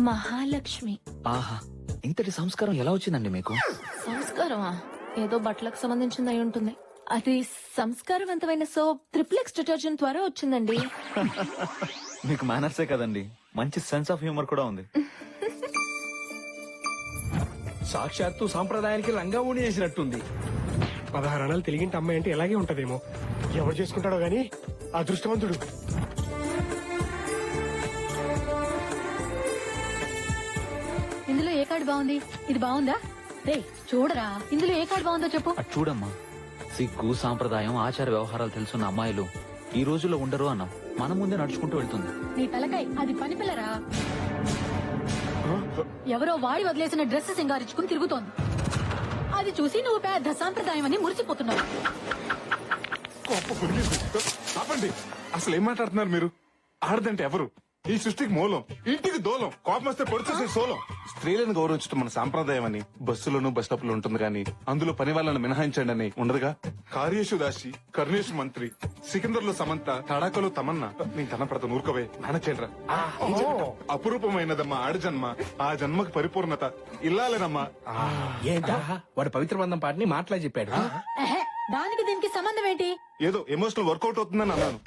మహాలక్ష్మి. ఆహా, ఇంతటి సంస్కారం ఎలా వచ్చిందండి మీకు? సంస్కారమా? ఏదో బట్టలకు సంబంధించింది అయి ఉంటుంది. అది సంస్కారవంతమైన సోప్ ట్రిప్లెక్స్ డిటర్జెంట్ ద్వారా వచ్చిందండి. మీకు మేనర్సే కదండి, మంచి సెన్స్ ఆఫ్ హ్యూమర్ కూడా ఉంది. సాక్షాత్తు సాంప్రదాయానికి రంగా ఊని చేసినట్టుంది. 16 అణాలు తెలిగింటి అమ్మాయి అంటే ఇలాగే ఉంటదేమో. ఎవరు చేసుకుంటాడో గాని అదృష్టవంతుడు. ఇందులో ఏ కార్డు బాగుంది? ఇది బాగుందా? రే చూడరా, ఇందులో ఏ కార్డు బాగుందో చెప్పు. అటు చూడమ్మా, సిగ్గు సాంప్రదాయం ఆచార వ్యవహారాలు తెలుసున్న అమ్మాయిలు ఈ రోజుల్లో ఉండరు అన్నాం. మన ముందే నడుచుకుంటూ వెళ్తుంది. నీ తలకాయ అది పని పిల్లరా. ఎవరో వాడి వదిలేసిన డ్రెస్ సింగారించుకుని తిరుగుతోంది. అది చూసి నువ్వు పెద్ద సాంప్రదాయం అని మురిసిపోతున్నావు. ఆపండి, అసలు ఏం మాట్లాడుతున్నారు మీరు? ఆడదంటే ఎవరు? ఈ సృష్టికి మూలం, ఇంటికి దూలం, కోపం వస్తే పొడిచేసే సోలం. స్త్రీలను గౌరవించడం మన సాంప్రదాయం అని బస్సులోను బస్ స్టాప్ లో ఉంటుంది కానీ అందులో పని వాళ్ళని మినహాయించండి అని ఉండదుగా. కార్యేషు దాసి, కర్ణేషు మంత్రి, సికిందర్ లో సమంత, తడాకలో తమన్నా. నేను తన ప్రత ఊరుకవే నానచేలరా. అపురూపమైనదమ్మా ఆడజన్మ, ఆ జన్మకు పరిపూర్ణత ఇల్లాలేనమ్మా. ఏంటా వాడు పవిత్ర బంధం పాటని మాటలా చెప్పాడు. దానికి దీనికి సంబంధం ఏంటి? ఏదో ఎమోషనల్ వర్కౌట్ అవుతుందని అన్నాను.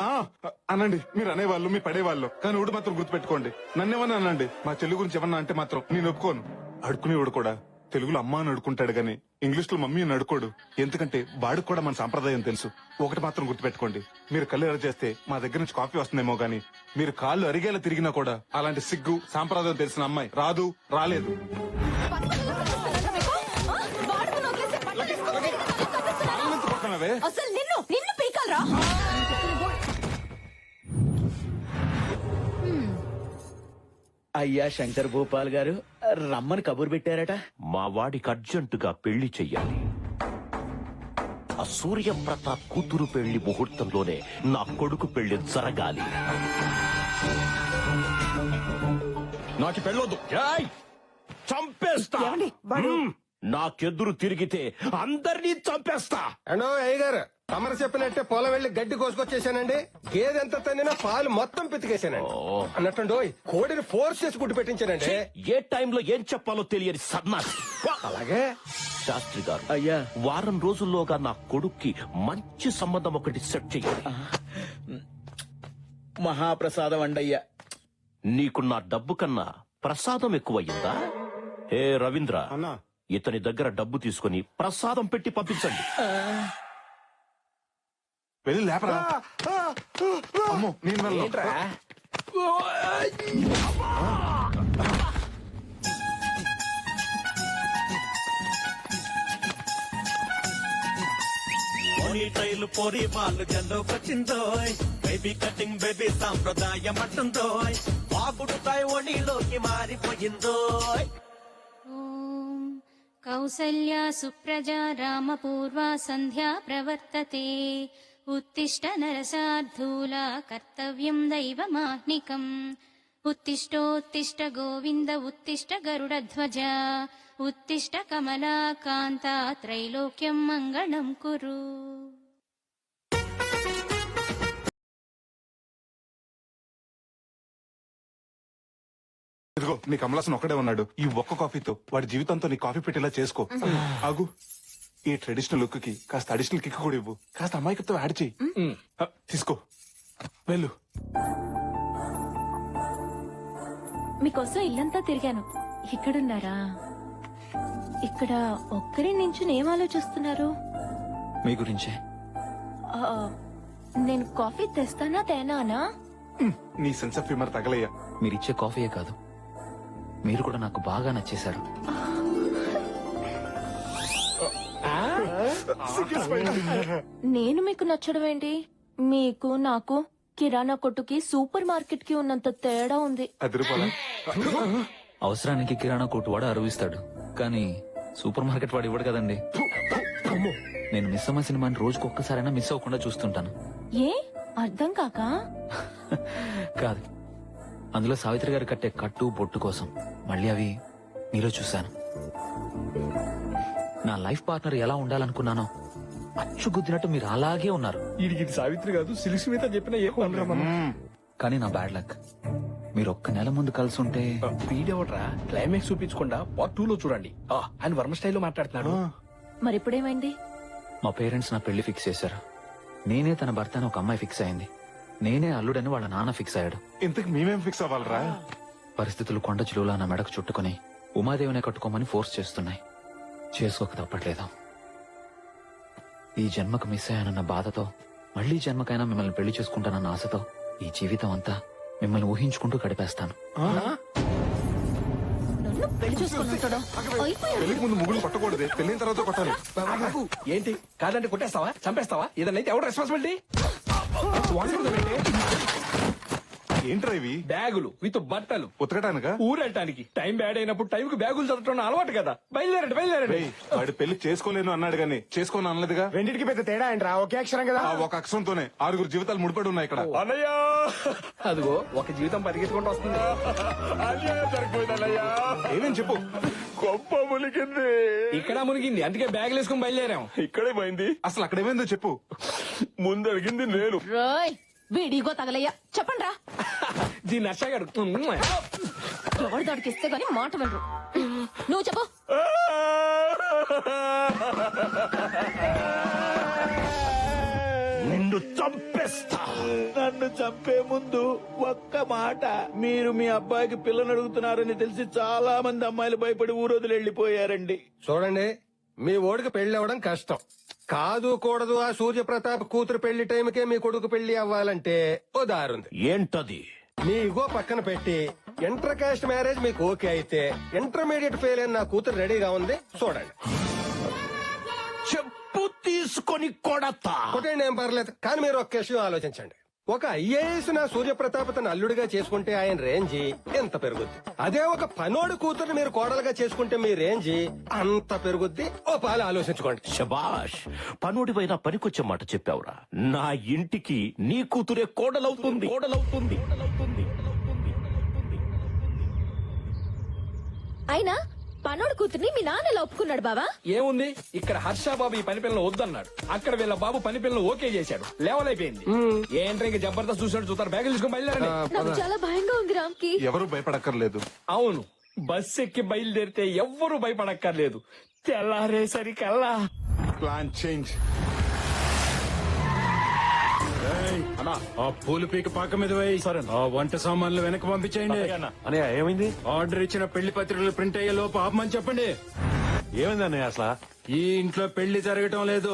అనండి, మీరు అనేవాళ్ళు, మీ పడేవాళ్ళు, కానీ ఊడు మాత్రం గుర్తుపెట్టుకోండి. నన్నేమన్నా అనండి, మా చెల్లి గురించి ఏమన్నా అంటే మాత్రం నేను ఒప్పుకోను. అడుకునేవాడు కూడా తెలుగులో అమ్మ అని అడుకుంటాడు గానీ ఇంగ్లీష్ లో మమ్మీ అని అడుకోడు. ఎందుకంటే వాడికి కూడా మన సాంప్రదాయం తెలుసు. ఒకటి మాత్రం గుర్తుపెట్టుకోండి, మీరు కళ్ళు ఎర్ర చేస్తే మా దగ్గర నుంచి కాఫీ వస్తుందేమో గానీ మీరు కాళ్ళు అరిగేలా తిరిగినా కూడా అలాంటి సిగ్గు సాంప్రదాయం తెలిసిన అమ్మాయి రాదు, రాలేదు. అసలు నిన్ను పీకాలరా? అయ్యా శంకర్ భూపాల్ గారు రమ్మని కబురు పెట్టారట. మా వాడికి అర్జెంటుగా పెళ్లి చెయ్యాలి. ఆ సూర్యప్రతాప్ కూతురు పెళ్లి ముహూర్తంలోనే నా కొడుకు పెళ్లి జరగాలి. నాకు పెళ్ళొద్దు, చంపేస్తా. నాకెదురు తిరిగితే అందరినీ చంపేస్తా. అండో అయ్యగారు, తమరు చెప్పినట్టే పొలం వెళ్లి గడ్డి కోసుకొచ్చేసానండి. గేదెంత తన్నినా పాలు మొత్తం పితికేశానండి. అన్నట్టు కోడిని ఫోర్స్ చేసి గుడ్డు పెట్టించానండి. ఏ టైంలో ఏం చెప్పాలో తెలియని సన్నాసి. అలాగే శాస్త్రి గారు, అయ్యా వారం రోజుల్లోగా నా కొడుక్కి మంచి సంబంధం ఒకటి సెట్ చెయ్యాలి. మహాప్రసాదం అండయ్యా. నీకు నా డబ్బు కన్నా ప్రసాదం ఎక్కువయ్యిందా? ఏ రవీంద్ర, ఇతని దగ్గర డబ్బు తీసుకుని ప్రసాదం పెట్టి పంపించండి. వెళ్ళి లేపరా. అమ్మో, నేను వెళ్ళను. టైర్లు పోరి వాళ్ళు జల్లోకొచ్చిందోయ్. బేబీ కటింగ్ బేబీ సాంప్రదాయం అంటుందోయ్. బాగుడుతాయి ఒడిలోకి మారిపోయిందోయ్. కౌసల్యా సుప్రజా రామపూర్వా సంధ్యా ప్రవర్తతే. ఉత్తిష్ట నరసార్థూలా కర్తవ్యం దైవమాహ్నికం. ఉత్తిష్టోత్తిష్ట గోవింద ఉత్తిష్ట గరుడధ్వజ. ఉత్తిష్ట కమలాకాంతా త్రైలోక్యం మంగళం కురు. ఇదిగో నీ కమలాసన్ ఒక్కడే ఉన్నాడు. ఈ ఒక్క కాఫీతో వాడి జీవితంతో నీ కాఫీ పెట్టేలా చేసుకో. ఆగు, ఈ ట్రెడిషనల్ లుక్ కి కాస్త అడిషనల్ కిక్ కూడా ఇవ్వు. కాస్త అమాయకత్వం యాడ్ చెయ్యి. తీసుకో, వెళ్ళు. మీకోసం ఇల్లంతా తిరిగాను. ఇక్కడున్నారా? ఇక్కడ ఒక్కరి నుంచి ఏం ఆలోచిస్తున్నారు? మీ గురించే. నేను కాఫీ తెస్తానా తేనానా? నీ సెన్స్ ఆఫ్ హ్యూమర్ తగలయ్యా. మీరిచ్చే కాఫీయే కాదు, మీరు కూడా నాకు బాగా నచ్చేశారు. నేను మీకు నచ్చడం ఏంటి? మీకు నాకు కిరాణా కొట్టుకి సూపర్ మార్కెట్ కి ఉన్నంత తేడా ఉంది. అవసరానికి కిరాణా కొట్టు వాడు అరువిస్తాడు, కానీ సూపర్ మార్కెట్ వాడు ఇవ్వడు కదండి. నేను మిస్ అమ్మ సినిమాని రోజుకు ఒక్కసారైనా మిస్ అవ్వకుండా చూస్తుంటాను. ఏ అర్థం కాక కాదు, అందులో సావిత్రి గారు కట్టే కట్టు బొట్టు కోసం మళ్ళీ అవి మీలో చూశాను. నా లైఫ్ పార్ట్నర్ ఎలా ఉండాలనుకున్నానో అచ్చుగుద్దినట్టు మీరు అలాగే ఉన్నారు. ఇది సావిత్రి కాదు, సిలిసి మీద చెప్పిన ఏ కానీ నా బ్యాడ్ లక్, మీరు ఒక్క నెల ముందు కలిసి ఉంటే. వీడెవడ్రా క్లైమాక్స్ చూపించకుండా పార్ట్ 2 లో చూడండి. ఆయన వర్మ స్టైల్లో మాట్లాడుతున్నాడు. మరి ఇప్పుడేమైంది? మా పేరెంట్స్ నా పెళ్లి ఫిక్స్ చేశారు. నేనే తన భర్త అని ఒక అమ్మాయి ఫిక్స్ అయింది. నేనే అల్లుడని వాళ్ళ నాన్న ఫిక్స్ అయ్యాడు. ఇంతకు మేమేం ఫిక్స్ అవ్వాలరా? పరిస్థితులు కొండ చిలువలా నా మెడకు చుట్టుకుని ఉమాదేవినే కట్టుకోమని ఫోర్స్ చేస్తున్నాయి. చేసుకోక తప్పట్లేదు. ఈ జన్మకు మిస్ అయ్యానన్న బాధతో, మళ్లీ జన్మకైనా మిమ్మల్ని పెళ్లి చేసుకుంటానన్న ఆశతో ఈ జీవితం అంతా మిమ్మల్ని ఊహించుకుంటూ గడిపేస్తాను. పెళ్లికి ముందు ముగ్గులు కొట్టకూడదు, పెళ్ళిన తర్వాత కొట్టాలి. ఏంటి కాదంటే కొట్టేస్తావా, చంపేస్తావా? ఏదైనా ఎవరు రెస్పాన్సిబిలిటీ? ఏంట్రా ఇవి? బ్యాగులు విత్ బట్టలు ఉతకటానికా? ఊరెళ్ళటానికి. టైం బ్యాడ్ అయినప్పుడు టైంకి బ్యాగులు చదవటం అలవాటు కదా. బయలుదేరండి. వాడు పెళ్లి చేసుకోలేను అన్నాడు గానీ చేసుకోను అనలేదుగా. రెండింటికి పెద్ద తేడా ఏంట్రా? ఒకే అక్షరం కదా. ఆ ఒక అక్షరంతోనే 6 జీవితాలు ముడిపడి ఉన్నాయి ఇక్కడ. అన్నయ్యా, అదిగో ఒక జీవితం పరిగెత్తుకుంటూ వస్తుంది. ఏమేం చెప్పు. గొప్ప మునిగింది. ఇక్కడ మునిగింది, అందుకే బ్యాగులు వేసుకుని బయలుదేరాం. ఇక్కడే పోయింది. అసలు అక్కడేమైందో చెప్పు. ముందు అడిగింది నేను. వీడిగో తగలయ్యా, చెప్పండి రా. దీన్ని నచ్చగాడు ఎవరి దాడికి ఇస్తే గానీ మాట వినరు. నువ్వు చెప్పు. నిన్ను చంపేస్తా. నన్ను చంపే ముందు ఒక్క మాట. మీరు మీ అబ్బాయికి పిల్లని అడుగుతున్నారని తెలిసి చాలా మంది అమ్మాయిలు భయపడి ఊరోజులు వెళ్లిపోయారండి. చూడండి, మీ ఓడికి పెళ్లి అవ్వడం కష్టం కాదు. కూడదు. ఆ సూర్యప్రతాప్ కూతురు పెళ్లి టైంకే మీ కొడుకు పెళ్లి అవ్వాలంటే ఓ దారుంది. ఏంటది? మీ ఇగో పక్కన పెట్టి ఇంటర్ కాస్ట్ మ్యారేజ్ మీకు ఓకే అయితే, ఇంటర్మీడియట్ ఫెయిల్ అయిన నా కూతురు రెడీగా ఉంది, చూడండి. చెప్పు తీసుకొని కొడతా. కొట్టండి, ఏం పర్లేదు. కానీ మీరు ఒక్క విషయం ఆలోచించండి. ఒక ఐఏఎస్ నా సూర్యప్రతాప్ తన అల్లుడిగా చేసుకుంటే ఆయన రేంజి ఎంత పెరుగుద్ది. అదే ఒక పనోడు కూతురు మీరు కోడలుగా చేసుకుంటే మీ రేంజి అంత పెరుగుద్ది. ఓ పాలు ఆలోచించుకోండి. శబాష్, పనుడిపైన పనికొచ్చే మాట చెప్పావురా. నా ఇంటికి నీ కూతురే కోడలవుతుంది. అయినా పనోడు కూతుర్ని మీ నాన్న ఎలా ఒప్పుకున్నాడు బావా? ఏముంది, ఇక్కడ హర్ష బాబు ఈ పని పిల్లలు వద్దన్నాడు. అక్కడ వీళ్ళ బాబు పని పిల్లలు ఓకే చేశాడు. లెవెలైపోయింది. ఏంట్రా ఇంకా జబర్దస్త్ చూసాడు. చూస్తారు, బ్యాగులు తీసుకుని బయలుదేరండి. నాకు చాలా భయంగా ఉంది రామ్కి. ఎవరు భయపడక్కర్లేదు. అవును, బస్ ఎక్కి బయలుదేరితే ఎవ్వరూ భయపడక్కర్లేదు. తెల్లారేసరికల్లా ప్లాన్ చేంజ్. ఆ పూలు పీక పాక మీద వేయి. ఆ వంట సామాన్లు వెనక్కి పంపించేయండి. ఏమైంది? ఆర్డర్ ఇచ్చిన పెళ్లి పత్రికలు ప్రింట్ అయ్యే లోపు ఆపమని చెప్పండి. ఏమైంది అన్నయ్య అసలు? ఈ ఇంట్లో పెళ్లి జరగటం లేదు.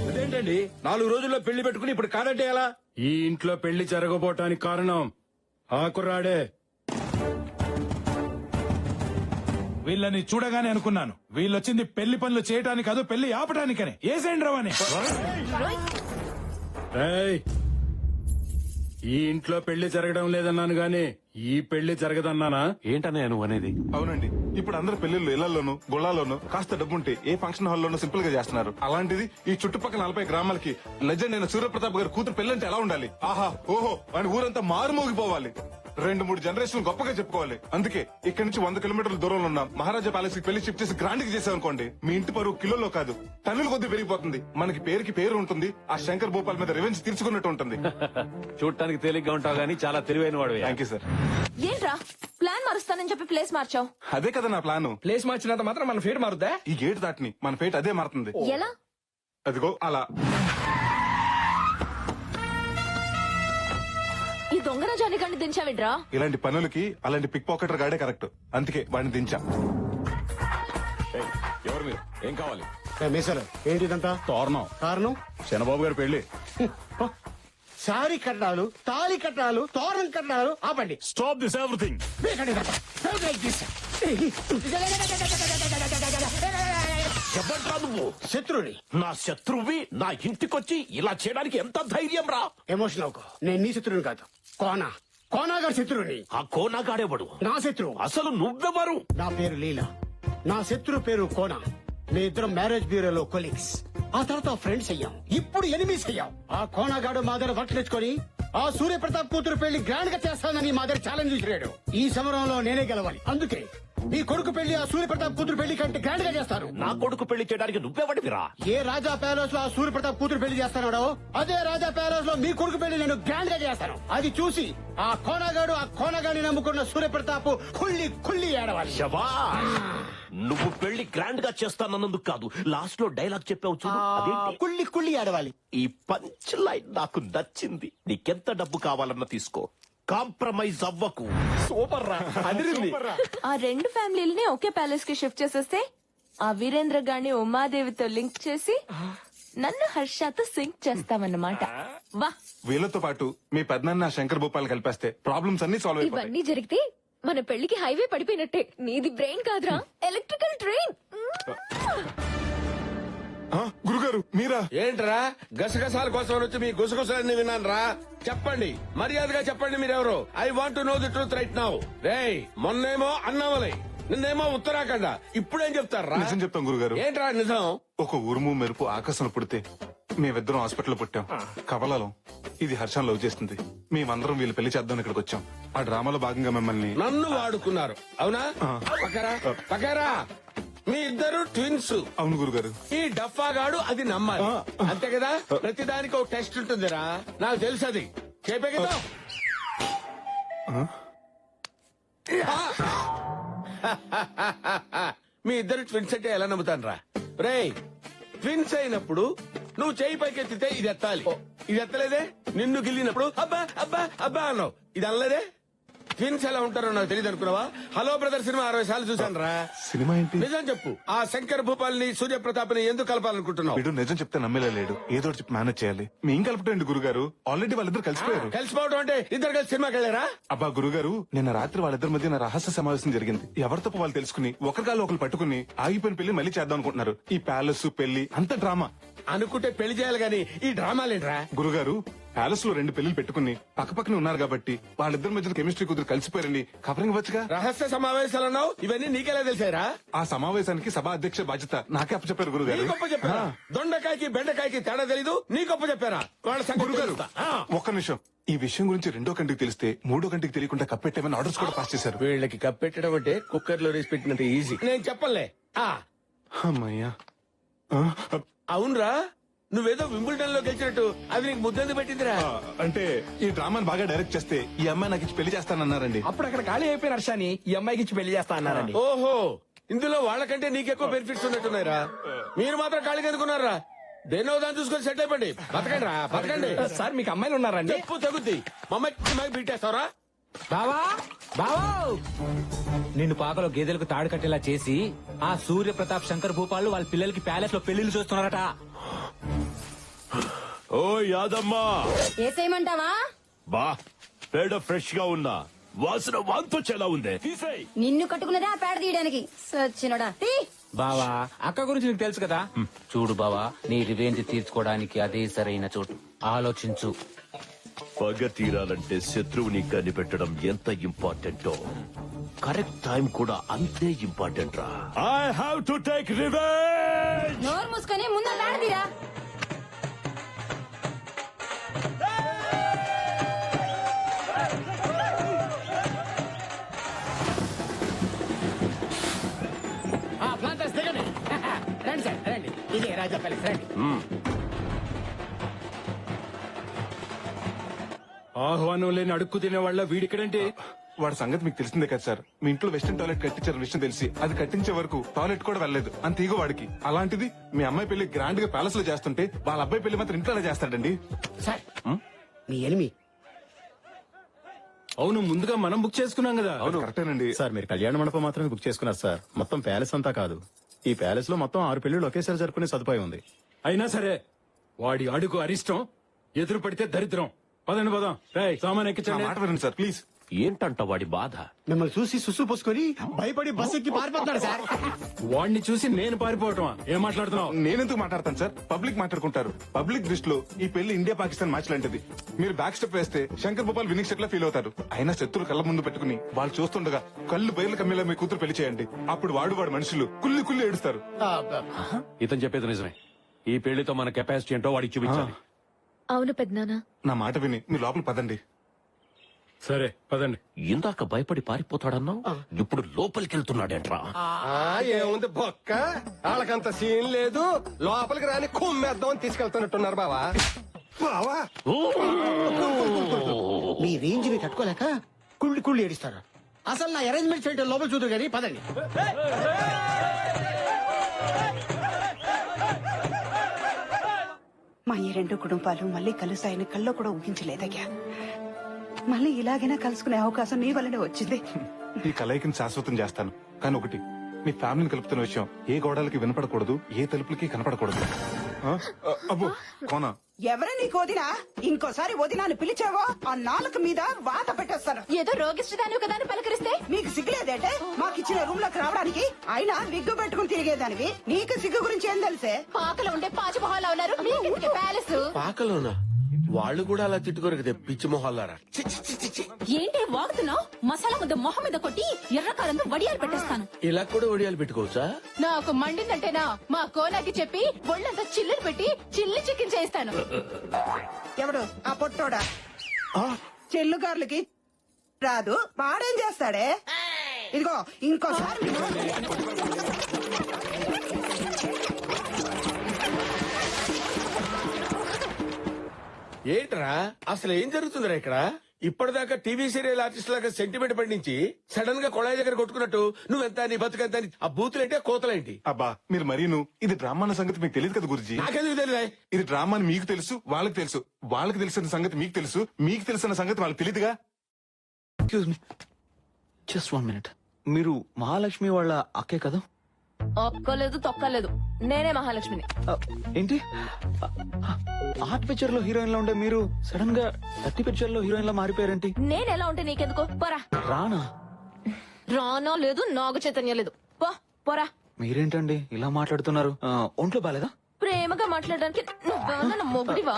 అదేంటండి 4 రోజుల్లో పెళ్లి పెట్టుకుని ఇప్పుడు కాదంటే ఎలా? ఈ ఇంట్లో పెళ్లి జరగబోటానికి కారణం ఆ కుర్రాడే. వీళ్ళని చూడగానే అనుకున్నాను, వీళ్ళొచ్చింది పెళ్లి పనులు చేయటానికి కాదు, పెళ్లి ఆపటానికని. ఏసేండి రవని. ఈ ఇంట్లో పెళ్లి జరగడం లేదన్నాను గాని ఈ పెళ్లి జరగదన్నానా? ఏంటన్నయ్య నువ్వు అనేది? అవునండి, ఇప్పుడు అందరు పెళ్లిళ్ళు ఇళ్లలోను గుళ్ళాల్లోనూ కాస్త డబ్బుంటే ఏ ఫంక్షన్ హాల్లోనూ సింపుల్ గా చేస్తున్నారు. అలాంటిది ఈ చుట్టుపక్కల 40 గ్రామాలకి లెజెండ్ అయిన సూర్యప్రతాప్ గారి కూతురు పెళ్లంటే ఎలా ఉండాలి? ఆహా ఓహో అని ఊరంతా మారుమోగిపోవాలి. 2-3 జనరేషన్ గొప్పగా చెప్పుకోవాలి. అందుకే ఇక్కడి నుంచి 100 కిలోమీటర్ల దూరంలో ఉన్న మహారాజా ప్యాలెస్ కి పెళ్లి షిఫ్ట్ చేసి గ్రాండ్ కి చేసామనుకోండి, మీ ఇంటి పరువు కిలోలో కాదు టన్నుల కొద్ది పెరిగిపోతుంది. మనకి పేరుకి పేరు ఉంటుంది. ఆ శంకర్ భూపాల్ మీద రివెంజ్ తీర్చుకున్నట్టు ఉంటుంది. చూడటానికి తేలిగ్గా ఉంటావు గానీ చాలా తెలివైన వాడు. Thank you sir. ఏంట్రా ప్లాన్ మారుస్తానని చెప్పి ప్లేస్ మార్చావు? అదే కదా నా ప్లాన్. ప్లేస్ మార్చినంత మాత్రం మన ఫేట్ మారుద్దా? ఈ గేట్ దాటిని మన ఫేట్ అదే మారుతుంది. ఎలా? అదిగో అలా. ఈ దొంగన జానిగాన్ని దించావిడ్రా? ఇలాంటి పనులకి అలాంటి పిక్ పాకెటర్ గాడే కరెక్ట్. అందుకే వాడిని దించా. ఎవరు మీరు? ఏం కావాలి? ఏంటిదంతా? తోరణం. కారణం చంద్రబాబు గారి పెళ్లి. సారీ కట్టాలు, తాళి కట్టాలు, తోరణం కట్టాలు. ఆపండి. Stop this everything. ఎవడ్రా నువ్వు? శత్రుని. నా శత్రువి నా ఇంటికొచ్చి ఇలా చేయడానికి ఎంత ధైర్యం రా? ఎమోషన్ అవుకో. నేను నీ శత్రువుని కాదు, కోనాగారి శత్రువుని. ఆ కోనాగాడేవాడు నా శత్రువు. అసలు నువ్వెవరు? నా పేరు లీలా, నా శత్రువు పేరు కోనా. మీ ఇద్దరం మ్యారేజ్ బ్యూరోలో కొలీగ్స్. ఆ తర్వాత ఫ్రెండ్స్ అయ్యాం, ఇప్పుడు ఎనిమీస్ అయ్యాం. ఆ కోనాగాడు మా దగ్గర వర్క్ తెచ్చుకొని ఆ సూర్యప్రతాప్ కూతురు పెళ్లి గ్రాండ్ గా చేస్తానని మా దగ్గర ఛాలెంజ్ విసిరాడు. ఈ సమరంలో నేనే గెలవాలి. అందుకే నీ కొడుకు పెళ్లి ఆ సూర్యప్రతాప్ కూతురు పెళ్లి కంటే గ్రాండ్ గా చేస్తాను. నా కొడుకు పెళ్లి చేయడానికి నువ్వెవడివిరా? ఏ రాజా ప్యాలెస్ లో ఆ సూర్యప్రతాప్ కూతురు పెళ్లి చేస్తాడో అదే రాజా ప్యాలెస్ లో మీ కొడుకు పెళ్లి నేను గ్రాండ్ గా చేస్తాను. అది చూసి ఆ కోనగాడిని నమ్ముకున్న సూర్యప్రతాప్ కుళ్ళి కుళ్ళి ఏడవాలి. శభాష్! నువ్వు పెళ్లి గ్రాండ్ గా చేస్తానన్నందుకు కాదు, లాస్ట్ లో డైలాగ్ చెప్పావు చూడు, అదేంటి? కుళ్ళి కుళ్ళి ఏడవాలి. ఈ పంచ్ లైన్ నాకు నచ్చింది. నీకెంత డబ్బు కావాలన్నా తీసుకో, కాంప్రమైజ్ అవ్వకు. సూపర్ రా, అదిరింది. ఆ రెండు ఫ్యామిలీలని ఒకే ప్యాలెస్ కి షిఫ్ట్ చేసేస్తే ఆ వీరేంద్ర గారిని ఉమాదేవితో లింక్ చేసి నన్ను హర్షతో సింక్ చేస్తామన్నమాట. వా, వీళ్ళతో పాటు మీ పెద్దనాన్న శంకర్ భూపాల్ కలిపేస్తే ప్రాబ్లమ్స్ అన్ని సాల్వ్ అయిపోతాయి. ఇవన్నీ జరిగితే మన పెళ్లికి హైవే పడిపోయినట్టే. నీది బ్రెయిన్ కాదురా, ఎలక్ట్రికల్ ట్రైన్. గురుగారు మీరా? ఏంట్రా గసగసాల కోసం వచ్చి మీ గుసగుసలన్నీ విన్నాను రా. చెప్పండి, మర్యాదగా చెప్పండి మీరెవరు. I want to know the truth right now. రేయ్, మొన్నేమో అన్నామలై, నిన్నేమో ఉత్తరాఖండ, ఇప్పుడేం చెప్తారా? నిజం చెప్తాం గురుగారు. ఏంట్రా నిజం? ఒక ఉరుము మెరుపు ఆకాశంలో పుడితే మేమిద్దరం హాస్పిటల్లో పుట్టాం. కవలలో ఇది హర్షం లవ్ చేస్తుంది. మేమందరం వీళ్ళు పెళ్లి చేద్దాం ఇక్కడికి వచ్చాం. ఆ డ్రామాలో భాగంగా మిమ్మల్ని నన్ను వాడుకున్నారు అవునా? పక్కరా మీ ఇద్దరు ట్విన్స్. అవును గురుగారు. ఈ డఫాగాడు అది నమ్మాలి, అంతే కదా? ప్రతిదానికి ఒక టెస్ట్ ఉంటుందిరా, నాకు తెలుసు అది. చెప్పే కదా. మీ ఇద్దరు ట్విన్స్ అంటే ఎలా నమ్ముతాను రా? రేయ్, ట్విన్స్ అయినప్పుడు నువ్వు చేయి పైకెత్తితే ఇది ఎత్తాలి. ఇది ఎత్తలేదే? నిన్ను గిల్లినప్పుడు అబ్బా అబ్బా అబ్బా అన్నావు, ఇది అనలేదే? ట్విన్స్ ఎలా ఉంటారో నాకు తెలియదు అనుకున్నావా? హలో బ్రదర్ సినిమా 60 సార్లు చూశాను రా. సినిమా ఏంటి? నిజం చెప్పు, ఆ శంకర్ భూపాల్ని సూర్యప్రతాప్ ని ఎందుకు కలపాలనుకుంటున్నావు? వీడు నిజం చెప్తే నమ్మేలా లేడు. ఏదో ఒకటి చెప్పి మేనేజ్ చేయాలి. మేం కలుపుటండి గురుగారు. ఆల్రెడీ వాళ్ళిద్దరు కలిసిపోయారు. కలిసిపోవడం అంటే ఇద్దరు కలిసి సినిమాకి వెళ్ళారా? అబ్బా గురుగారు, నిన్న రాత్రి వాళ్ళిద్దరి మధ్య నా రహస్య సమావేశం జరిగింది. ఎవరి తప్ప వాళ్ళు తెలుసుకుని ఒకరికాలు ఒకరు పట్టుకుని ఆగిపోయిన పెళ్లి మళ్ళీ చేద్దాం అనుకుంటున్నారు. ఈ ప్యాలెస్ పెళ్లి అంత డ్రామా. అనుకుంటే పెళ్లి చేయాలి గాని ఈ డ్రామాలేంట్రా? గురుగారు, ప్యాలెస్ లో 2 పెళ్లిలు పెట్టుకుని పక్కపక్కనే ఉన్నారు కాబట్టి వాళ్ళిద్దరి మధ్య కెమిస్ట్రీ కుదిరి కలిసిపోయారని కవరింగ్ వచ్చుగా. రహస్య సమావేశాలన్నావు, ఇవన్నీ నీకెలా తెలిసారా? ఆ సమావేశానికి సభా అధ్యక్ష బాధ్యత నాకే అప్పచెప్పారు గురుగారు. నీ గొప్ప చెప్పారా? దొండకాయకి బెండకాయకి తేడా తెలీదు, నీ గొప్ప చెప్పారా? వాళ్ళ సంగతి గురుగారు తెలుస్తా. ఒక్క నిమిషం. ఈ విషయం గురించి 2వ కంటికి తెలిస్తే 3వ కంటికి తెలియకుండా కప్పెట్టేమని ఆర్డర్స్ కూడా పాస్ చేశారు. వీళ్ళకి కప్పెట్టడం అంటే కుక్కర్ లో రేసి పెట్టినంత ఈజీ. నేను చెప్పలే. అమ్మయ్యా. అవునరా, నువ్వేదో వింబుల్టన్ లో గెలిచినట్టు అది నీకు ముద్దంది పెట్టిందిరా. అంటే ఈ డ్రామాని బాగా డైరెక్ట్ చేస్తే ఈ అమ్మాయి నాకు ఇచ్చి పెళ్లి చేస్తానన్నారండి. అప్పుడు అక్కడ ఖాళీ అయిపోయిన హర్షాని ఈ అమ్మాయికి ఇచ్చి పెళ్లి చేస్తా అన్నారండి. ఓహో, ఇందులో వాళ్ళకంటే నీకెక్కువ బెనిఫిట్స్ ఉన్నట్టున్నారా? మీరు మాత్రం ఖాళీగా ఎందుకున్నారా? దేనో దాన్ని చూసుకొని సెట్ అయిపోండి. బతకండి రా, బతకండి. సార్ మీకు అమ్మాయిలు ఉన్నారండి? చెప్పు తగ్గుద్ది. మమ్మల్ని బీటేస్తావరా? బావా బావా, నిన్ను పాకలో గేదెలకు తాడు కట్టేలా చేసి ఆ సూర్య ప్రతాప్ శంకర్ భూపాల్ వాళ్ళ పిల్లలకి ప్యాలెస్ లో పెళ్లిళ్ళు చూస్తున్నారట. ఓ యాదమ్మా, ఏసేయమంటావా? బా పేడ ఫ్రెష్ గా ఉన్నా, వాసన వాంతొచ్చేలా ఉంది. నిన్ను కట్టుకున్నదే ఆ పేడ తీయడానికి. సచ్చినోడా, తీ. బావా, అక్క గురించి నీకు తెలుసు కదా. చూడు బావా, నీ రివెంజ్ తీర్చుకోవడానికి అదే సరైన చోటు. ఆలోచించు. పగ తీరాలంటే శత్రువుని కనిపెట్టడం ఎంత ఇంపార్టెంటో కరెక్ట్ టైం కూడా అంతే ఇంపార్టెంట్ రా. I have to take revenge. నోరు మూసుకొని ముందు పేడ తీరా. రండి సార్, రండి. ఇదే రాజా ప్యాలెస్, రండి. ఆహ్వానం లేని అడుక్కు తినే వాళ్ళ వీడిక్కడంటే. వాడి సంగతి మీకు తెలిసిందే కదా సార్. మీ ఇంట్లో వెస్టర్న్ టాయిలెట్ కట్టించారు విషయం తెలిసి అది కట్టించే వరకు టాయిలెట్ కూడా వెళ్ళలేదు. అంత ఈగో వాడికి. అలాంటిది మీ అమ్మాయి పెళ్లి గ్రాండ్ గా ప్యాలెస్ లో చేస్తుంటే వాళ్ళ అబ్బాయి పెళ్లి మాత్రం ఇంట్లోనే చేస్తాడండి. సార్, మీ ఎనిమి. అవును, ముందుగా మనం బుక్ చేసుకున్నాం కదా. అవును కరెక్టేనండి సార్. మీరు కళ్యాణ మండపం మాత్రమే బుక్ చేసుకున్నారు సార్, మొత్తం ప్యాలెస్ అంతా కాదు. ఈ ప్యాలెస్ లో మొత్తం 6 పెళ్లిళ్ళు ఒకేసారి జరుపుకునే సదుపాయం ఉంది. అయినా సరే వాడి అడుగు అరిష్టం, ఎదురు పడితే దరిద్రం. పదండి పదం. సామాన్ ఎక్కించండి. మాట వినండి సార్ ప్లీజ్. ఏంటంట వాడి బాధ? మిమ్మల్ని చూసి సుసు పోసుకొని భయపడి బస్ ఎక్కి పారిపోతున్నాడు సార్. వాడిని చూసి నేను పారిపోవటమా? ఏం మాట్లాడుతున్నావు? నేనెందుకు మాట్లాడతాను సార్? పబ్లిక్ మాట్లాడుకుంటారు. పబ్లిక్ దృష్టిలో ఈ పెళ్లి ఇండియా పాకిస్తాన్ మ్యాచ్ లాంటిది. మీరు బ్యాక్ స్టెప్ వేస్తే శంకర్ భూపాల్ వినింగ్ సెట్ లా ఫీల్ అవుతారు. అయినా శత్రులు కళ్ళ ముందు పెట్టుకుని వాళ్ళు చూస్తుండగా కళ్ళు బయలు కమ్మేలా మీ కూతురు పెళ్లి చేయండి. అప్పుడు వాడు మనుషులు కుల్లి కుల్లి ఏడుస్తారు. ఇతను చెప్పేది నిజమే. ఈ పెళ్లితో మన కెపాసిటీ ఏంటో వాడికి చూపించాలి. అవును పెద్దనాన్న. నా మాట విని మీ లోపల పదండి. సరే పదండి. ఇందాక భయపడి పారిపోతాడన్నావు, ఇప్పుడు లోపలికి వెళ్తున్నాడేంట్రా? ఏముంది బొక్క, వాళ్ళకంత సీన్ లేదు. లోపలికి రాని కుమ్మేద్దామని తీసుకెళ్తున్నట్టున్నారు బావా. బావా మీ రేంజ్ ని తట్టుకోలేక కుళ్ళి కుళ్ళి ఏడిస్తారు. అసలు నా అరేంజ్మెంట్ సెంటర్ లోపల చూద్దరు కానీ పదండి. మా ఈ రెండు కుటుంబాలు మళ్ళీ కలుస్తాయని కల్లో కూడా ఊహించలేదయ్యా. మళ్ళీ ఇలాగైనా కలుసుకునే అవకాశం నీ వల్లనే వచ్చింది. ఈ కలయికని శాశ్వతం చేస్తాను. కానీ ఒకటి, మీ ఫ్యామిలీని కలుపుతున్న విషయం ఏ గోడలకి వినపడకూడదు, ఏ తలుపులకి కనపడకూడదు. అబ్బో కోనా, ఎవరు నీకు వదినా? ఇంకోసారి వదినాన్ని పిలిచావో ఆ నాలుక మీద వాత పెట్టేస్తాను. ఏదో రోగిష్టిదాని కదా అని పలకరిస్తే మీకు సిగ్గులేదంటే మాకిచ్చిన రూమ్ లోకి రావడానికి? అయినా విగ్గు పెట్టుకుని తిరిగేదానివి, నీకు సిగ్గు గురించి ఏం తెలిసే? పాకలో ఉండే పాచి మొహాలు ఉన్నారు మీకెందుకు ప్యాలెస్? పాకలోనా? వాళ్ళు కూడా అలా తిట్టుకోరు కదా పిచ్చి మొహాలారా. ఏంటి వాగుతున్నావు? మసాలా ముద్ద మొహం మీద కొట్టి ఎర్రకారంతో వడియాలు పెట్టేస్తాను. ఇలా కూడా ఒడియాలు పెట్టుకోవచ్చా? నాకు మండిందంటేనా మా కోనాకి చెప్పి ఒళ్ళంతా చిల్లులు పెట్టి చిల్లి చికెన్ చేయిస్తాను. ఎవడు ఆ పొట్టోడా? చెల్లుగార్లకి రాదు, వాడేం చేస్తాడే? ఇదిగో ఇంకోసారి ఏంట్రా అసలు ఏం జరుగుతుందిరా ఇక్కడ? ఇప్పటిదాకా టీవీ సీరియల్ ఆర్టిస్ట్ లాగా సెంటిమెంట్ పండించి సడన్ గా కొళాయి దగ్గర కొట్టుకున్నట్టు నువ్వెంత నీ బతుకెంత అని ఆ బూతులేంటి ఆ కోతలేంటి? అబ్బా మీరు మరీను, ఇది డ్రామా అన్న సంగతి మీకు తెలియదు కదా గురుజీ. నాకెందుకు తెలియదా? ఇది డ్రామా అని మీకు తెలుసు, వాళ్ళకి తెలుసు. వాళ్ళకి తెలిసిన సంగతి మీకు తెలుసు, మీకు తెలిసిన సంగతి వాళ్ళకి తెలియదుగా. Excuse me, just 1 minute. మీరు మహాలక్ష్మి వాళ్ళ అక్కే కదా? ఒక్కలేదు తొక్కలేదు, నేనే మహాలక్ష్మిని. ఏంటి, ఆర్ట్ పిక్చర్ లో హీరోయిన్ లా ఉండే మీరు సడన్ గా 30 పిక్చర్ లో హీరోయిన్ లా మారిపోయారేంటి? నేను ఎలా ఉంటే నీకెందుకు? పోరా. రానా? రానో లేదు, నాగు చైతన్యం లేదు. పోరా. మీరేంటండి ఇలా మాట్లాడుతున్నారు? ఒంట్లో బాలేదా? ప్రేమగా మాట్లాడడానికి నువ్వేమన్నా మొగుడివా?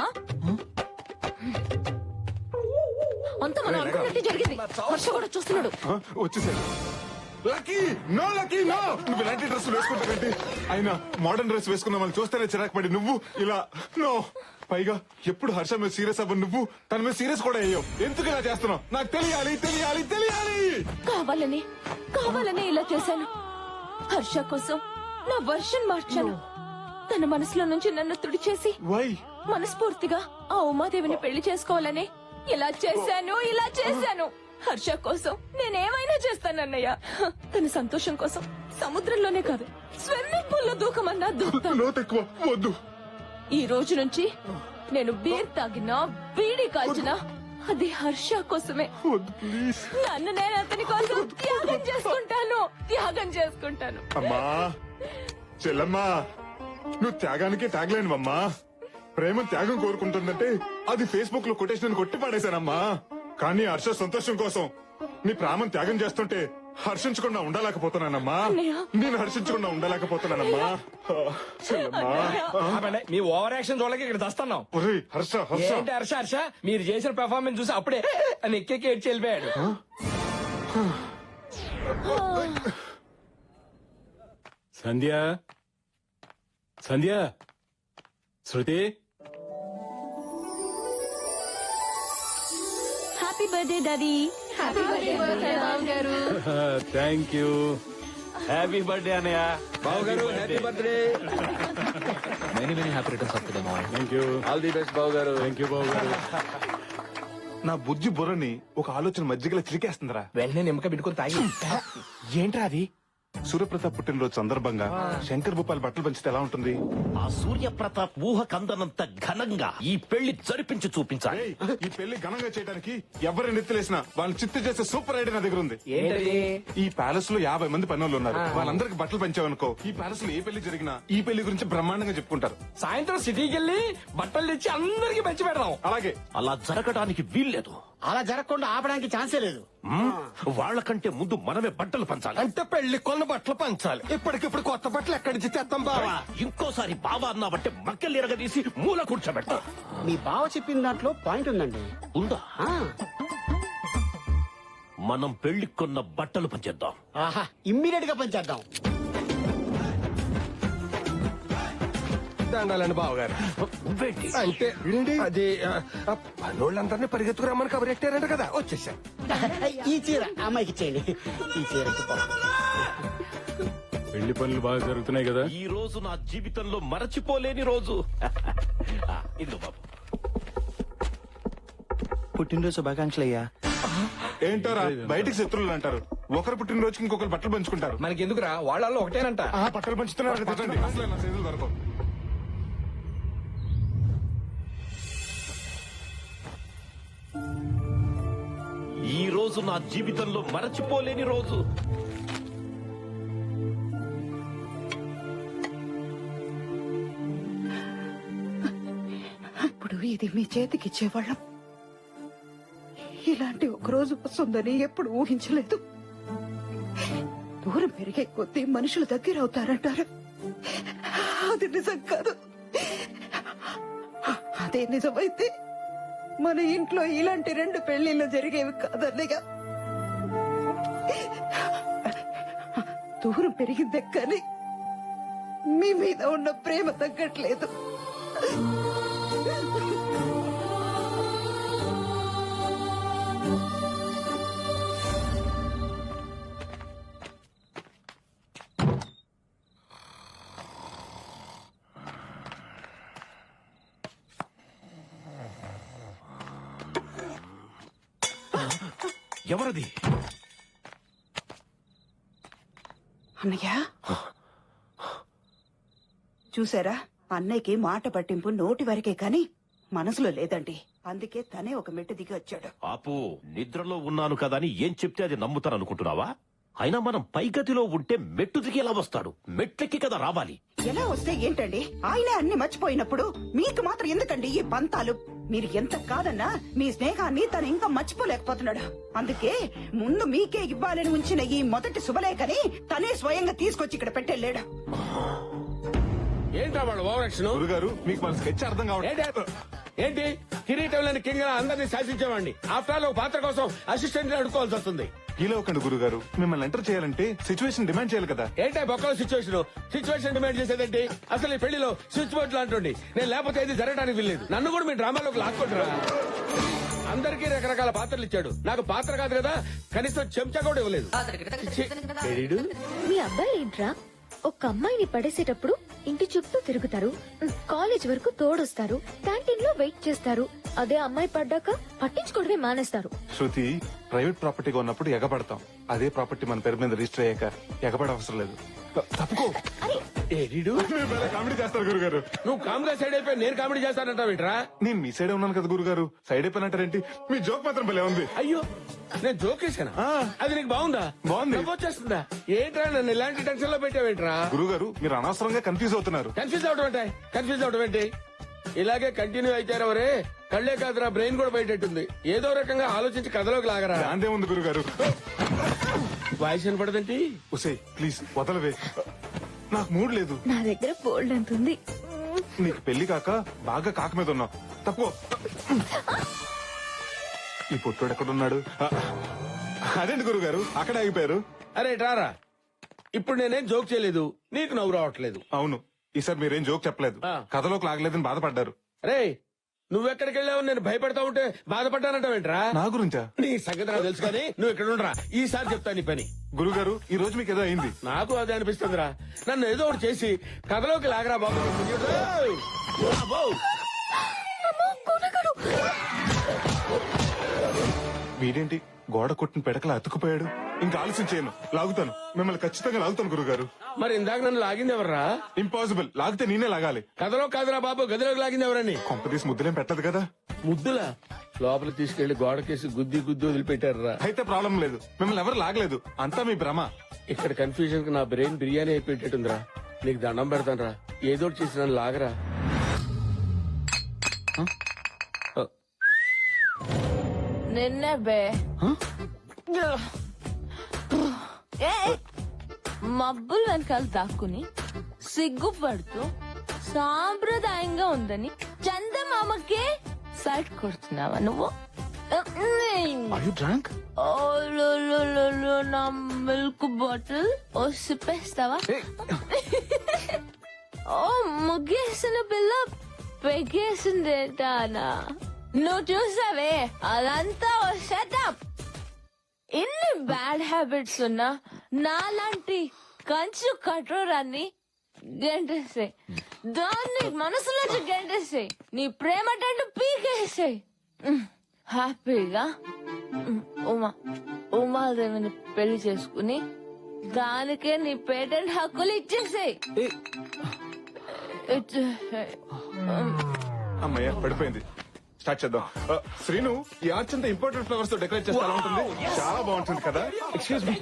అంత మనం అనుకున్నట్టు జరిగింది. హర్ష కూడా చూస్తున్నాడు. వచ్చేసాడు. Lucky no, Lucky no. నువ్వు ఇలాంటి డ్రెస్ వేసుకుంటావేంటి? అయినా మోడర్న్ డ్రెస్ వేసుకున్న వాళ్ళు చూస్తేనే చిరాకు పడి నువ్వు ఇలా నో. పైగా ఎప్పుడు హర్ష మీద సీరియస్ అవ్వ నువ్వు తన మీద సీరియస్ కూడా అయ్యావు. ఎందుకు ఇలా చేస్తున్నావు? నాకు తెలియాలి తెలియాలి తెలియాలి. కావాలని ఇలా చేశాను. హర్ష కోసం నా వర్షన్ మార్చాను. తన మనసులో నుంచి నన్ను తుడిచేసి మనస్ఫూర్తిగా ఆ ఉమాదేవిని పెళ్లి చేసుకోవాలని ఇలా చేశాను. హర్ష కోసం నేనేమైనా చేస్తానన్నయ్య. తన సంతోషం కోసం సముద్రంలోనే కాదు, స్విమ్మింగ్ పూల్ లో దూకమన్నా దూకుతాను. వద్దు. ఈ రోజు నుంచి నేను బీర్ తాగినా, బీడీ కాల్చినా అది హర్ష కోసమే. నన్ను నేను అతని కోసం త్యాగం చేసుకుంటాను. అమ్మా చెల్లమ్మా, నువ్వు త్యాగానికి త్యాగలేనువమ్మా. ప్రేమ త్యాగం కోరుకుంటుందంటే అది ఫేస్బుక్ లో కొటేషన్ కొట్టి పాడేశానమ్మా. కానీ హర్ష సంతోషం కోసం నీ ప్రాణం త్యాగం చేస్తుంటే హర్షించకుండా ఉండలేకపోతున్నానమ్మా. నేను హర్షించకుండా ఉండలేకపోతున్నానమ్మా. మీ ఓవర్ యాక్షన్ చూడలేక ఇక్కడ దస్తున్నాం. హర్ష ఏంటి హర్ష మీరు చేసిన పెర్ఫార్మెన్స్ చూసి అప్పుడే అని ఎక్కేకి ఏడ్చి వెళ్ళిపోయాడు. Sandhya, Sandhya, Shruti. Happy birthday daddy. Happy birthday గారు. Thank you. హ్యాపీ బర్త్డే అన్నయ్య. బావు గారు happy birthday. Many happy returns of the day. Thank you. All the best బావు గారు. థ్యాంక్ యూ బాబు గారు. నా బుజ్జి బుర్రని ఒక ఆలోచన మధ్యగల చిరికేస్తుందిరా. వెంటనే నిమ్మక పెట్టుకుని తాగి. ఏంట్రా అది? సూర్యప్రతాప్ పుట్టినరోజు సందర్భంగా శంకర్ భూపాల్ బట్టలు పంచితే ఎలా ఉంటుంది? ఆ సూర్యప్రతాప్ ఊహకందనంత ఘనంగా ఈ పెళ్లి జరిపించి చూపించాలి. ఈ పెళ్లి ఘనంగా చేయడానికి ఎవరిని నెత్తిలేసినా వాళ్ళని చిత్తు చేసే సూపర్ ఐడియా నా దగ్గర ఉంది. ఏంటది? ఈ ప్యాలెస్ లో 50 మంది పనులు ఉన్నారు. వాళ్ళందరికి బట్టలు పంచావనుకో, ఈ ప్యాలెస్ లో ఏ పెళ్లి జరిగినా ఈ పెళ్లి గురించి బ్రహ్మాండంగా చెప్పుకుంటారు. సాయంత్రం సిటీకి వెళ్ళి బట్టలు తెచ్చి అందరికి పంచి పెడదాం. అలాగే. అలా జరగడానికి వీల్లేదు. అలా జరగకుండా ఆపడానికి ఛాన్సే లేదు. వాళ్ళకంటే ముందు మనమే బట్టలు పంచాలి. అంటే పెళ్లి కొన్న బట్టలు పంచాలి. ఇప్పటికిప్పుడు కొత్త బట్టలు ఎక్కడి నుంచి తెస్తాం బావా? ఇంకోసారి బావా అన్నావంటే మక్కలు ఎరగదీసి మూల కూర్చోబెట్ట. మీ బావ చెప్పిన దాంట్లో పాయింట్ ఉందండి. ఉందా? మనం పెళ్లి కొన్న బట్టలు పంచేద్దాం. ఆహా, ఇమ్మీడియట్ గా పంచేద్దాం. దండాలండి బావగారు. అంటే అది పనోళ్ళందరినీ పరిగెత్తుకురమ్మని కబరెట్టారంట కదా, వచ్చేసారు. ఈ చీర అమ్మాయికి ఇచ్చేయండి. ఈ చీరకి పెళ్లి పనులు బాగా జరుగుతున్నాయి కదా. ఈ రోజు నా జీవితంలో మరచిపోలేని రోజు. ఇదిగో బాబు. పుట్టినరోజు శుభాకాంక్షలు అయ్యా. ఏంటోరా బయటికి శత్రువులు అంటారు, ఒకరు పుట్టినరోజుకి ఇంకొకరు బట్టలు పంచుకుంటారు. మనకి ఎందుకురా, వాళ్ళల్లో ఒకటేనంట. బట్టలు పంచుతున్నారు తిట్టండి. అసలు నా చేతులు దొరకవు. ఈ రోజు నా జీవితంలో మరచిపోలేని రోజు. ఇప్పుడు ఇది మీ చేతికి ఇచ్చేవాళ్ళం. ఇలాంటి ఒక రోజు వస్తుందని ఎప్పుడు ఊహించలేదు. దూరం పెరిగే కొద్దీ మనుషులు దగ్గర అవుతారంటారు, అది నిజం కాదు. అదే నిజమైతే మన ఇంట్లో ఇలాంటి 2 పెళ్లిళ్ళు జరిగేవి కాదన్నగా. దూరం పెరిగిందే కానీ మీ మీద ఉన్న ప్రేమ తగ్గట్లేదు. ఎవరది? అన్నయ్య చూసారా, అన్నయ్యకి మాట పట్టింపు నోటి వరకే కాని మనసులో లేదండి. అందుకే తనే ఒక మెట్టు దిగి వచ్చాడు. ఆపు, నిద్రలో ఉన్నాను కదా అని ఏం చెప్తే అది నమ్ముతాను అనుకుంటున్నావా? అయినా మనం పైగతిలో ఉంటే మెట్టు దిగి ఎలా వస్తాడు? మెట్లెక్కి కదా రావాలి. ఎలా వస్తే ఏంటండి, ఆయనే అన్ని మర్చిపోయినప్పుడు మీకు మాత్రం ఎందుకండి ఈ పంతాలు? మీరు ఎంత కాదన్నా మీ స్నేహాన్ని తను ఇంకా మర్చిపోలేకపోతున్నాడు. అందుకే ముందు మీకే ఇవ్వాలని ఉంచిన ఈ మొదటి శుభలేఖని తనే స్వయంగా తీసుకొచ్చి ఇక్కడ పెట్టెళ్ళాడు. ఏంటా వాళ్ళు ఓవరాక్షన్? గురుగారు మీకు మన స్కెచ్ అర్థం కావట్లేదు. ఏంటి కిరీటం లేని కింగ్ అందరినీ శాసించేవాడిని, ఆఫ్టర్ ఆల్ ఒక పాత్ర కోసం అసిస్టెంట్ అడుకోవాల్సి వస్తుంది. ఇలా ఒకండి గురుగారు, మిమ్మల్ని ఎంటర్ చేయాలంటే సిచ్యువేషన్ డిమాండ్ చేయాలి కదా. ఏంటా బొక్కల సిచ్యువేషన్ డిమాండ్ చేసేదేంటి? అసలు ఈ పెళ్లిలో స్విచ్ బోర్డు లాంటి నేను లేకపోతే ఇది జరగడానికి వీల్లేదు. నన్ను కూడా మీ డ్రామాలోకి లాక్కుంటారా? అందరికీ రకరకాల పాత్రలు ఇచ్చాడు, నాకు పాత్ర కాదు కదా, కనీసం చెంచా కూడా ఇవ్వలేదు. మీ అబ్బాయి ఏంట్రా, ఒక అమ్మాయిని పడేసేటప్పుడు ఇంటి చుట్టూ తిరుగుతారు, కాలేజ్ వరకు తోడొస్తారు, క్యాంటీన్ లో వెయిట్ చేస్తారు. అదే అమ్మాయి పడ్డాక పట్టించుకోవడమే మానేస్తారు. శృతి, ప్రైవేట్ ప్రాపర్టీగా ఉన్నప్పుడు ఎగబడతాం, అదే ప్రాపర్టీ మన పేరు మీద రిజిస్టర్ అయ్యాక ఎగబడ అవసరం లేదు. తప్పుకో. కామెడీ చేస్తారు గురుగారు. నువ్వు కామ్గా సైడ్ అయిపోయి నేను కామెడీ చేస్తానంటావేంట్రా? నేను మీ సైడే ఉన్నాను కదా గురుగారు, సైడ్ అయిపోయినట్టారేంటి? మీ జోక్ మాత్రం భలే ఉంది. అయ్యో, నేను జోక్ వేసానా? అది నీకు బాగుందా? బాగుంది. వచ్చేస్తుందా? ఏంట్రా నన్ను ఇలాంటి టెన్షన్ లో పెట్టావేంట్రా? గురుగారు మీరు అనవసరంగా కన్ఫ్యూజ్ అవుతున్నారు. కన్ఫ్యూజ్ అవడం ఏంటి? ఇలాగే కంటిన్యూ అయితారవరే, కళ్లే కాదురా బ్రెయిన్ కూడా బయటెట్టుంది. ఏదో రకంగా ఆలోచించి కథలోకి లాగరా. అంతే ఉంది గురుగారు. వాయిస్ వినపడదేంటి? ఉసే ప్లీజ్ వదలవే, నాకు మూడ్ లేదు. నా దగ్గర బోల్డ్ అంత ఉంది. నీకు పెళ్లి కాక బాగా కాక మీద ఉన్నావు. తప్పు. ఈ పుట్టోడు ఎక్కడున్నాడు? అదేంటి గురుగారు అక్కడ ఆగిపోయారు? అరే రారా, ఇప్పుడు నేనేం జోక్ చేయలేదు, నీకు నవ్వు రావట్లేదు. అవును, ఈసారి మీరేం జోక్ చెప్పలేదు, కథలోకి లాగలేదని బాధపడ్డారు. రే, నువ్వెక్కడికి వెళ్ళావు నేను భయపడతా ఉంటే బాధపడ్డానంటావేంట్రా? నా గురించా? నీ సంగతి నాకు తెలుసు కానీ నువ్వు ఇక్కడ ఉండరా, ఈసారి చెప్తా నీ పని. గురుగారు ఈ రోజు మీకు ఏదో అయింది. నాకు అదే అనిపిస్తుందిరా, నన్ను ఏదో ఒకటి చేసి కథలోకి లాగరా బాబు. వీడేంటి గోడ కొట్టిన పెడకలా అతుకుపోయాడు? ఇంకా ఆలస్యం చేయను, లాగుతాను, మిమ్మల్ని ఖచ్చితంగా లాగుతాను గురుగారు. మరి ఇందాక నన్ను లాగింది ఎవర్రా? ఇంపాసిబుల్, లాగితే నేనే లాగాలి. కథలో కాదురా బాబు, గదిలోకి లాగింది ఎవరని? కొంపదీసి ముద్దులేం పెట్టదు కదా. ముద్దులా? లోపల తీసుకెళ్లి గోడకేసి గుద్ది వదిలిపెట్టారా? అయితే ప్రాబ్లం లేదు, మిమ్మల్ని ఎవరు లాగలేదు, అంతా మీ భ్రమ. ఇక్కడ కన్ఫ్యూజన్ కి నా బ్రెయిన్ బిర్యానీ అయిపోయేటట్టుందిరా. నీకు దండం పెడతానరా, ఏదో చేసి నన్ను లాగరా. నిన్నే బే. మబ్బులు వెనకాల దాక్కుని సిగ్గుపడుతూ సాంప్రదాయంగా ఉందని చందమామకే సైట్ కొడుతున్నావా నువ్వు? నా మిల్క్ బాటిల్ ఓ సిప్పేస్తావా? ఓ ముగ్గేసిన పిల్ల పెగ్గేసిందేటానా? నువ్వు చూసావే, అదంతా సెటప్. ఇన్ని బ్యాడ్ హ్యాబిట్స్ ఉన్నా నాలాంటి కంచు కఠోరాన్ని గెంటేసాయి, దాన్ని మనసులోంచి గెంటేసాయి, నీ ప్రేమ టెంట్ పీకేసాయి. హ్యాపీగా ఉమాదేవిని పెళ్లి చేసుకుని దానికే నీ పేటెంట్ హక్కులు ఇచ్చేసాయి. అమ్మయ్య పడిపోయింది. స్టార్ట్ చేద్దాం. శ్రీను, ఈ ఆర్చ్ అంతా ఇంపార్టెంట్ ఫ్లవర్స్ తో డెకరేట్ చేస్తే ఎలా ఉంటుంది? చాలా బాగుంటుంది కదా. Excuse me.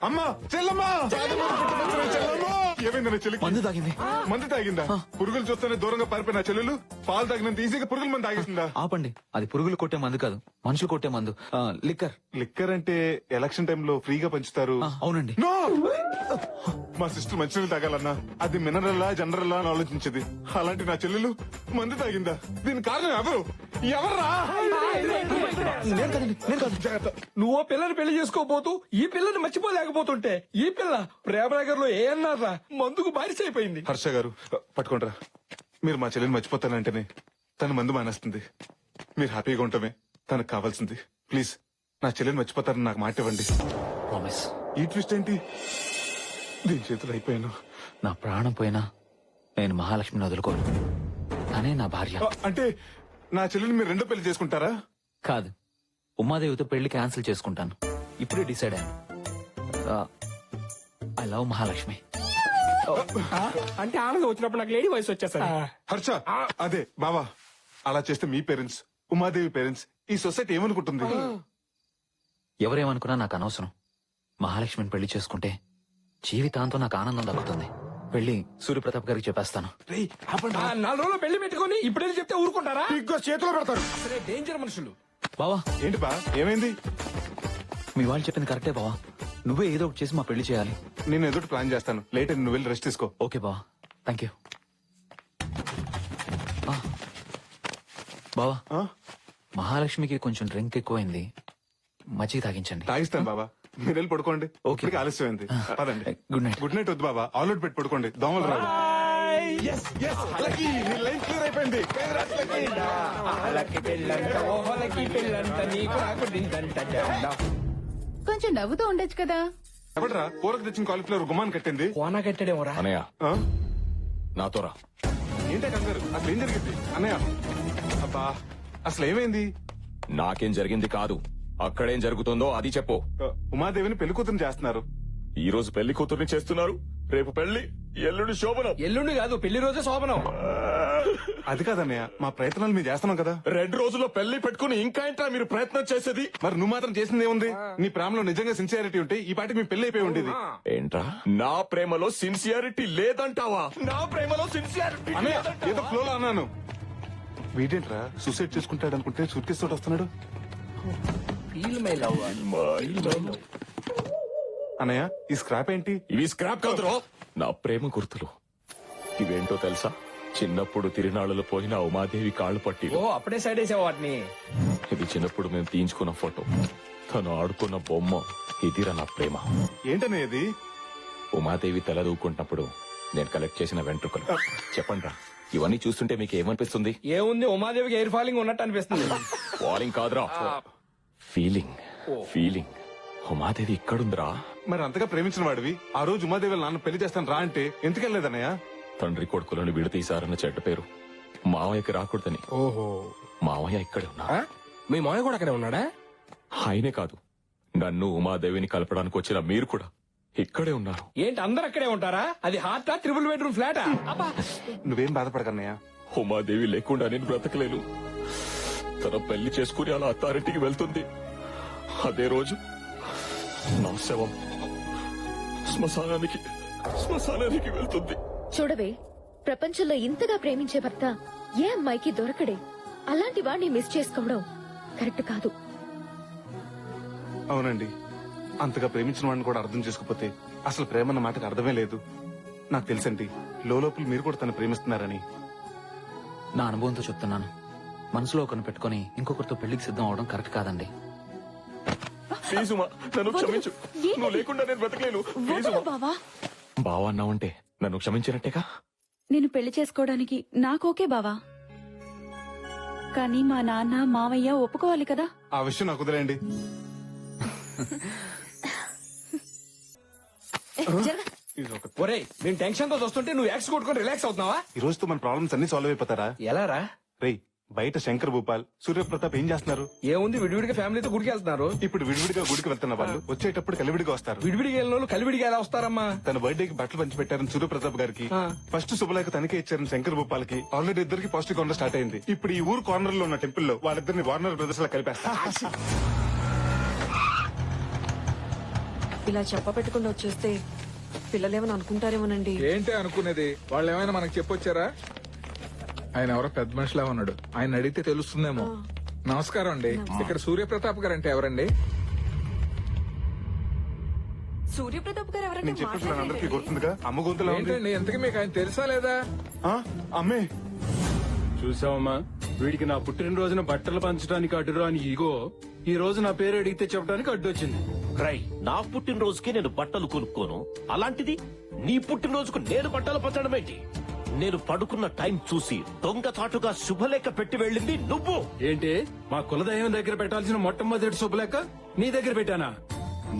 అమ్మా, చెల్లమ్మా, చెల్లమ్మా, ఏమైంది నా చెల్లికి? మందు తాగింది. మందు తాగిందా? పురుగులు చూస్తేనే దూరంగా పారిపోయిన చెల్లెలు పాలు తాగినంత ఈజీగా పురుగుల మందు తాగేసిందా? ఆపండి, అది పురుగులు కొట్టే మందు కాదు, మనుషులు కొట్టే మందు. లిక్కర్. లిక్కర్ అంటే ఎలక్షన్ టైంలో ఫ్రీగా పంచుతారు. అవునండి. No! మా సిస్టర్ మంచినీళ్ళు తాగాలన్నా అది మినరల్లా జనరల్లా అని ఆలోచించేది. అలాంటి నా చెల్లెలు మందు తాగిందా? దీని కారణం ఎవరు? ఎవర్రా? నువ్వు పిల్లని పెళ్లి చేసుకోబోతూ ఈ పిల్లని మర్చిపోలేకపోతుంటే ఈ పిల్ల ప్రేమనగర్ లో ఏ అన్నారా మందుకు బారిస అయిపోయింది. హర్ష గారు పట్టుకోండిరా. మీరు మా చెల్లెని మర్చిపోతానంటేనే తను మందు మానేస్తుంది. మీరు హ్యాపీగా ఉండటమే తనకు కావాల్సింది. ప్లీజ్ నా చెల్లెని మర్చిపోతారని నాకు మాట ఇవ్వండి. ప్రామిస్. ఈ ట్విస్ట్ ఏంటి? దీని చేతులు అయిపోయాను. నా ప్రాణం పోయినా నేను మహాలక్ష్మిని వదులుకోను. తనే నా భార్య. అంటే నా చెల్లెని మీరు రెండో పెళ్లి చేసుకుంటారా? కాదు, ఉమాదేవితో పెళ్లి క్యాన్సిల్ చేసుకుంటాను. ఇప్పుడే డిసైడ్ అయ్యాను. I love Mahalakshmi. అంటే ఆనందం వచ్చినప్పుడు నాకు లేడీ వయసు వచ్చేసరి. హర్ష, అదే బావా, అలా చేస్తే మీ పేరెంట్స్, ఉమాదేవి పేరెంట్స్, ఈ సొసైటీ ఏమనుకుంటుంది? ఎవరేమనుకున్నా నాకు అనవసరం. మహాలక్ష్మిని పెళ్లి చేసుకుంటే జీవితాంతం నాకు ఆనందం దక్కుతుంది. పెళ్లి సూర్యప్రతాప్ గారికి చెప్పేస్తాను. 4 రోజులు పెళ్లి పెట్టుకుని ఇప్పుడే చెప్తే ఊరుకుంటారా? చేతిలో పెడతారు. అసలే డేంజర్ మనుషులు. బావా, ఏంటి బా, ఏమైంది? మీ వాళ్ళు చెప్పింది కరెక్టే బావా. నువ్వే ఏదో ఒకటి చేసి మా పెళ్లి చేయాలి. నేను ఏదో ప్లాన్ చేస్తాను. లేట్ అని నువ్వు వెళ్ళి రెస్ట్ తీసుకో. ఓకే బావా, థ్యాంక్ యూ. బావా, మహాలక్ష్మికి కొంచెం డ్రింక్ ఎక్కువైంది, మజ్జిగ తాగించండి. తాగిస్తాను బాబా, మీరు వెళ్ళి పడుకోండి. ఓకే, ఆలస్యమైంది. పదండి. Good night. గుడ్ నైట్ వద్దు బాబా, ఆల్అౌట్ పెట్టి పడుకోండి, దోమలు రావు. అయిపోయింది. కొంచెం నవ్వుతూ ఉండొచ్చు కదా. ఎవడరా కూరకు తెచ్చిన కాలీఫ్లవర్ గుమ్మాన్ కట్టింది? కోనా కట్టాడేమోరా. అనయ్య, నాతో రా. ఏంటే కంగారు? అసలు ఏం జరిగింది అన్నయ్య? అబ్బా, అసలు ఏమైంది? నాకేం జరిగింది కాదు, అక్కడేం జరుగుతుందో అది చెప్పు. ఉమాదేవిని పెళ్లి కూతురు చేస్తున్నారు. ఈ రోజు పెళ్లి కూతుర్ని చేస్తున్నారు, రేపు పెళ్లి, ఎల్లుండి శోభనం. ఎల్లుండి కాదు, పెళ్లి రోజే శోభనం. అది కాదన్నయ్య, మా ప్రయత్నాలు మేము చేస్తున్నాం కదా. 2 రోజుల్లో పెళ్లి పెట్టుకుని ఇంకా ఏంటా మీరు ప్రయత్నం చేసేది? మరి నువ్వు మాత్రం చేసింది ఏముంది? నీ ప్రేమలో నిజంగా సిన్సియారిటీ ఉంటే ఈ పాటికి మీ పెళ్లి అయిపోయి ఉండేది. ఏంట్రా, నా ప్రేమలో సిన్సియారిటీ లేదంటావా? నా ప్రేమలో సిన్సియారిటీ అన్నయ్య, ఏదో ఫ్లోలో అన్నాను. వీడేంట్రా సూసైడ్ చేసుకుంటాడు అనుకుంటే సూట్ కేసు తోటి వస్తున్నాడు. అన్నయ్య, ఈ స్క్రాప్ ఏంటి? ఇవి స్క్రాప్ కాదురా, నా ప్రేమ గుర్తులు. ఇవేంటో తెలుసా? చిన్నప్పుడు తిరునాళ్ళలో పోయిన ఉమాదేవి కాళ్ళు పట్టి. ఓ, అప్పుడే సైడ్ వేసావు వాటిని. ఇది చిన్నప్పుడు మేము తీయించుకున్న ఫోటో, తను ఆడుకున్న బొమ్మ. ఇదిరా నా ప్రేమ. ఏంటన్నయ్య ఇది? ఉమాదేవి తల దూకుంటున్నప్పుడు నేను కలెక్ట్ చేసిన వెంట్రుకలు. చెప్పండి రా, ఇవన్నీ చూస్తుంటే మీకు ఏమనిపిస్తుంది? ఏముంది, ఉమాదేవికి ఎయిర్ ఫాలింగ్ ఉన్నట్టు అనిపిస్తుంది. ఫాలింగ్ కాదురా, ఫీలింగ్. ఫీలింగ్. ఉమాదేవి ఇక్కడుందిరా. మరి అంతగా ప్రేమించిన వాడివి ఆ రోజు ఉమాదేవి నాన్న పెళ్లి చేస్తాను రా అంటే ఎందుకు వెళ్ళలేదన్నయ్య? తండ్రి కొడుకులను విడతీశారన్న చెడ్డ పేరు మావయ్యకి రాకూడదని. ఓహో, మావయ్య ఇక్కడే ఉన్నా. మీ మావయ్య కూడా అక్కడే ఉన్నాడా? ఆయనే కాదు, నన్ను ఉమాదేవిని కలపడానికి వచ్చిన మీరు కూడా ఇక్కడే ఉన్నారు. ఏంటి, అందరు అక్కడే ఉంటారా? అది హార్టా, 3 బెడ్రూమ్ ఫ్లాటా? నువ్వేం బాధపడకన్నయ్య. ఉమాదేవి లేకుండా నేను బ్రతకలేను. తన పెళ్లి చేసుకుని అలా అత్తారింటికి వెళ్తుంది. అదే రోజు నా శవం శ్మశానానికి వెళ్తుంది. చూడవే, ప్రపంచంలో ఇంతగా ప్రేమించే భర్త ఏ అమ్మాయికి దొరకడే. అలాంటి వాడిని మిస్ చేసుకోవడం కరెక్ట్ కాదు. అవునండి, అంతగా ప్రేమించిన వాడిని కూడా అర్థం చేసుకోకపోతే అసలు ప్రేమన్న మాటకు అర్థమే లేదు. నాకు తెలుసండి, లోపల మీరు కూడా తను ప్రేమిస్తున్నారని. నా అనుభవంతో చెప్తున్నాను. మనసులో ఒకరిని పెట్టుకుని ఇంకొకరితో పెళ్లికి సిద్ధం అవడం కరెక్ట్ కాదండి. ప్లీజ్ ఉమా, నన్ను క్షమించు. నువ్వు లేకుండా నేను బ్రతకలేను. ప్లీజ్ ఉమా. బావా, బావా అన్నావంటే నన్ను క్షమించినట్టేగా. నేను పెళ్లి చేసుకోవడానికి నాకోకే బావా, కానీ మా నాన్న మావయ్య ఒప్పుకోవాలి కదా. ఆ విషయం నాకు వదిలేయండి. ఒరేయ్, నేను టెన్షన్ తో వస్తుంటే నువ్వు యాక్స్ కొట్టుకొని రిలాక్స్ అవుతున్నావా? ఈ రోజుతో మన ప్రాబ్లమ్స్ అన్ని సాల్వ్ అయిపోతారా? ఎలా రా? రేయ్, బయట శంకర్ భూపాల్, సూర్యప్రతాప్ ఏం చేస్తున్నారు? ఏముంది, విడివిడిగా ఫ్యామిలీతో గుడికి వెళ్తున్నారు. ఇప్పుడు విడివిడిగా గుడికి వెళ్తున్న వాళ్ళు వచ్చేటప్పుడు కలివిడిగా వస్తారు. విడివిడిగా వెళ్ళిన వాళ్ళు కలివిడిగా ఎలా వస్తారమ్మా? తన బర్త్డే కి బట్టలు పంచి పెట్టారని సూర్యప్రతాప్ గారికి, ఫస్ట్ శుభలేఖ తనకే ఇచ్చారని శంకర్ భూపాల్ కి ఆల్రెడీ ఇద్దరికి పాజిటివ్ కార్నర్ స్టార్ట్ అయింది. ఇప్పుడు ఈ ఊరు కార్నర్ లో ఉన్న టెంపుల్ లో వాళ్ళిద్దరిని వార్నర్ బ్రదర్స్ లా కలిపేస్తారు. ఇలా చెప్ప పెట్టకుండా వచ్చేస్తే పిల్లలేమని అనుకుంటారేమోనండి. ఏంటి అనుకునేది? వాళ్ళు ఏమైనా మనకు చెప్పొచ్చారా? ఆయన ఎవరో పెద్ద మనిషిలా ఉన్నాడు, ఆయన అడిగితే తెలుస్తుందేమో. నమస్కారం అండి, ఇక్కడ సూర్యప్రతాప్ గారు అంటే ఎవరండి? సూర్యప్రతాప్ గారు ఎవరంటే నేను చెప్పేసి అందరికీ గుర్తుందిగా, అమ్మ గొంతులా ఉంది. ఏంటండి ఎంతకీ మీకు ఆయన తెలుసా లేదా? అమ్మే చూసావమ్మా, వీడికి నా పుట్టినరోజున బట్టలు పంచడానికి అడ్డురాని ఈగో ఈ రోజు నా పేరు అడిగితే చెప్పడానికి అడ్డొచ్చింది. రై, నా పుట్టినరోజుకి నేను బట్టలు కొనుక్కోను, అలాంటిది నీ పుట్టినరోజుకు నేను బట్టలు పంచడం ఏంటి? నేను పడుకున్న టైం చూసి దొంగచాటుగా శుభలేఖ పెట్టి వెళ్ళింది నువ్వు. ఏంటి, మా కులదైవం దగ్గర పెట్టాల్సిన మొట్టమొదటి శుభలేఖ నీ దగ్గర పెట్టానా?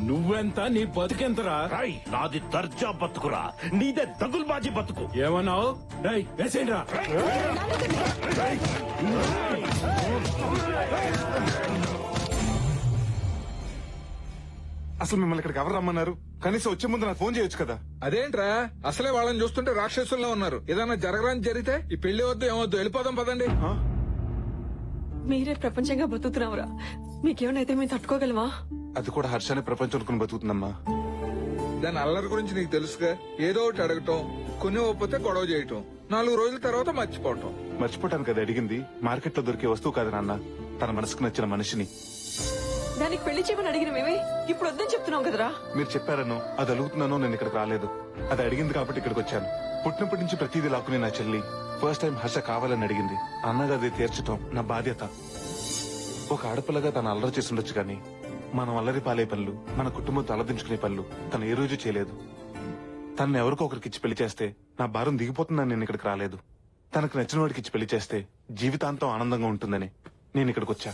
నువ్వెంత, నీ బతుకెంతరా? రై, నాది దర్జా బతుకురా, నీదే దగుల్బాజీ బతుకు. ఏమన్నావు? రై, వేసేయండిరా. అసలు మిమ్మల్ని ఇక్కడికి ఎవరు రమ్మన్నారు? కనీసం వచ్చే ముందు నాకు ఫోన్ చేయొచ్చు కదా. అదేంట్రా, అసలే వాళ్ళని చూస్తుంటే రాక్షసుల్లో ఉన్నారు. ఏదన్నా జరగరాని జరిగితే ఈ పెళ్లి వద్దు ఏమొద్దు, వెళ్ళిపోదాం పదండి. మీరే ప్రపంచంగా బతుకుతున్నావురా, మీకేమైనా మేము తట్టుకోగలమా? అది కూడా హర్షాన్ని ప్రపంచం అనుకుని బతుకుతుందమ్మా. దాని అల్లరి గురించి నీకు తెలుసుగా. ఏదో ఒకటి అడగటం, కొన్ని ఒప్పితే గొడవ చేయటం, 4 రోజుల తర్వాత మర్చిపోవటం. మర్చిపోవటానికి అది అడిగింది మార్కెట్ లో దొరికే వస్తువు కాదు నాన్న, తన మనసుకు నచ్చిన మనిషిని. దానికి పెళ్లి చేయమని అడిగిన మేమే ఇప్పుడు వద్దని చెప్తున్నాం కదరా. మీరు చెప్పారనో అది అడుగుతున్నానో నేను ఇక్కడికి రాలేదు. అది అడిగింది కాబట్టి ఇక్కడికి వచ్చాను. పుట్టినప్పటి నుంచి ప్రతిదీ లాక్కునే నా చెల్లి ఫస్ట్ టైం హర్ష కావాలని అడిగింది. అన్నగా అది తీర్చడం నా బాధ్యత. ఒక ఆడపిల్లగా తను అల్లరి చేసి ఉండొచ్చు కానీ మనం అల్లరి పాలే పనులు, మన కుటుంబంతో అలదించుకునే పనులు తను ఏ రోజు చేయలేదు. తనను ఎవరికో ఒకరికి ఇచ్చి పెళ్లి చేస్తే నా భారం దిగిపోతుందని నేను ఇక్కడికి రాలేదు. తనకు నచ్చిన వాడికి ఇచ్చి పెళ్లి చేస్తే జీవితాంతం ఆనందంగా ఉంటుందని నేను ఇక్కడికి వచ్చా.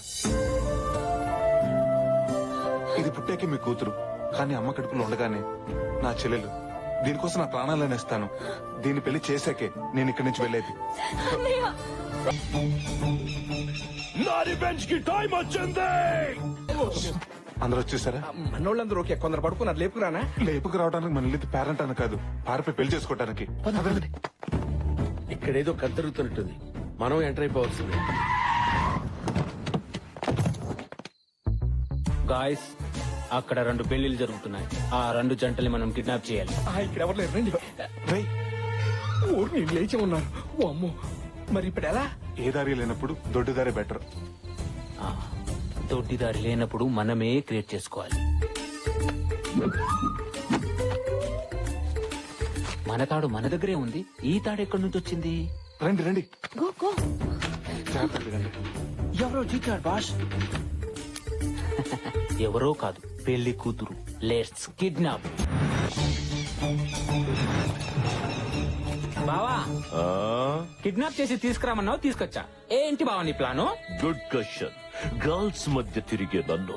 ఇది పుట్టాకే మీ కూతురు, కానీ అమ్మ కడుపులో ఉండగానే నా చెల్లెలు. దీనికోసం నా ప్రాణాలను ఇస్తాను. దీన్ని పెళ్లి చేశాకే నేను ఇక్కడి నుంచి వెళ్ళేది. నా రివెంజ్ కి టైం వచ్చింది. అందరూ వచ్చేసారా? మనోళ్ళందరూ ఓకే, కొందరు పడుకున్నారు. లేపుకురానా? లేపుకు రావడానికి మన ఇల్లు పేరెంట్ అని కాదు, పారిపోయి పెళ్లి చేసుకోవడానికి. ఇక్కడేదో కద్దరుగుతున్నట్టుంది, మనం ఎంటర్ అయిపోవాల్సింది. గాయస్, అక్కడ 2 పెళ్లిళ్ళు జరుగుతున్నాయి. ఆ 2 జంటల్ని మనం కిడ్నాప్ చేయాలి. ఇక్కడ ఎవరు లేరు, రండి. ఊరు నేను లేచి ఉన్నారు. ఓ అమ్మో, మరి ఇప్పుడు ఎలా? ఏ దారి లేనప్పుడు దొడ్డు దారి బెటర్. దొడ్డిదారి లేనప్పుడు మనమే క్రియేట్ చేసుకోవాలి. మన తాడు మన దగ్గరే ఉంది. ఈ తాడు ఎక్కడి నుంచి వచ్చింది? రండి రండి. ఎవరో జీతాడు బాష్. ఎవరో కాదు, పెళ్లి కూతురు. Let's kidnap. బావా, కిడ్నాప్ చేసి తీసుకురామన్నావు, తీసుకొచ్చా. ఏంటి బావా నీ ప్లాను? Good question. గర్ల్స్ మధ్య తిరిగే నన్ను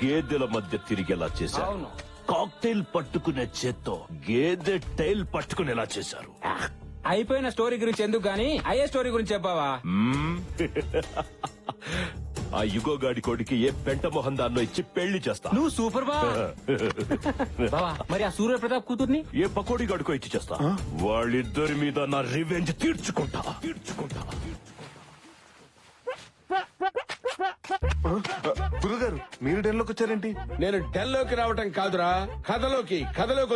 గేదెల మధ్య తిరిగేలా చేశారు. కాక్టైల్ పట్టుకునే చేత్తో గేదె టైల్ పట్టుకునేలా చేశారు. అయిపోయిన స్టోరీ గురించి ఎందుకు గానీ అయ్యే స్టోరీ గురించి చెప్పావా? ఆ యుగోగాడి కొడుకి ఏ పెంట మొహం దాన్నో ఇచ్చి పెళ్లి చేస్తా. నువ్వు సూపర్ బావా. మరి ఆ సూర్యప్రతాప్ కూతుర్ని ఏ పకోడీ గడుకో ఇచ్చి చేస్తా. వాళ్ళిద్దరి మీద నా రివెంజ్ తీర్చుకుంటా. గురుగారు, మీరు డెన్లోకి వచ్చారేంటి? నేను డెన్లోకి రావటం కాదురా, కథలోకి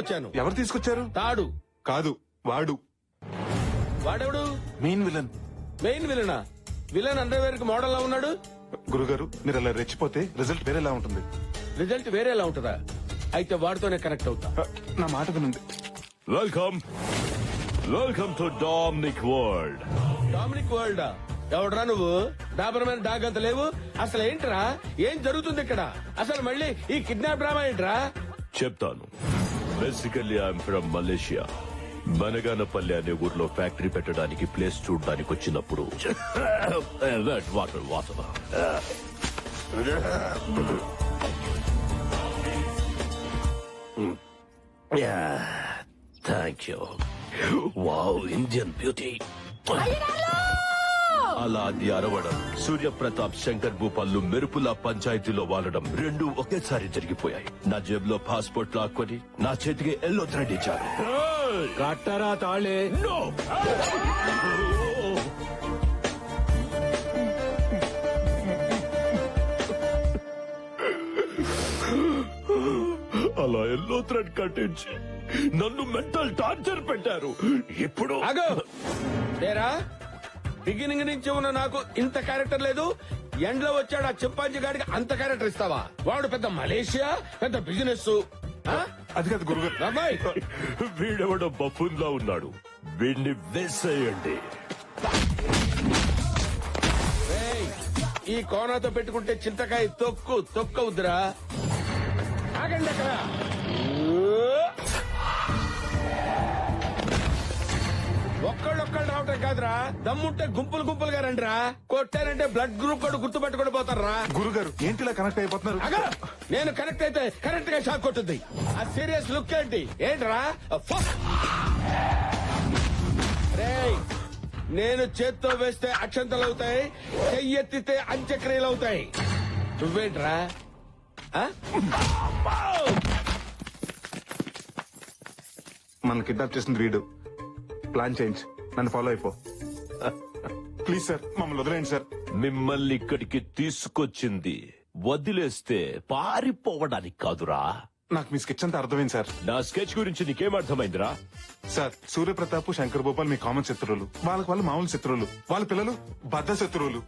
వచ్చాను. ఎవరు తీసుకొచ్చారు? తాడు కాదు, వాడు. వాడెవడు? Main villain. మెయిన్ విలనా? విలన్ అండర్వేర్ కి మోడల్ లా ఉన్నాడు. గురుగారు, మీరు అలా రెచ్చిపోతే రిజల్ట్ వేరేలా ఉంటుంది. రిజల్ట్ వేరేలా ఉంటుందా? అయితే వాడితోనే కనెక్ట్ అవుతా. నా మాట వినండి. Welcome to Dominic world. Dominic world? ఎవడరా నువ్వు? డాబర్మెన్ డాగ్ అంత లేవు. అసలు ఏంట్రా, ఏం జరుగుతుంది ఇక్కడ? అసలు మళ్ళీ ఈ కిడ్నాప్ డ్రామా ఏంట్రా? చెప్తాను. Basically I'm from Malaysia. Banaganapalli అనే ఊర్లో ఫ్యాక్టరీ పెట్టడానికి ప్లేస్ చూడడానికి వచ్చినప్పుడు water water thank you wow Indian beauty అలా అది అరవడం సూర్యప్రతాప్ శంకర్ భూపాల్లు మెరుపుల పంచాయతీలో వాలడం రెండూ ఒకేసారి జరిగిపోయాయి. నా జేబులో పాస్పోర్ట్ లాక్కొని నా చేతికి ఎల్లో థ్రెడ్ ఇచ్చారు. కట్టరా తాళే. అలా ఎల్లో థ్రెడ్ కట్టించి నన్ను మెంటల్ టార్చర్ పెట్టారు. ఇప్పుడు బిగినింగ్ నుంచి ఉన్న నాకు ఇంత క్యారెక్టర్ లేదు, ఎండ్ లో వచ్చాడు ఆ చింపాంజీ గాడికి అంత క్యారెక్టర్ ఇస్తావా? వాడు పెద్ద మలేషియా, పెద్ద బిజినెస్. అది కాదు గురుగారు, వీడెవడో బఫూన్ లా ఉన్నాడు, వీడిని వేసేయండి. ఈ కోనాతో పెట్టుకుంటే చింతకాయ తొక్కవుద్దురా. ఆగండి అక్కడ. ఒక్కళ్ళొక్కళ్ళు రావటం కాదురా, దమ్ముంటే గుంపులు గుంపులుగా రండిరా. కొట్టారంటే బ్లడ్ గ్రూప్ కూడా గుర్తు పెట్టుకుని పోతారా. గురుగారు ఏంటిలా కనెక్ట్ అయిపోతున్నారు? నేను కనెక్ట్ అయితే కరెక్ట్ గా షాక్ కొట్టుద్ది. ఆ సీరియస్ లుక్ ఏంటి? ఏంట్రా రేయ్, నేను చేత్తో వేస్తే అక్షంతలు అవుతాయి, చెయ్యెత్తితే అంత్యక్రియలు అవుతాయి. నువ్వేంట్రా? మన కిడ్నాప్ చేసింది వీడు. ప్లాన్ చేంజ్, నన్ను ఫాలో అయిపో. ప్లీజ్ సార్, మమ్మల్ని వదిలేండి సార్. మిమ్మల్ని ఇక్కడికి తీసుకొచ్చింది వదిలేస్తే పారిపోవడానికి కాదురా. నాకు మీ స్కెచ్ అంతా అర్థమైంది సార్. నా స్కెచ్ గురించి నీకేం అర్థమైందిరా? సార్, సూర్యప్రతాప్ శంకర్ భూపాల్ మీ కామన్ శత్రువులు. వాళ్ళకి వాళ్ళు మామూలు శత్రువులు, వాళ్ళ పిల్లలు బద్ద శత్రువులు.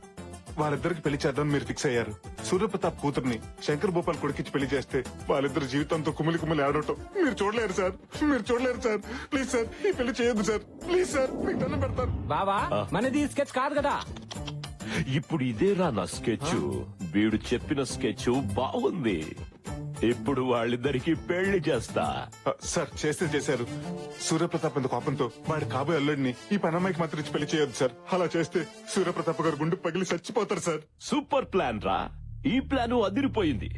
వాళ్ళిద్దరికి పెళ్లి చేద్దామని మీరు ఫిక్స్ అయ్యారు. సూర్యప్రతాప్ కూతుర్ని శంకర్ భూపాల్ కొడుకిచ్చి పెళ్లి చేస్తే వాళ్ళిద్దరు జీవితంతో కుమిలి ఆడటం మీరు చూడలేరు సార్. మీరు చూడలేరు సార్. ప్లీజ్ సార్, ఈ పెళ్లి చేయొద్దు సార్. ప్లీజ్ సార్, మీకు దండం పెడతాను. బావా, మనది స్కెచ్ కాదు కదా. ఇప్పుడు ఇదేరా నా స్కెచ్. వీడు చెప్పిన స్కెచ్ బాగుంది. ఇప్పుడు వాళ్ళిద్దరికి పెళ్లి చేస్తా. సార్, చేస్తే చేశారు. సూర్యప్రతాప్ ఎంత కోపంతో వాడి కాబోయే అల్లుడిని ఈ పనమ్మాయికి మాత్రం ఇచ్చి పెళ్లి చేయొద్దు సార్. అలా చేస్తే సూర్యప్రతాప్ గారు గుండె పగిలి చచ్చిపోతారు సార్. సూపర్ ప్లాన్ రా. ఈ ప్లాన్ అదిరిపోయింది.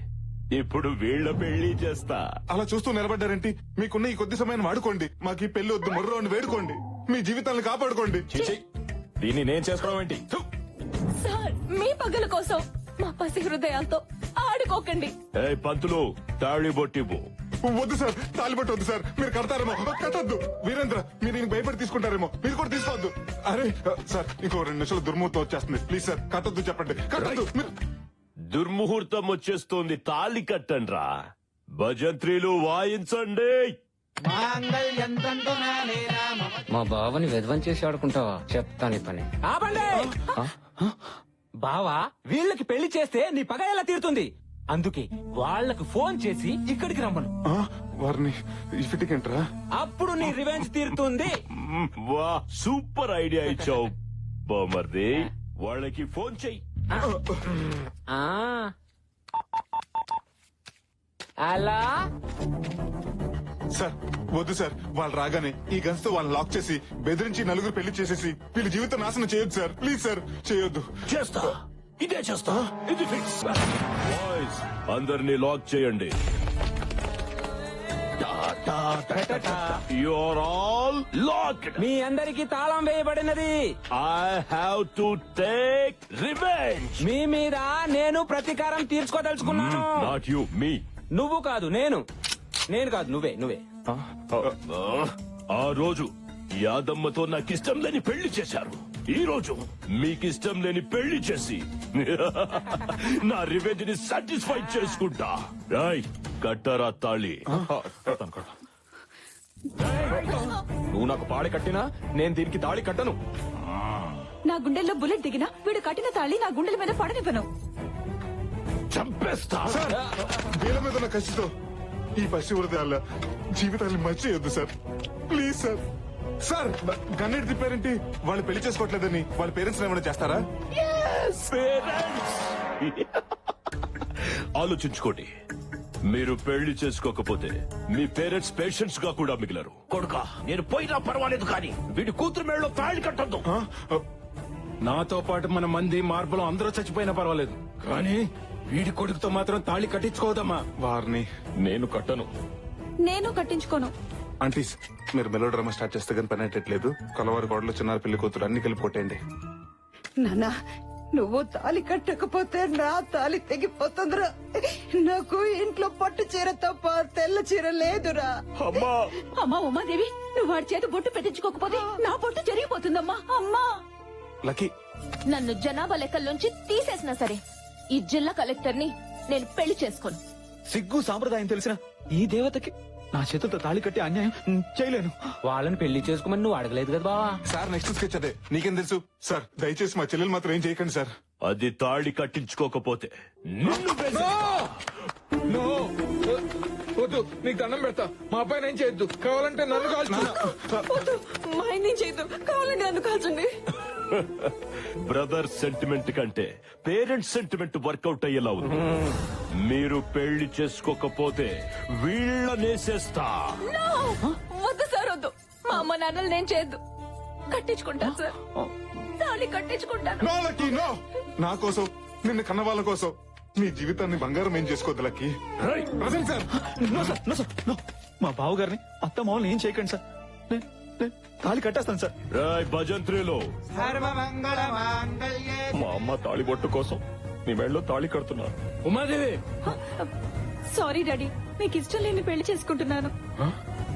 ఇప్పుడు వీళ్ళ పెళ్లి చేస్తా. అలా చూస్తూ నిలబడ్డారేంటి? మీకున్న ఈ కొద్ది సమయాన్ని వాడుకోండి. మాకు ఈ పెళ్లి వద్దు, మొర్రో అని వేడుకోండి. మీ జీవితాలను కాపాడుకోండి. దీన్ని నేను చేసుకోవడం ఏంటి? సార్, మీ పగల కోసం మా పసి హృదయాలతో ఆడుకోకండి. పంతులు, తాళి బొట్టివ్వు. వద్దు సార్, తాలిబట్టు వద్దు సార్. మీరు కడతారేమో. కట్టొద్దు. వీరేంద్ర, మీరు ఇంక భయపడి తీసుకుంటారేమో. మీరు కూడా తీసుకోవద్దు. అరే సార్, ఇంకో 2 నిమిషాలు దుర్ముహూర్తం వచ్చేస్తుంది. ప్లీజ్ సార్, కట్టొద్దు. చెప్పండి, కట్టొద్దు. దుర్ముహూర్తం వచ్చేస్తోంది, తాళి కట్టండ్రా. భజంత్రీలు వాయించండి. మా బావని విధ్వం చేసి ఆడుకుంటావా? చెప్తాను ఈ పని. ఆపండి. బావా, వీళ్ళకి పెళ్లి చేస్తే నీ పగ ఎలా తీరుతుంది? అందుకే వాళ్ళకు ఫోన్ చేసి ఇక్కడికి రమ్మను. వారిని ఇఫిటికేంట్రా? అప్పుడు నీ రివెంజ్ తీరుతుంది. వా, సూపర్ ఐడియా ఇచ్చావు బామర్ది. వాళ్ళకి ఫోన్ చెయ్యి. అలా సార్, వద్దు సార్. వాళ్ళు రాగానే ఈ గన్స్ తో వాళ్ళని లాక్ చేసి బెదిరించి నలుగురు పెళ్లి చేసేసి వీళ్ళ జీవితం నాశనం చేయొద్దు సార్. ప్లీజ్ సార్, చేయొద్దు. చేస్తా, ఇదే చేస్తా. ఇది ఫిక్స్. బాయ్స్, అందరినీ లాక్ చేయండి. You're all locked. మీ అందరికి తాళం వేయబడినది. I have to take revenge. మీ మీద నేను ప్రతీకారం తీర్చుకోదలుచుకున్నాను. Not you, me. నువ్వు కాదు, నేను కాదు, నువ్వే. ఆ రోజు యాదమ్మతో నాకిష్టం లేని పెళ్లి చేశారు. ఈ రోజు మీకిష్టం లేని పెళ్లి చేసి నా రివెంజ్ ని సాటిస్ఫై చేసుకుంటా. కట్టరా తాళి. నువ్వు నాకు పాడి కట్టినా నేను దీనికి తాళి కట్టను. నా గుండెల్లో బుల్లెట్ దిగినా వీడు కట్టిన తాళి నా గుండెల మీద పడనివ్వను. చంపేస్తా. వీళ్ళ మీద ఉన్న కసితో ఈ పసి హృదయాల జీవితాన్ని మర్చియొద్దు సార్. Please sir. సార్, గన్నెట్ తిప్పారేంటి? వాళ్ళు పెళ్లి చేసుకోవట్లేదని వాళ్ళ పేరెంట్స్ ఏమైనా చేస్తారా? ఆలోచించుకోండి. మీరు పెళ్లి చేసుకోకపోతే మీ పేరెంట్స్ పేషెంట్స్ గా కూడా మిగిలరు. కొడుకా, నేను పోయినా పర్వాలేదు కానీ వీడి కూతురు మేడలో తాళి కట్టొద్దు. నాతో పాటు మన మంది మార్పులు అందరూ చచ్చిపోయినా పర్వాలేదు, కానీ వీడి కొడుకుతో మాత్రం తాళి కట్టించుకోదమ్మా. వారిని నేను కట్టను. నేను కట్టించుకోను. ఆంటీస్, మీరు మెలో డ్రామా స్టార్ట్ చేస్తే కానీ పని అయ్యట్లేదు. కలవారి గోడలు, చిన్నారు, పెళ్లి కూతురు అన్ని కలిపి కొట్టేయండి. నాన్న, నువ్వు తాలి కట్టకపోతే నా తాలి తెగిపోతుందిరా. నాకు ఇంట్లో పట్టు చీర తప్ప తెల్ల చీర లేదురా. అమ్మా ఉమాదేవి, నువ్వు వాడి చేతి బొట్టు పెట్టించుకోకపోతే నా బొట్టు జరిగిపోతుందమ్మా. అమ్మా, లక్కీ, నన్ను జనాభా లెక్కల్లోంచి తీసేసినా సరే ఈ జిల్లా కలెక్టర్ ని నేను పెళ్లి చేసుకోను. సిగ్గు సాంప్రదాయం తెలిసిన ఈ దేవతకి నా చేతులతో తాళి కట్టి అన్యాయం చేయలేను. వాళ్ళని పెళ్లి చేసుకోమని నువ్వు అడగలేదు కదా బావా. సార్ నెక్స్ట్ స్కెచ్ అదే. నీకేం తెలుసు సార్? దయచేసి మా చెల్లెలు మాత్రం ఏం చేయకండి సార్. అది తాళి కట్టించుకోకపోతే నిన్ను నో, వద్దు, నీకు దండం పెడతా. మా అబ్బాయి నేను చేయొద్దు, కావాలంటే నన్ను కాల్చు. వద్దు, మా ఆయన చేయొద్దు, కావాలంటే నన్ను కాల్చండి. బ్రదర్ సెంటిమెంట్ కంటే పేరెంట్స్ సెంటిమెంట్ వర్కౌట్ అయ్యేలా ఉంది. మీరు పెళ్లి చేసుకోకపోతే వీళ్ళనేసేస్తా. No! వద్దు సార్, వద్దు. మా అమ్మ నాన్నలు నేను చేయొద్దు. కట్టించుకుంటాను సార్, తాళి కట్టించుకుంటాను. No Lucky, no. నా కోసం, నిన్ను కన్న వాళ్ళ కోసం నీ జీవితాన్ని బంగారం ఏం చేసుకోవద్దు Lucky. Present sir. No sir, no sir, no. మా బావగారిని అత్త మామూలు ఏం చేయకండి సార్. నేను తాళి కట్టేస్తాను సార్. రాయ్ భజంత్రిలో మా అమ్మ తాళి బొట్టు కోసం నీ మెడలో తాళి కడుతున్నారు. ఉమాదేవి, సారీ డాడీ, మీకు ఇష్టం లేని పెళ్లి చేసుకుంటున్నాను.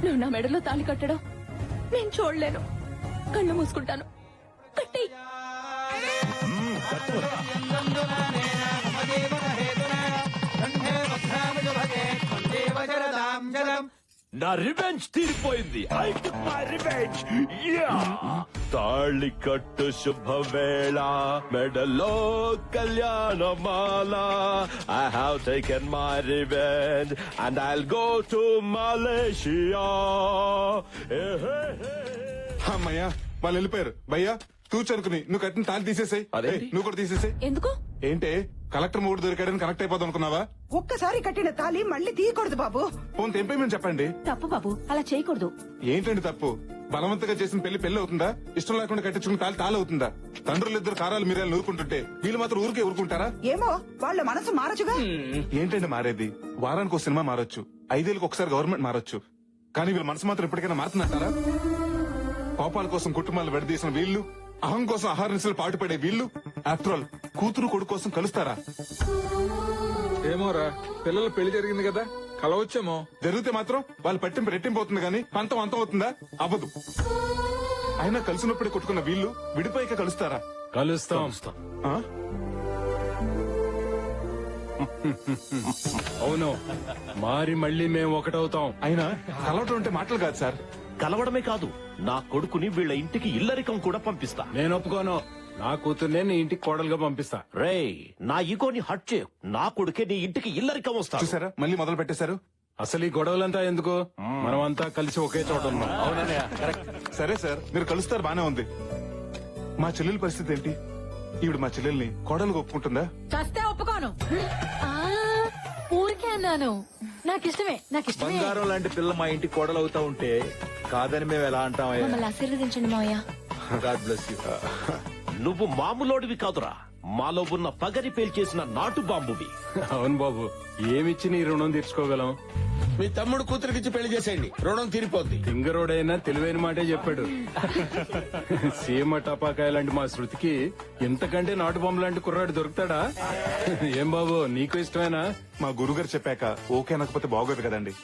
నువ్వు నా మెడలో తాళి కట్టడం నేను చూడలేను. కళ్ళు మూసుకుంటాను. కట్టి నా రివెంజ్ తీరిపోయింది. I took my revenge. తాళి కట్టు శుభవేళ, మెడలో కళ్యాణమాల. I have taken my revenge and I'll go to Malaysia. అమ్మయ్యా, వాళ్ళు వెళ్ళిపోయారు. భయ్యా, తూచనుకుని నువ్వు కట్టిన తాళి తీసేసాయి. నువ్వు కూడా తీసేసాయి. ఎందుకు? ఏంటే, కలెక్టర్ మూడు దొరికాడని కనెక్ట్ అయిపోదాం అనుకున్నావా? ఒక్కసారి కట్టిన తాలి మళ్ళీ తీయకూడదు బాబు. ఫోన్ తెంపేమని చెప్పండి. తప్పు బాబు, అలా చేయకూడదు. ఏంటండి తప్పు? బలవంతంగా చేసిన పెళ్లి అవుతుందా? ఇష్టం లేకుండా కట్టించుకున్న తాళి అవుతుందా? తండ్రులు ఇద్దరు కారాలు మీరేళ్ళు నూరుకుంటుంటే వీళ్ళు మాత్రం ఊరికే ఊరుకుంటారా? ఏమో, వాళ్ళ మనసు మారచుగా. ఏంటండి మారేది? వారానికి ఒక సినిమా మారొచ్చు, 5 ఏళ్ళకి ఒకసారి గవర్నమెంట్ మారొచ్చు, కానీ వీళ్ళ మనసు మాత్రం ఎప్పటికైనా మారుతుందంటారా? కోపాల కోసం కుటుంబాలు విడదీసిన వీళ్ళు, అహం కోసం ఆహార నిశలు పాటుపడే వీళ్ళు, ఆఫ్టర్ ఆల్ కూతురు కొడుకు కోసం కలుస్తారా? ఏమోరా, పిల్లల పెళ్లి జరిగింది కదా, కలవచ్చేమో. జరిగితే మాత్రం వాళ్ళు పట్టింపు రెట్టింపోతుంది కానీ పంతం అంతం అవుతుందా? అవ్వదు. అయినా కలిసినప్పుడే కొట్టుకున్న వీళ్ళు విడిపోయాక కలుస్తారా? కలుస్తాం. ఆ? అవును, మారి మళ్ళీ మేము ఒకటవుతాం. అయినా కలవటం అంటే మాటలు కాదు సార్. కలవడమే కాదు, నా కొడుకుని వీళ్ళ ఇంటికి ఇల్లరికం కూడా పంపిస్తా. నేను ఒప్పుకోను. నా కూతుర్నే నీ ఇంటికి కోడలుగా పంపిస్తా. రేయ్, నా ఈగోని హట్ చేయు. నా కొడుకే నీ ఇంటికి ఇల్లరికం వస్తా. చూసారా, మళ్ళీ మొదలు పెట్టేశారు. అసలు ఈ గొడవలంతా ఎందుకు? మనమంతా కలిసి ఒకే చోట ఉన్నాం. సరే సార్, మీరు కలుస్తారు బానే ఉంది. మా చెల్లెల పరిస్థితి ఏంటి? ఈవిడ మా చెల్లెల్ని కోడలుగా ఒప్పుకుంటుందా? చస్తే ఒప్పుకోను. ఊరికే అన్నాను. నాకు ఇష్టమే. బంగారం లాంటి పిల్ల మా ఇంటి కోడలు అవుతా ఉంటే కాదని మేము ఎలా అంటామయ్యా? మమ్మల్ని ఆశీర్వదించండి మావయ్య. God bless you. నువ్వు మామూలోడివి కాదురా, మాలో ఉన్న పగరి పేల్చేసిన నాటు బాంబువి. అవును బాబు, ఏమిచ్చి నీ రుణం తీర్చుకోగలం? మీ తమ్ముడు కూతురికిచ్చి పెళ్లి చేసేయండి, రుణం తీరిపోద్ది. తింగరోడైనా తెలివైన మాటే చెప్పాడు. సీమ టపాకాయ లాంటి మా శృతికి ఇంతకంటే నాటు బొమ్మ లాంటి కుర్రాడు దొరుకుతాడా? ఏం బాబు, నీకు ఇష్టమేనా? మా గురుగారు చెప్పాక ఓకే అనకపోతే బాగోదు కదండి.